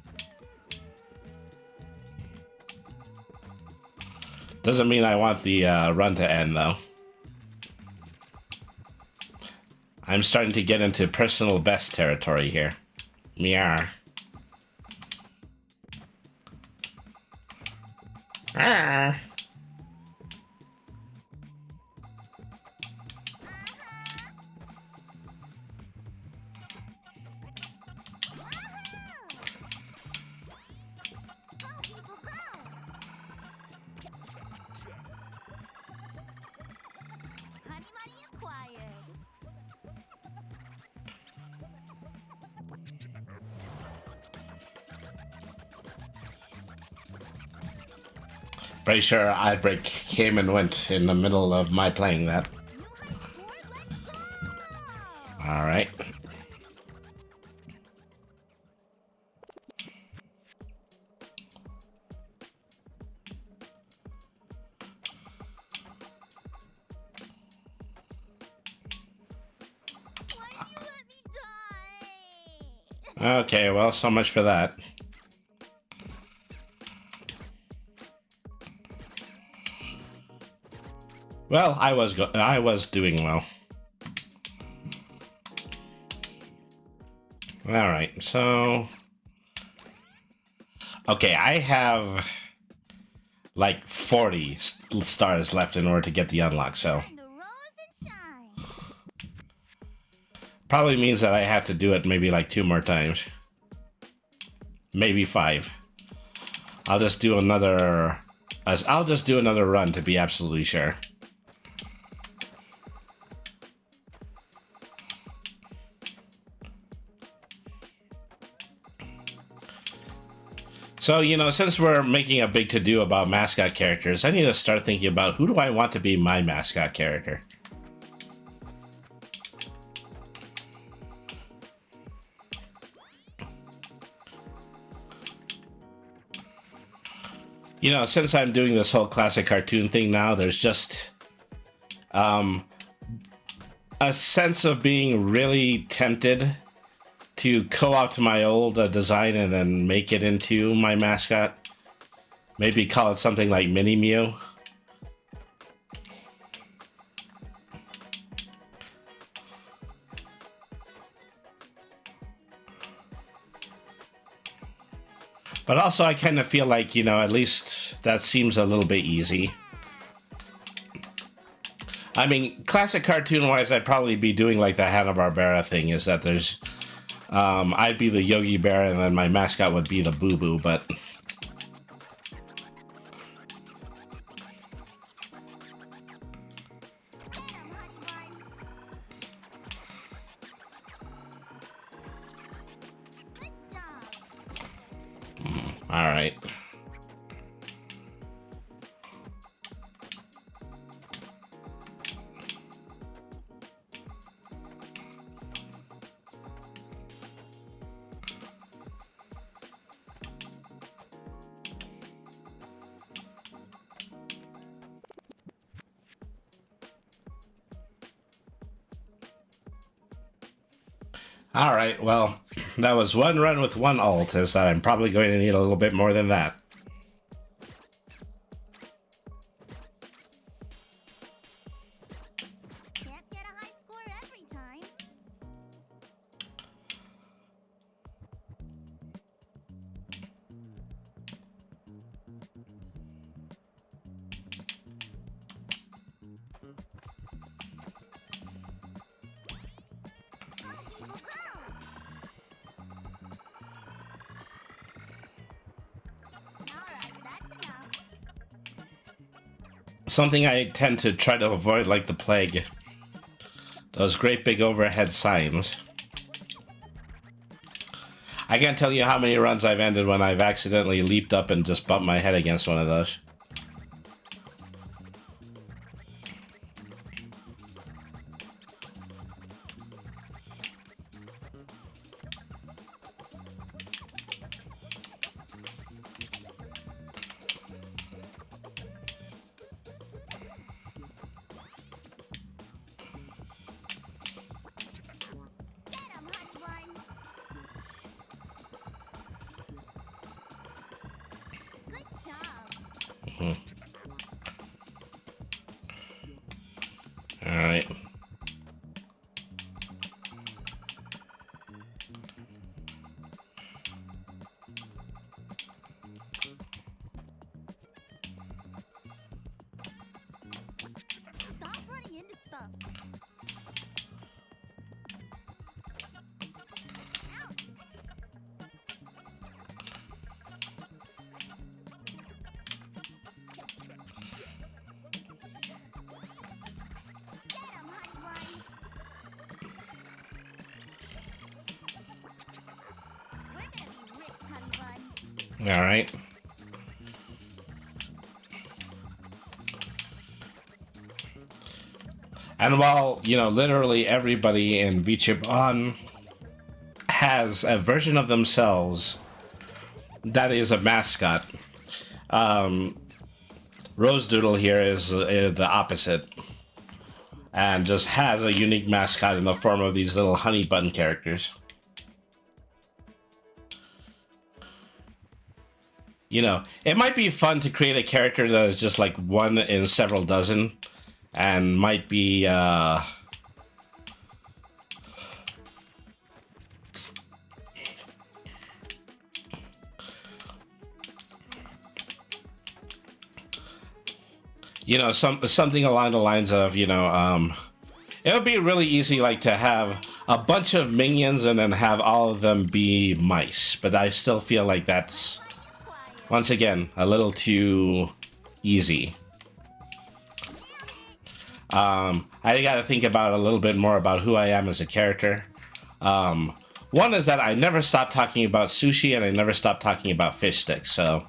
Doesn't mean I want the run to end, though. I'm starting to get into personal best territory here. Meow. Ah. Go, people, go. Honey money acquired. Pretty sure Outbreak came and went in the middle of my playing that. New high score, let's go. Alright. Why'd you let me die? Okay, well, so much for that. Well, I was doing well. All right, so okay, I have like 40 stars left in order to get the unlock, so Time to rose and shine. probably means that I have to do it maybe like 2 more times. Maybe 5. I'll just do another run to be absolutely sure. So, you know, since we're making a big to-do about mascot characters, I need to start thinking about who do I want to be my mascot character. You know, since I'm doing this whole classic cartoon thing now, there's just a sense of being really tempted to co-opt my old design and then make it into my mascot. Maybe call it something like Mini Mew. But also I kind of feel like, you know, at least that seems a little bit easy. I mean, classic cartoon-wise, I'd probably be doing like the Hanna-Barbera thing, is that there's I'd be the Yogi Bear, and then my mascot would be the Boo Boo, but... Alright. Alright, well, that was one run with one ult, as I'm probably going to need a little bit more than that. Can't get a high score every time. something I tend to try to avoid like the plague. Those great big overhead signs. I can't tell you how many runs I've ended when I've accidentally leaped up and just bumped my head against one of those. Alright. Stop running into stuff. All right. And while, you know, literally everybody in Vichiban has a version of themselves that is a mascot, Rose Doodle here is the opposite. And just has a unique mascot in the form of these little honey bun characters. You know, it might be fun to create a character that is just like one in several dozen, and might be, you know, something along the lines of, you know, it would be really easy, like, to have a bunch of minions and then have all of them be mice, but I still feel like that's, once again, a little too easy. I gotta think about a little bit more about who I am as a character. One is that I never stopped talking about sushi and I never stopped talking about fish sticks, so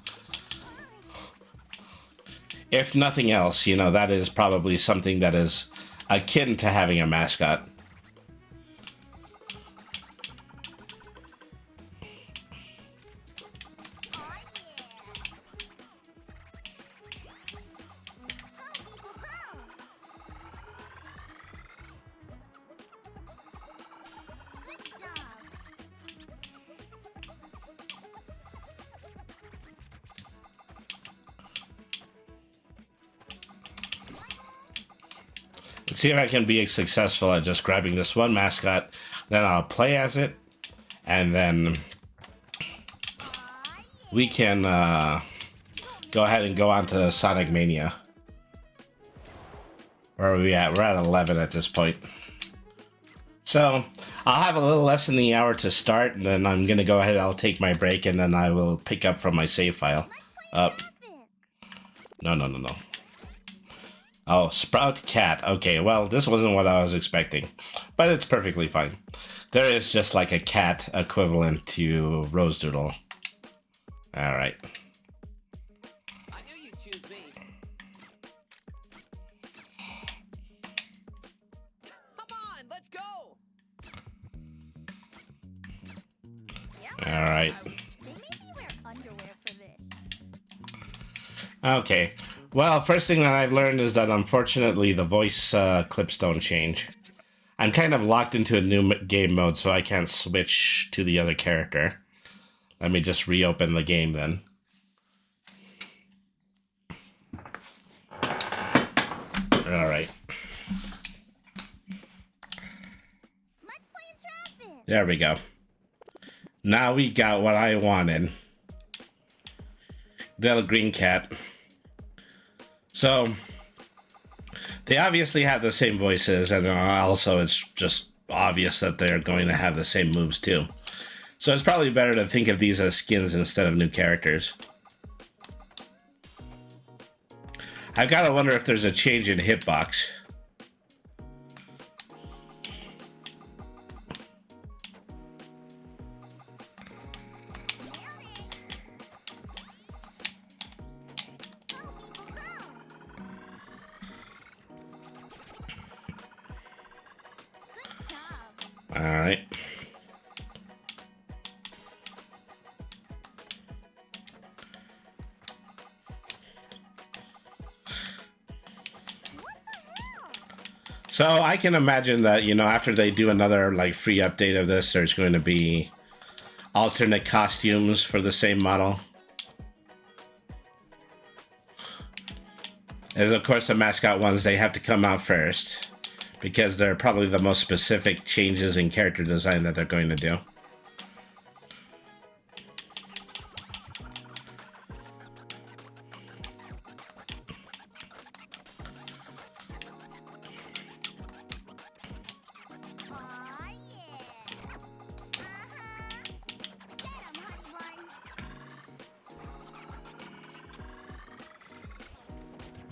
if nothing else, you know, that is probably something that is akin to having a mascot. Let's see if I can be successful at just grabbing this one mascot, then I'll play as it, and then we can go ahead and go on to Sonic Mania. Where are we at? We're at 11 at this point. So I'll have a little less than the hour to start, and then I'm going to go ahead, I'll take my break, and then I will pick up from my save file. No. Oh, Sprout Cat. Okay, well, this wasn't what I was expecting, but it's perfectly fine. There is just like a cat equivalent to Rose Doodle. All right. I knew you'd choose me. Come on, let's go. All right. They made me wear underwear for this. Okay. Well, first thing that I've learned is that unfortunately the voice clips don't change. I'm kind of locked into a new game mode, so I can't switch to the other character. Let me just reopen the game then. All right. Let's play Entrapment. There we go. Now we got what I wanted. The little green cat. So, they obviously have the same voices, and also it's just obvious that they're going to have the same moves too. So it's probably better to think of these as skins instead of new characters. I've got to wonder if there's a change in hitbox. All right. So I can imagine that, you know, after they do another like free update of this, there's going to be alternate costumes for the same model. As of course the mascot ones, they have to come out first because they're probably the most specific changes in character design that they're going to do. Aw, yeah. Get 'em, honey bun.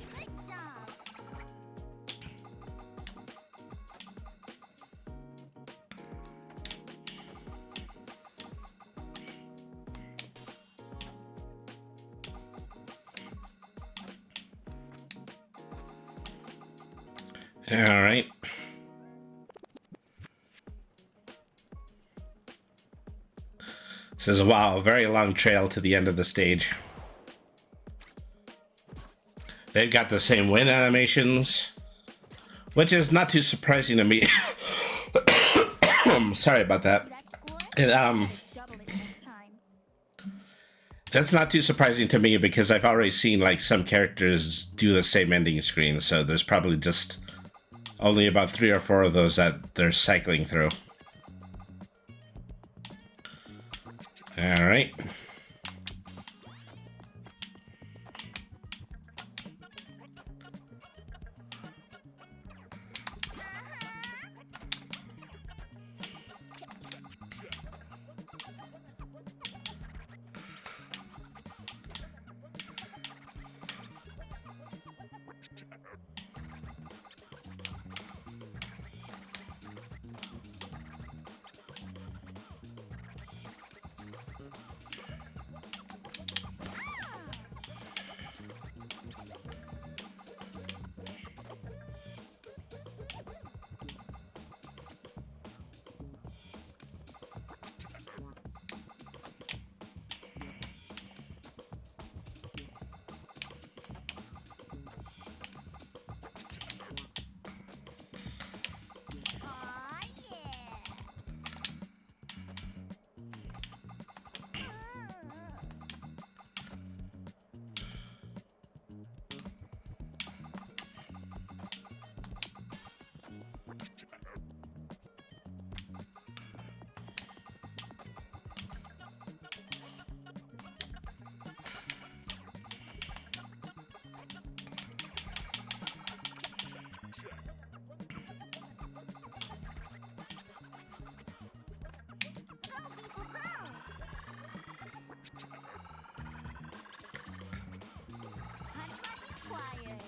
Good job. All right. This is, wow, a very long trail to the end of the stage. They've got the same wind animations, which is not too surprising to me. Sorry about that. That score? And, Double it next time. that's not too surprising to me because I've already seen like some characters do the same ending screen, so there's probably just only about 3 or 4 of those that they're cycling through. All right. Aw, yeah. Go, people, go! Honey bun required.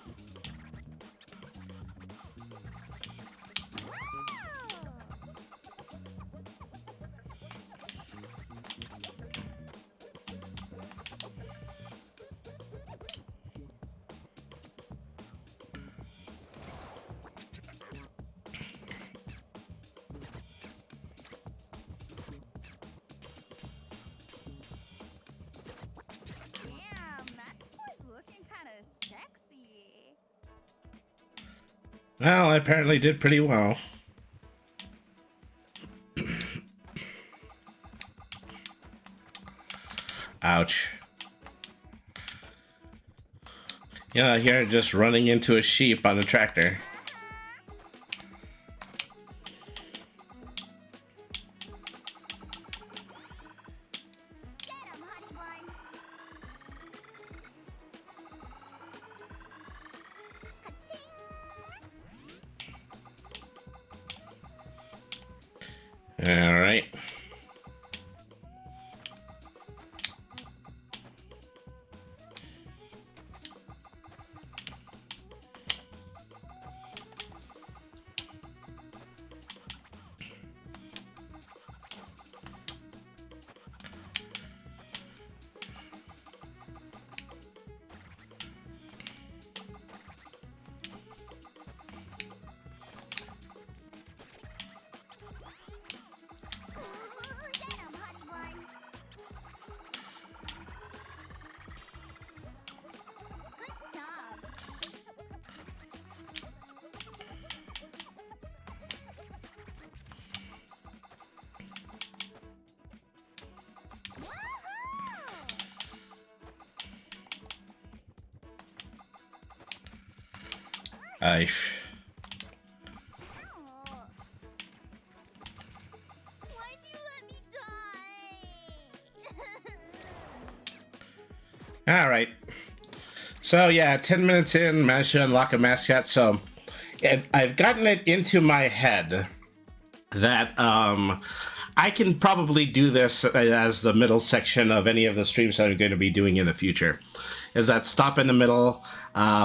Damn, that score's looking kind of sexy. Well, I apparently did pretty well. Ouch. Yeah, here just running into a sheep on a tractor. Get 'em, honey bun. Ka-ching! All right. I. Oh. Why'd you let me die? All right. So yeah, 10 minutes in, managed to unlock a mascot. So I've gotten it into my head that I can probably do this as the middle section of any of the streams that I'm going to be doing in the future. Is that stop in the middle,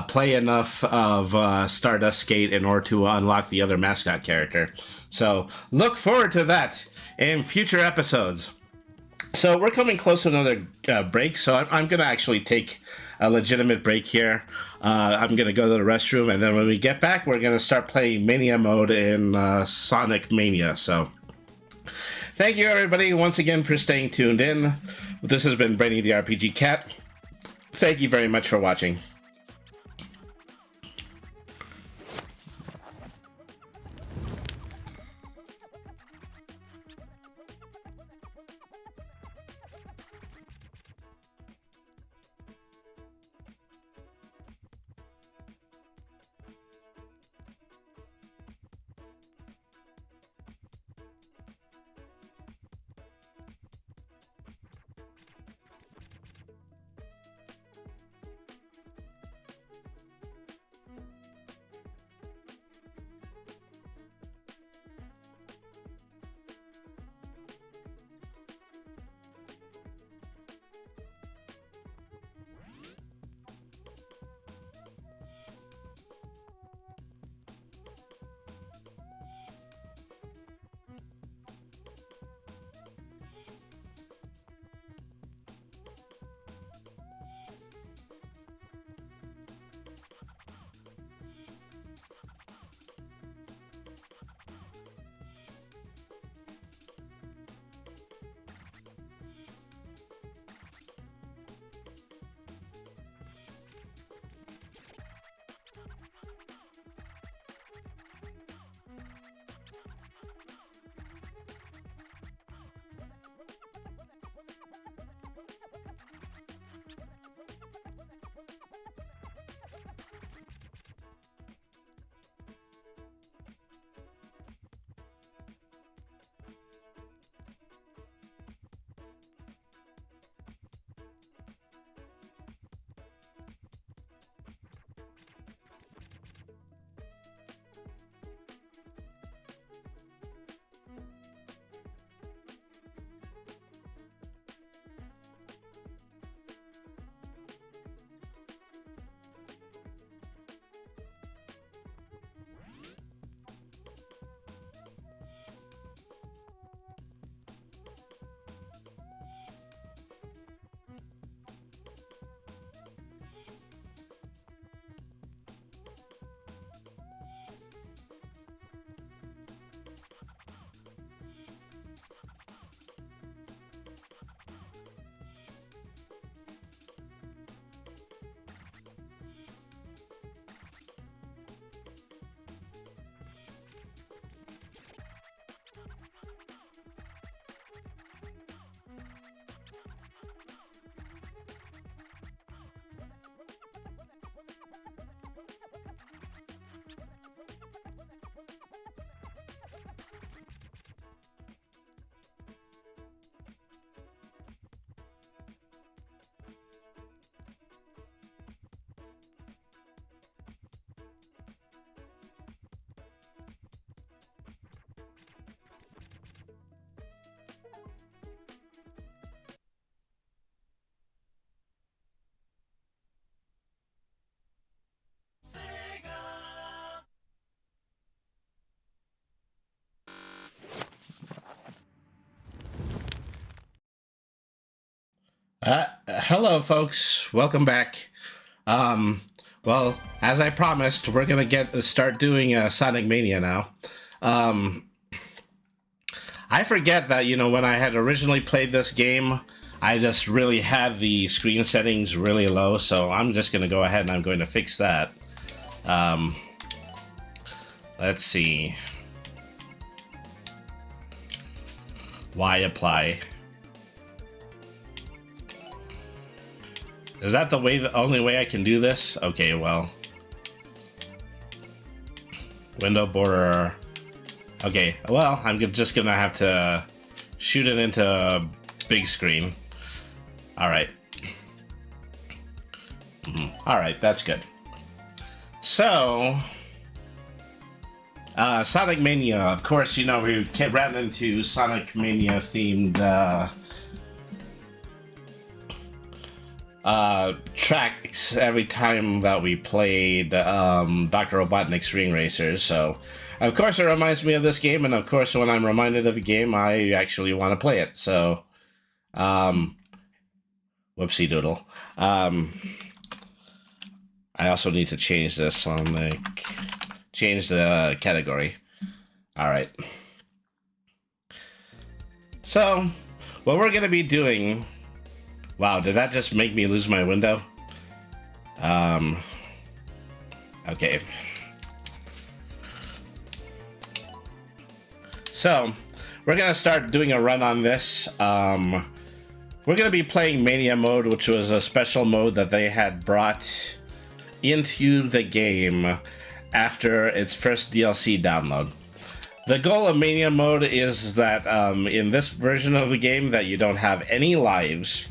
play enough of Stardust Gate in order to unlock the other mascot character. So look forward to that in future episodes. So we're coming close to another break, so I'm going to actually take a legitimate break here. I'm going to go to the restroom, and then when we get back, we're going to start playing Mania mode in Sonic Mania. So thank you, everybody, once again for staying tuned in. This has been Brainy the RPG Cat. Thank you very much for watching. Hello, folks. Welcome back. Well, as I promised, we're gonna start doing Sonic Mania now. I forget that when I had originally played this game, I just really had the screen settings really low. So I'm just gonna go ahead and I'm going to fix that. Let's see. Why apply? Is that the only way I can do this? Okay, well. Window border. Okay, well, I'm just gonna have to shoot it into big screen. Alright. Alright, that's good. So, Sonic Mania. Of course, you know, we ran into Sonic Mania themed tracks every time that we played Dr. Robotnik's Ring Racers. So, of course, it reminds me of this game, and of course, when I'm reminded of a game, I actually want to play it. So, whoopsie doodle. I also need to change this on the category. All right. So, what we're gonna be doing. Wow, did that just make me lose my window? Okay. So, we're gonna start doing a run on this. We're gonna be playing Mania Mode, which was a special mode that they had brought into the game after its first DLC download. The goal of Mania Mode is that in this version of the game that you don't have any lives.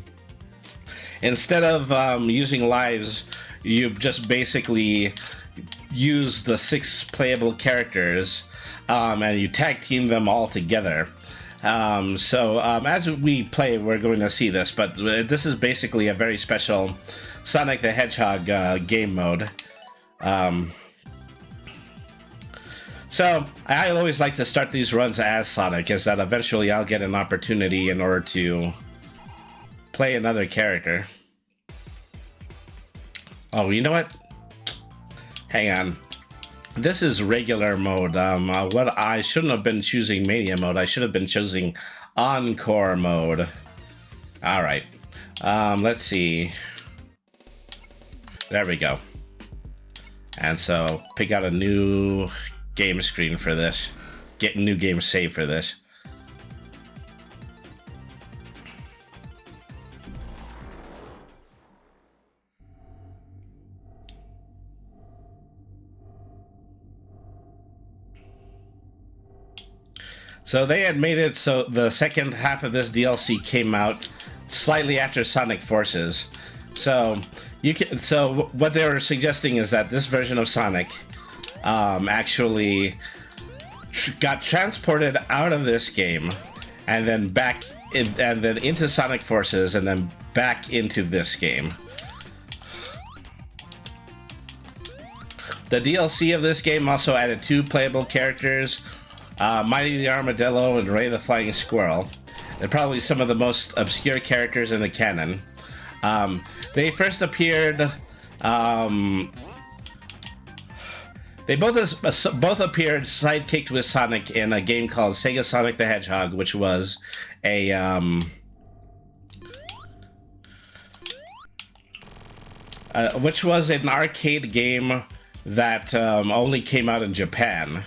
Instead of using lives, you just basically use the 6 playable characters and you tag team them all together. As we play, we're going to see this, but this is basically a very special Sonic the Hedgehog game mode. So, I always like to start these runs as Sonic, is that eventually I'll get an opportunity in order to play another character. Oh, you know what? Hang on. This is regular mode. What I shouldn't have been choosing Mania mode. I should have been choosing Encore mode. Alright. Let's see. There we go. And so, pick out a new game screen for this. Get a new game save for this. So they had made it so the second half of this DLC came out slightly after Sonic Forces. So what they were suggesting is that this version of Sonic actually got transported out of this game and then and then into Sonic Forces and then back into this game. The DLC of this game also added 2 playable characters. Mighty the Armadillo and Ray the Flying Squirrel. They're probably some of the most obscure characters in the canon. They first appeared... they both appeared sidekicked with Sonic in a game called Sega Sonic the Hedgehog, which was a... which was an arcade game that only came out in Japan.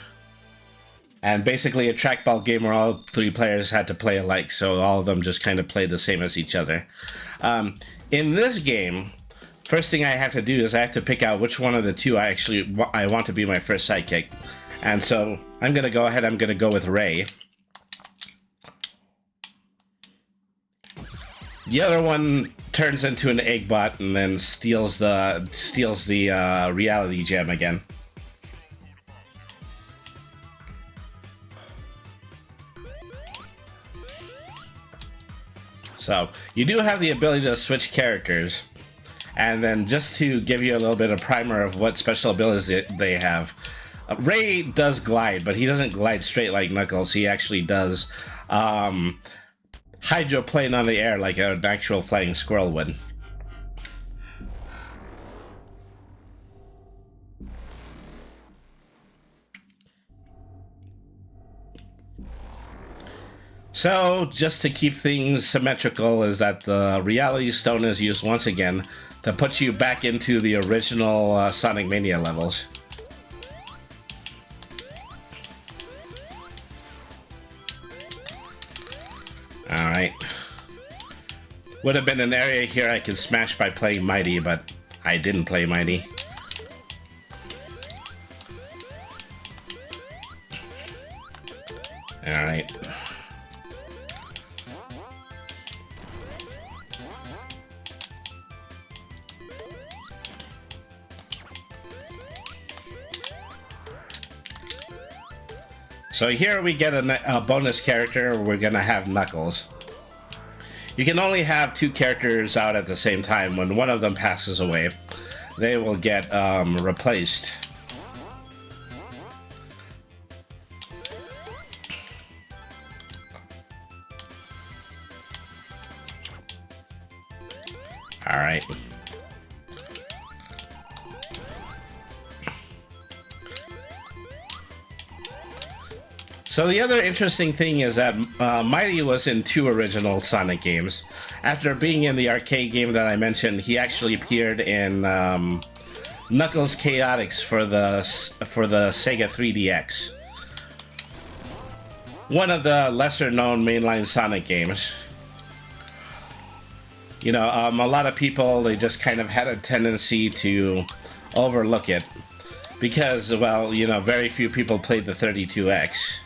And basically a trackball game where all 3 players had to play alike, so all of them just kind of played the same as each other. In this game, first thing I have to do is I have to pick out which one of the 2 I want to be my first sidekick. And so I'm going to go ahead, I'm going to go with Ray. The other one turns into an Eggbot and then steals the reality gem again. So, you do have the ability to switch characters, and then just to give you a little bit of primer of what special abilities they have, Ray does glide, but he doesn't glide straight like Knuckles. He actually does hydroplane on the air like an actual flying squirrel would. So, just to keep things symmetrical, is that the Reality Stone is used once again to put you back into the original Sonic Mania levels. Alright. Would have been an area here I could smash by playing Mighty, but I didn't play Mighty. All right. So here we get a bonus character. We're gonna have Knuckles. You can only have two characters out at the same time. When one of them passes away, they will get replaced. All right. So the other interesting thing is that Mighty was in two original Sonic games. After being in the arcade game that I mentioned, he actually appeared in Knuckles Chaotix for the Sega 3DX. One of the lesser-known mainline Sonic games. You know, a lot of people, they just kind of had a tendency to overlook it because, well, you know, very few people played the 32X.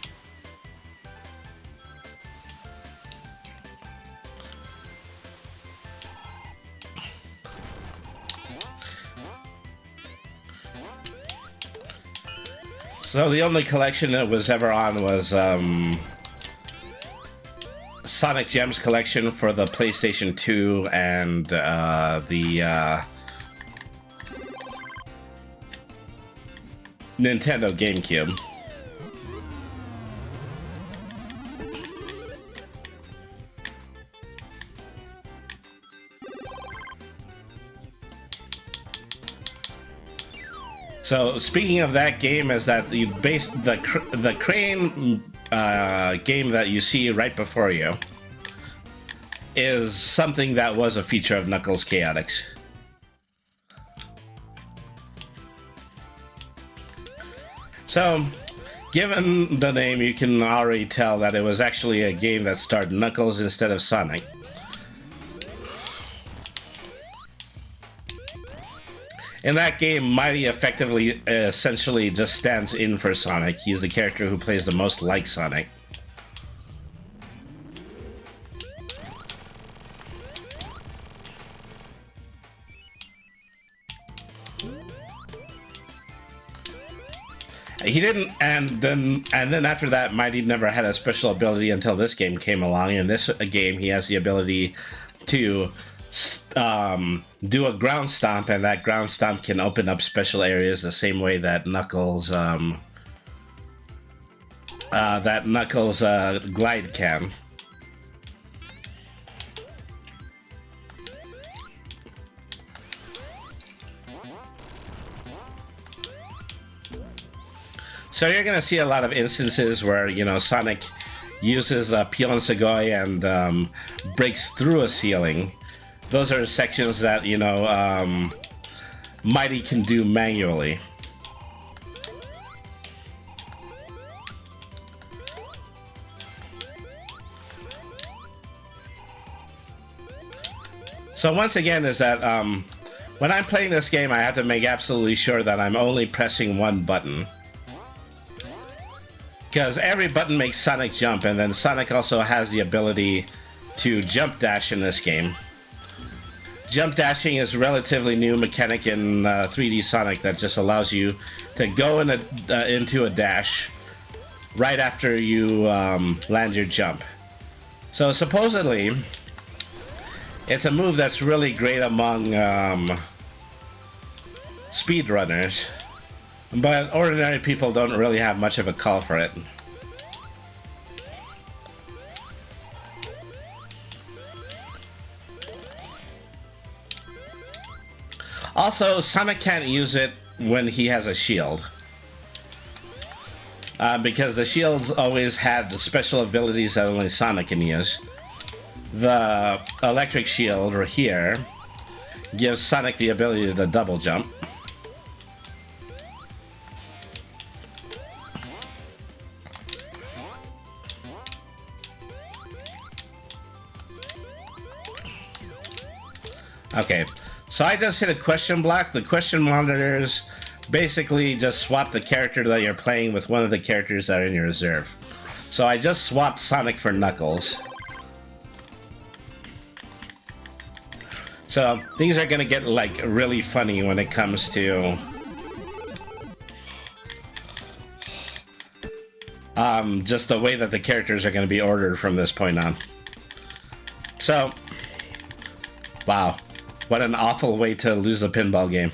So the only collection that was ever on was Sonic Gems collection for the PlayStation 2 and the Nintendo GameCube. So speaking of that game, is that the crane game that you see right before you is something that was a feature of Knuckles Chaotix. So, given the name, you can already tell that it was actually a game that starred Knuckles instead of Sonic. In that game, Mighty effectively, essentially just stands in for Sonic. He's the character who plays the most like Sonic. He didn't, and then after that, Mighty never had a special ability until this game came along. In this game, he has the ability to do a ground stomp, and that ground stomp can open up special areas the same way that Knuckles glide can. So you're gonna see a lot of instances where, you know, Sonic uses Pion Segoy and breaks through a ceiling. Those are sections that, you know, Mighty can do manually. So once again, is that when I'm playing this game, I have to make absolutely sure that I'm only pressing one button. Because every button makes Sonic jump, and then Sonic also has the ability to jump dash in this game. Jump dashing is a relatively new mechanic in 3D Sonic that just allows you to go into a dash right after you land your jump. So supposedly, it's a move that's really great among speedrunners, but ordinary people don't really have much of a call for it. Also, Sonic can't use it when he has a shield. Because the shields always had special abilities that only Sonic can use. The electric shield, right here, gives Sonic the ability to double jump. Okay, so I just hit a question block. The question monitors basically just swap the character that you're playing with one of the characters that are in your reserve. So I just swapped Sonic for Knuckles. So things are gonna get like really funny when it comes to just the way that the characters are gonna be ordered from this point on. So, wow, what an awful way to lose a pinball game.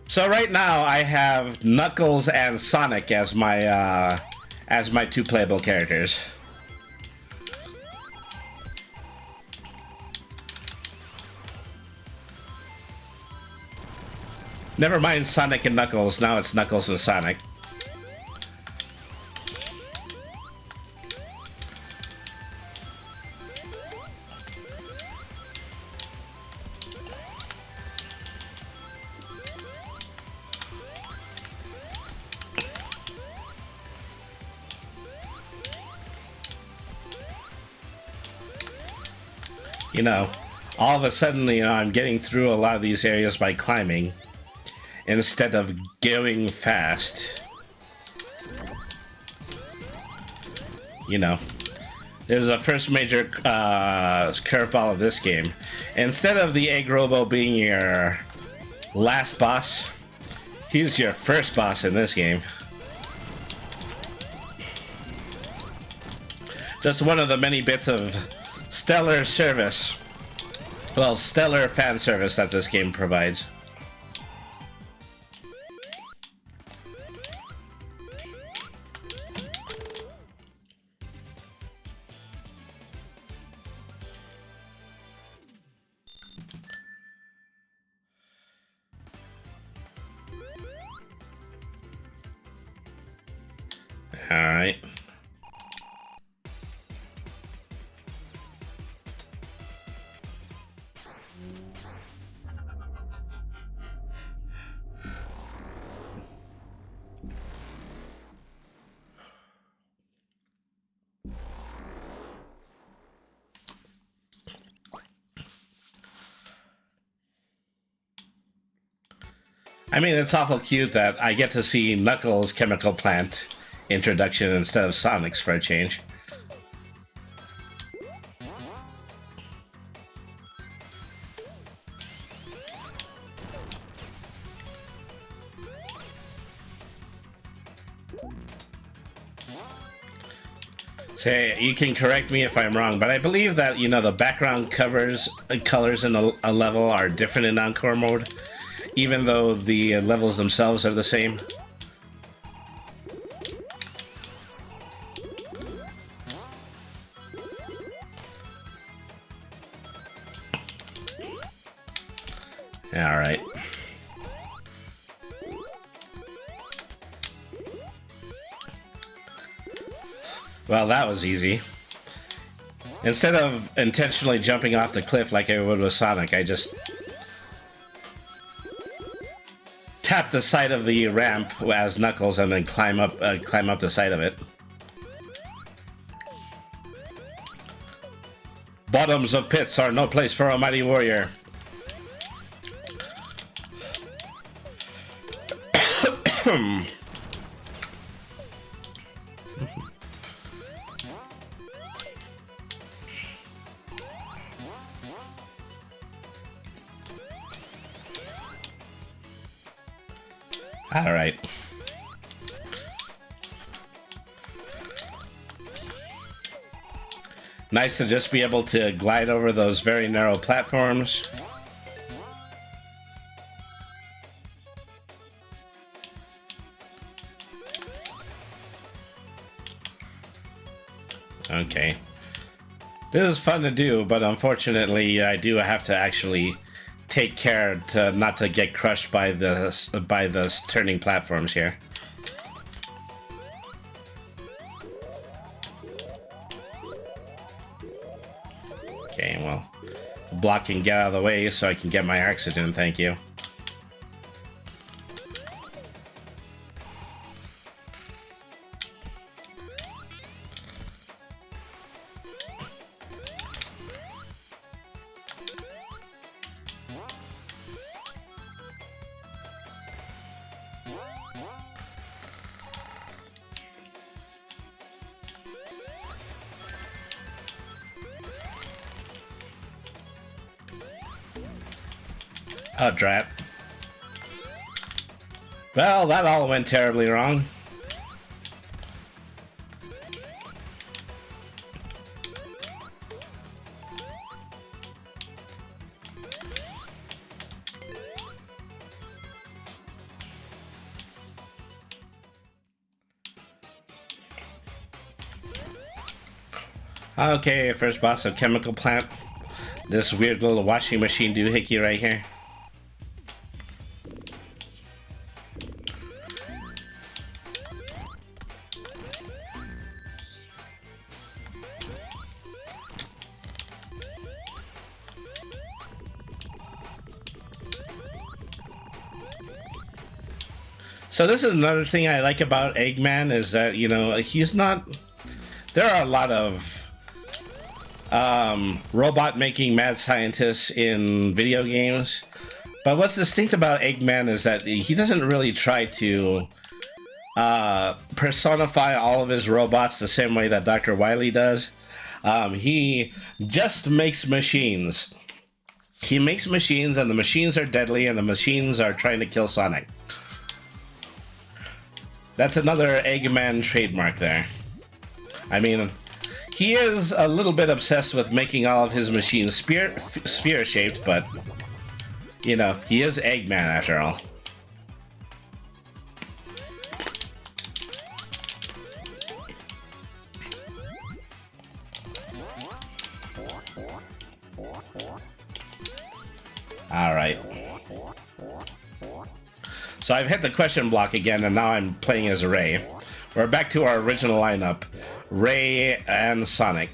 So right now I have Knuckles and Sonic as my two playable characters. Never mind Sonic and Knuckles, now it's Knuckles and Sonic. You know, all of a sudden, you know, I'm getting through a lot of these areas by climbing instead of going fast. You know, this is the first major curveball of this game. Instead of the Egg Robo being your last boss, he's your first boss in this game. Just one of the many bits of stellar service, well, stellar fan service that this game provides. All right. I mean, it's awful cute that I get to see Knuckles' chemical plant introduction instead of Sonic's for a change. Say, you can correct me if I'm wrong, but I believe that, you know, the background colors in a level are different in Encore mode, even though the levels themselves are the same. All right. Well, that was easy. Instead of intentionally jumping off the cliff like I would with Sonic, I just tap the side of the ramp as Knuckles and then climb up the side of it. Bottoms of pits are no place for a mighty warrior. All right. Nice to just be able to glide over those very narrow platforms. Okay. This is fun to do, but unfortunately I do have to actually take care to not to get crushed by the turning platforms here. Okay, well, block and get out of the way so I can get my oxygen, thank you. Oh, drat. Well, that all went terribly wrong. Okay, first boss of chemical plant. This weird little washing machine doohickey right here. So this is another thing I like about Eggman is that, you know, he's not... There are a lot of robot making mad scientists in video games, but what's distinct about Eggman is that he doesn't really try to personify all of his robots the same way that Dr. Wily does. He just makes machines. He makes machines, and the machines are deadly, and the machines are trying to kill Sonic. That's another Eggman trademark there. I mean, he is a little bit obsessed with making all of his machines sphere-shaped, but, you know, he is Eggman after all. Alright. So I've hit the question block again, and now I'm playing as Ray. We're back to our original lineup. Ray and Sonic.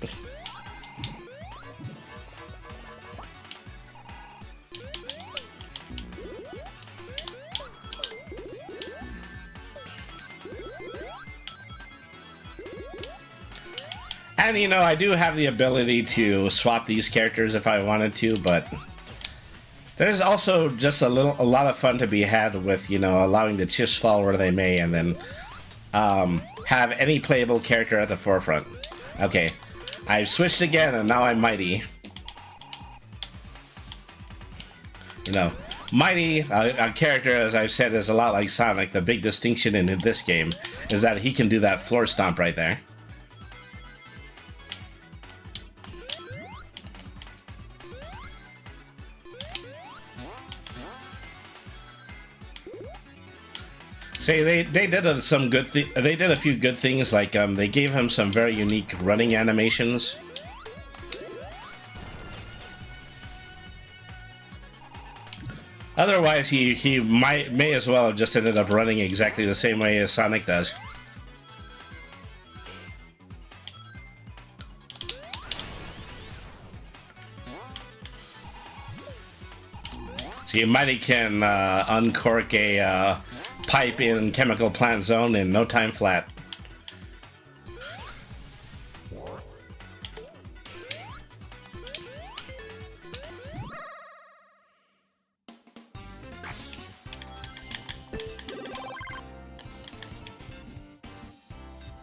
And, you know, I do have the ability to swap these characters if I wanted to, but... There's also just a lot of fun to be had with, you know, allowing the chips fall where they may, and then have any playable character at the forefront. Okay, I've switched again, and now I'm Mighty. You know, Mighty, a character, as I've said, is a lot like Sonic. The big distinction in this game is that he can do that floor stomp right there. Say they did some good. They did a few good things, like they gave him some very unique running animations. Otherwise, he may as well have just ended up running exactly the same way as Sonic does. See, Mighty can uncork a pipe in chemical plant zone in no time flat.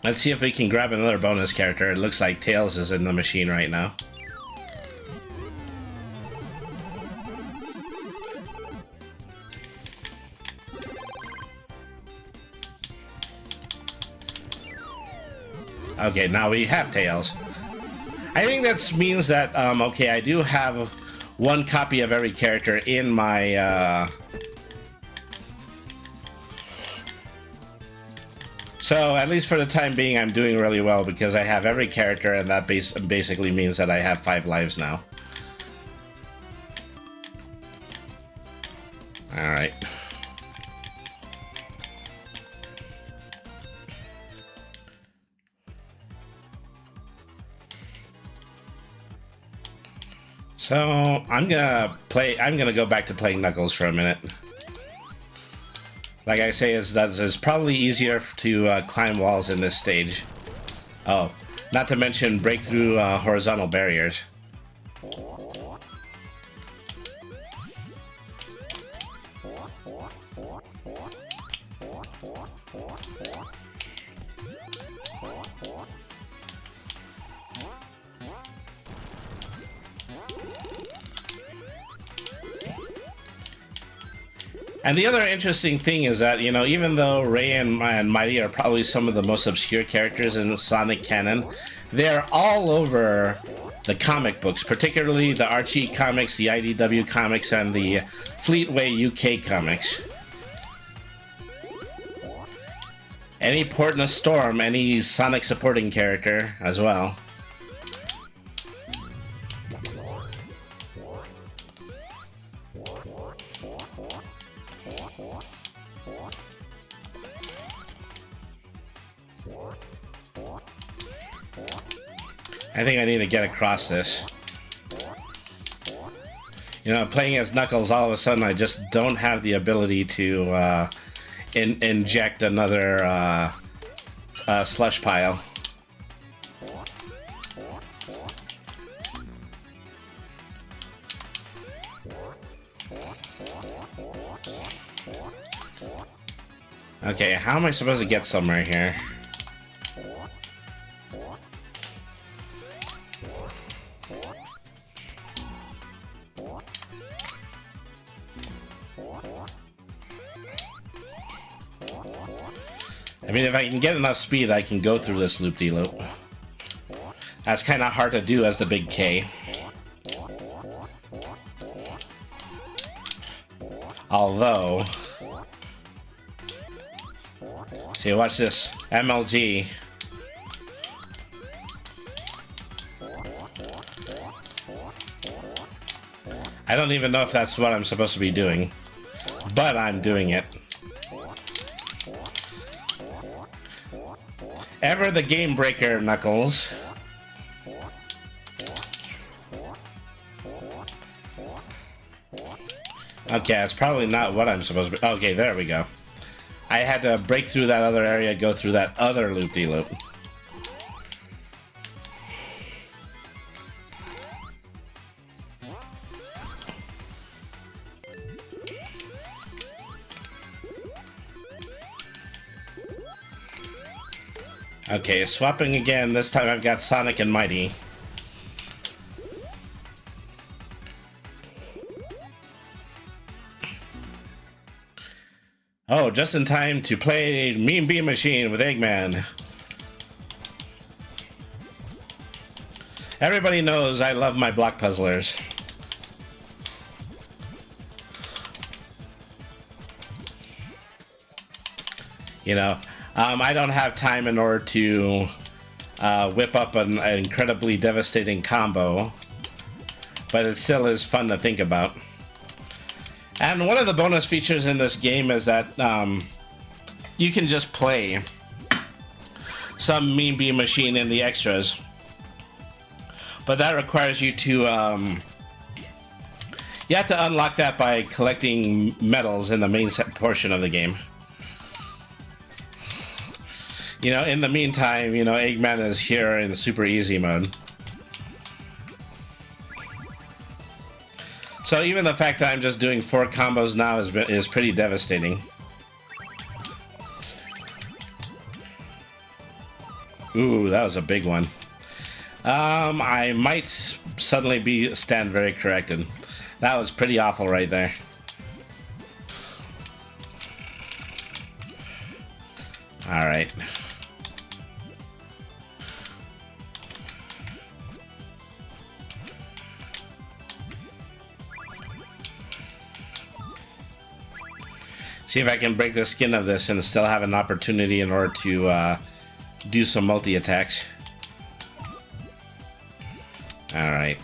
Let's see if we can grab another bonus character. It looks like Tails is in the machine right now. Okay, now we have Tails. I think that means that, okay, I do have one copy of every character in my, So, at least for the time being, I'm doing really well because I have every character, and that basically means that I have 5 lives now. Alright. So, I'm gonna go back to playing Knuckles for a minute. Like I say, it's probably easier to climb walls in this stage. Oh, not to mention break through horizontal barriers. And the other interesting thing is that, you know, even though Ray and Mighty are probably some of the most obscure characters in the Sonic canon, they're all over the comic books, particularly the Archie comics, the IDW comics, and the Fleetway UK comics. Any port in a storm, any Sonic supporting character as well. I think I need to get across this. You know, playing as Knuckles, all of a sudden I just don't have the ability to inject another slush pile. Okay, how am I supposed to get somewhere here? I mean, if I can get enough speed, I can go through this loop-de-loop. That's kind of hard to do as the big K. Although... See, watch this. MLG. I don't even know if that's what I'm supposed to be doing. But I'm doing it. Ever the game breaker, Knuckles. Okay, that's probably not what I'm supposed to be. Okay, there we go. I had to break through that other area, go through that other loop-de-loop. Okay, swapping again. This time I've got Sonic and Mighty. Oh, just in time to play Mean Bean Machine with Eggman. Everybody knows I love my block puzzlers. You know, I don't have time in order to whip up an incredibly devastating combo, but it still is fun to think about. And one of the bonus features in this game is that you can just play some Mean Bean Machine in the extras, but that requires you to you have to unlock that by collecting medals in the main portion of the game. You know, in the meantime, you know, Eggman is here in super easy mode. So even the fact that I'm just doing 4 combos now is pretty devastating. Ooh, that was a big one. I might suddenly stand very corrected. That was pretty awful right there. All right. See if I can break the skin of this and still have an opportunity in order to do some multi-attacks. Alright.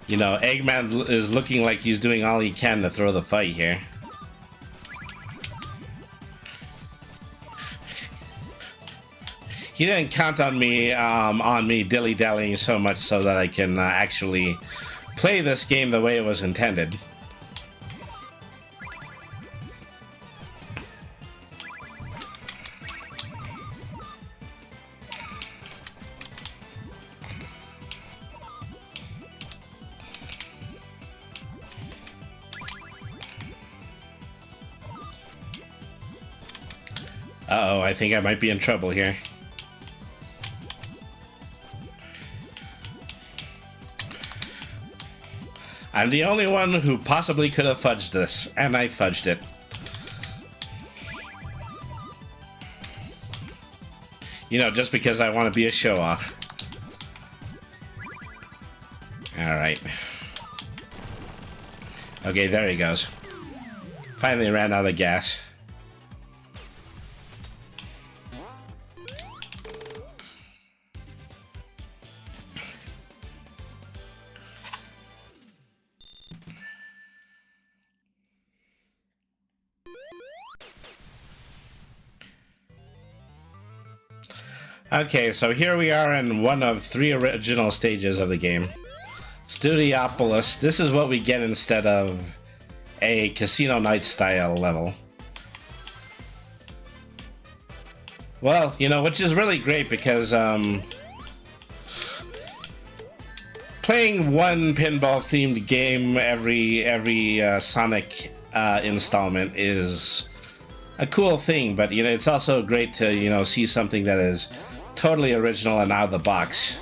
You know, Eggman is looking like he's doing all he can to throw the fight here. He didn't count on me dilly-dallying so much so that I can actually play this game the way it was intended. Uh-oh, I think I might be in trouble here. I'm the only one who possibly could have fudged this, and I fudged it. You know, just because I want to be a show-off. Alright. Okay, there he goes. Finally ran out of gas. Okay, so here we are in one of 3 original stages of the game. Studiopolis. This is what we get instead of a Casino Night style level. Well, you know, which is really great because playing one pinball themed game every Sonic installment is a cool thing, but you know, it's also great to, you know, see something that is totally original and out of the box.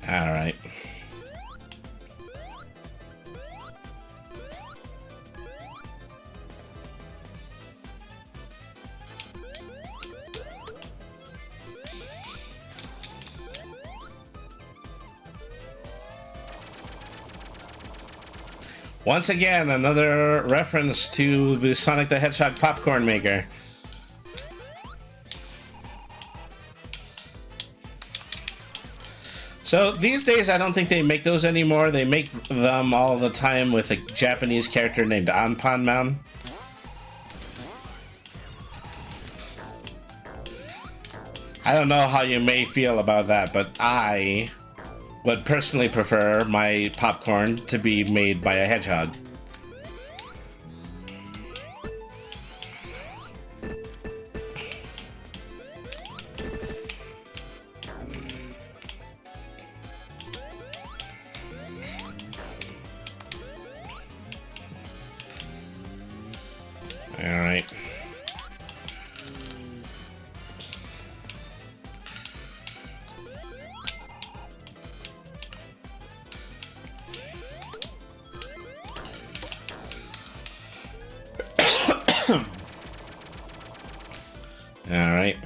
All right. Once again, another reference to the Sonic the Hedgehog popcorn maker. So these days, I don't think they make those anymore. They make them all the time with a Japanese character named Anpanman. I don't know how you may feel about that, but I would personally prefer my popcorn to be made by a hedgehog. All right. All right.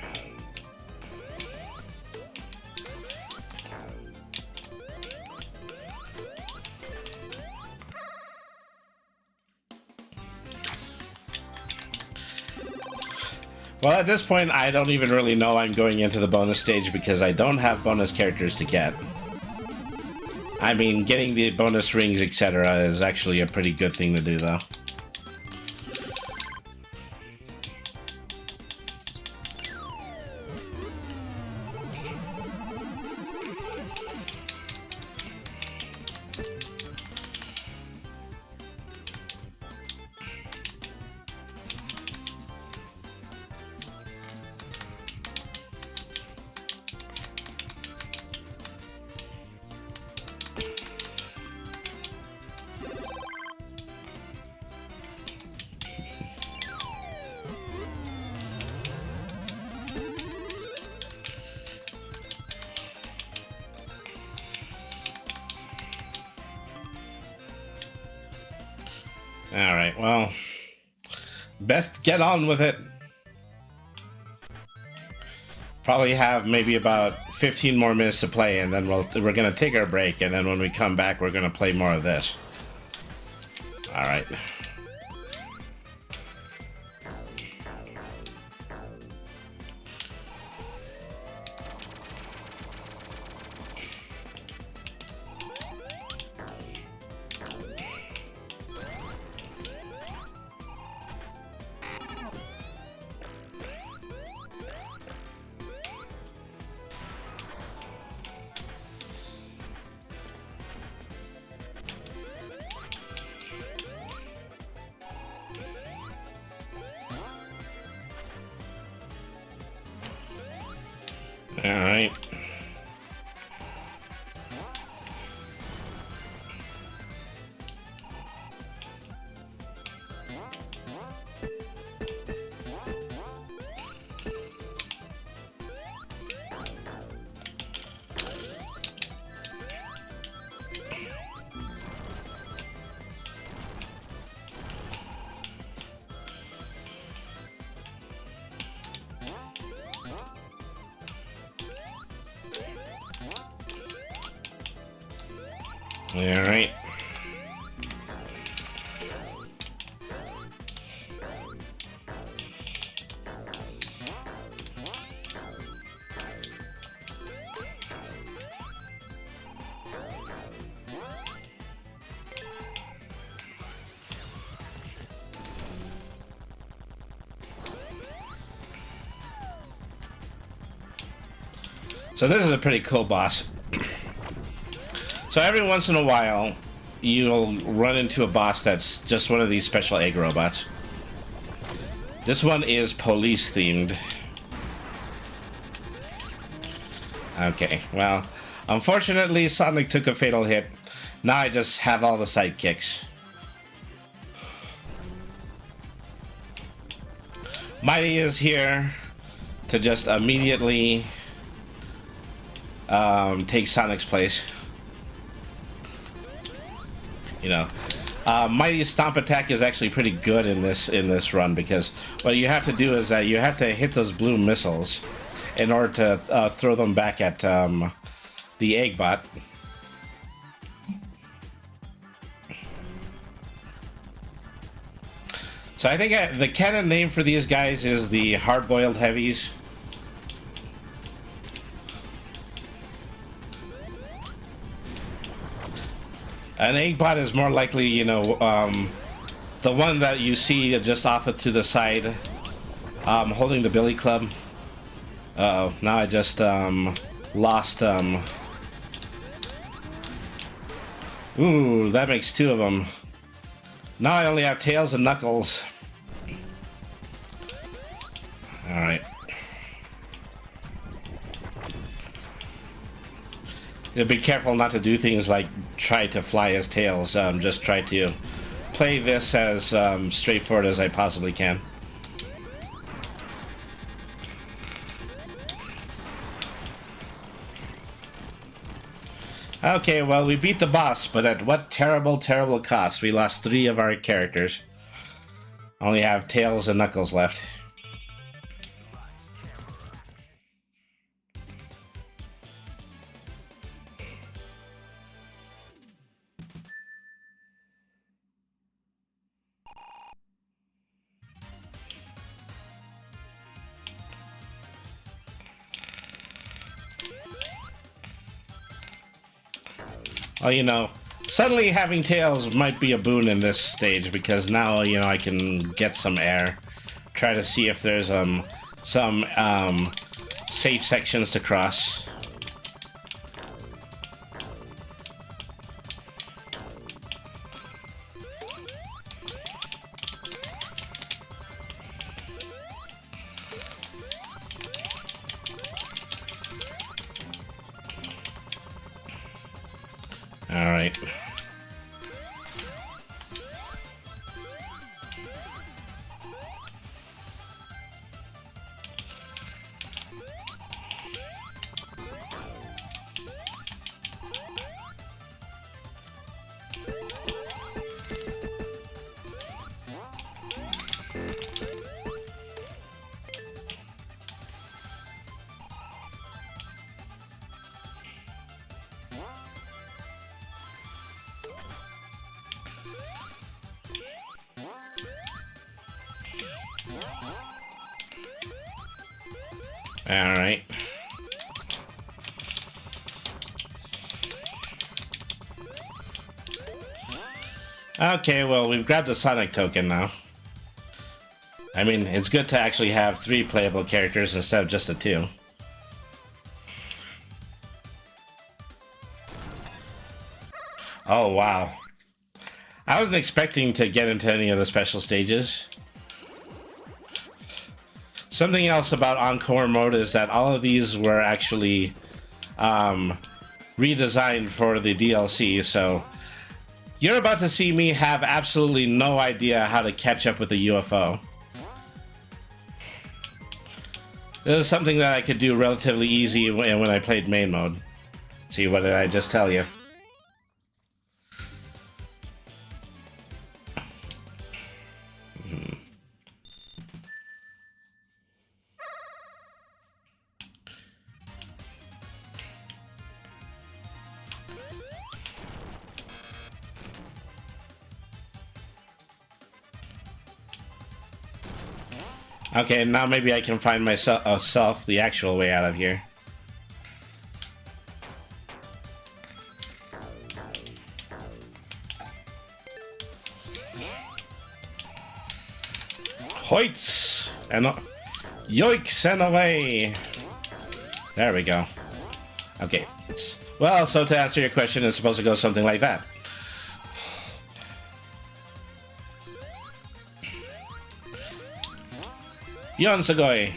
Well, at this point, I don't even really know I'm going into the bonus stage because I don't have bonus characters to get. I mean, getting the bonus rings, etc. is actually a pretty good thing to do, though. Alright, well, best get on with it. Probably have maybe about 15 more minutes to play, and then we're gonna take our break, and then when we come back, we're gonna play more of this. Alright. Alright. Alright. So this is a pretty cool boss. So every once in a while, you'll run into a boss that's just one of these special egg robots. This one is police themed. Okay, well, unfortunately Sonic took a fatal hit. Now I just have all the sidekicks. Mighty is here to just immediately take Sonic's place. You know, Mighty's stomp attack is actually pretty good in this run, because what you have to do is that you have to hit those blue missiles in order to throw them back at the Eggbot. So I think the canon name for these guys is the hard-boiled heavies. An Eggbot is more likely, you know, the one that you see just off to the side, holding the billy club. Uh-oh, now I just lost. Ooh, that makes two of them. Now I only have Tails and Knuckles. Alright. Be careful not to do things like try to fly as Tails. Just try to play this as straightforward as I possibly can. Okay, well, we beat the boss, but at what terrible, terrible cost. We lost 3 of our characters. Only have Tails and Knuckles left. Well, you know, suddenly having Tails might be a boon in this stage, because now, you know, I can get some air. Try to see if there's some safe sections to cross. All right. All right. Okay, well, we've grabbed the Sonic token now. I mean, it's good to actually have 3 playable characters instead of just the 2. Oh, wow. I wasn't expecting to get into any of the special stages. Something else about Encore mode is that all of these were actually redesigned for the DLC, so you're about to see me have absolutely no idea how to catch up with the UFO. This is something that I could do relatively easy when I played main mode. See, what did I just tell you? Okay, now maybe I can find myself the actual way out of here. Hoits! And yoiks and away! There we go. Okay. Well, so to answer your question, it's supposed to go something like that. Yon Sugoi.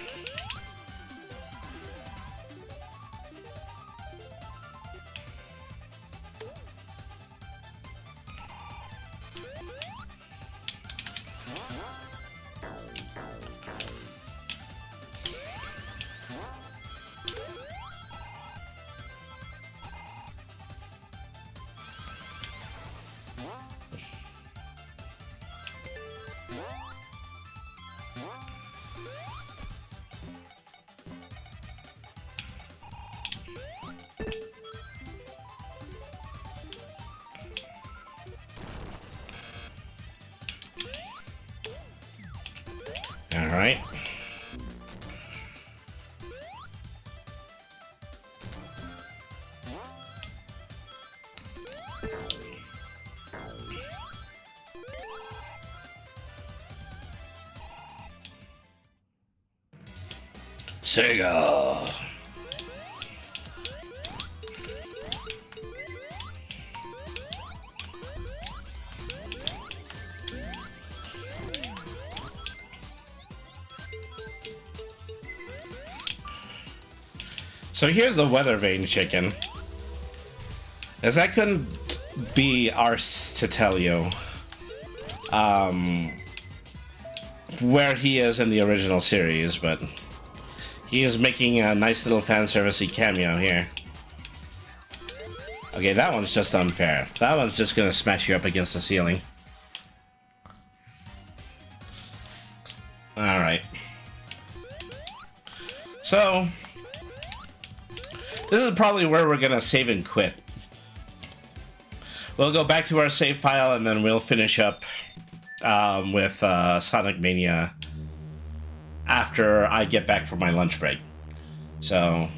All right. Sega. So here's the weather vane chicken. As I couldn't be arsed to tell you where he is in the original series, but he is making a nice little fan servicey cameo here. Okay, that one's just unfair. That one's just gonna smash you up against the ceiling. Alright. So this is probably where we're gonna save and quit. We'll go back to our save file and then we'll finish up with Sonic Mania after I get back from my lunch break. So,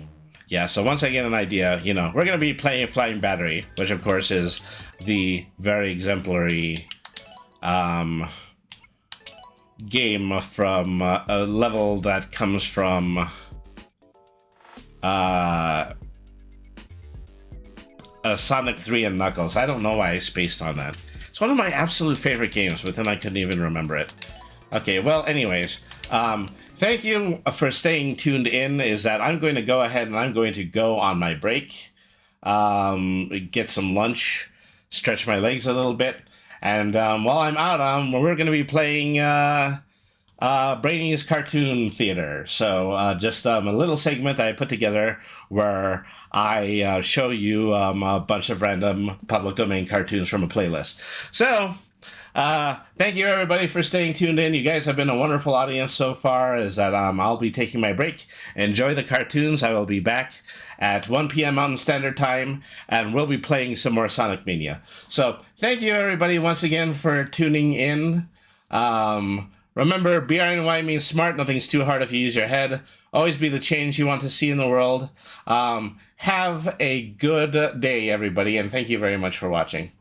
yeah, so once I get an idea, you know, we're gonna be playing Flying Battery, which of course is the very exemplary game from a level that comes from Sonic 3 and Knuckles. I don't know why I spaced on that. It's one of my absolute favorite games, but then I couldn't even remember it. Okay, well, anyways, thank you for staying tuned in. Is that I'm going to go ahead and I'm going to go on my break, get some lunch, stretch my legs a little bit, and while I'm out, we're going to be playing Brainy's Cartoon Theater. So just a little segment I put together where I show you a bunch of random public domain cartoons from a playlist. So thank you everybody for staying tuned in. You guys have been a wonderful audience so far. Is that I'll be taking my break. Enjoy the cartoons. I will be back at 1 p.m. Mountain Standard Time, and we'll be playing some more Sonic Mania. So thank you everybody once again for tuning in. Remember, BRNY means smart. Nothing's too hard if you use your head. Always be the change you want to see in the world. Have a good day, everybody, and thank you very much for watching.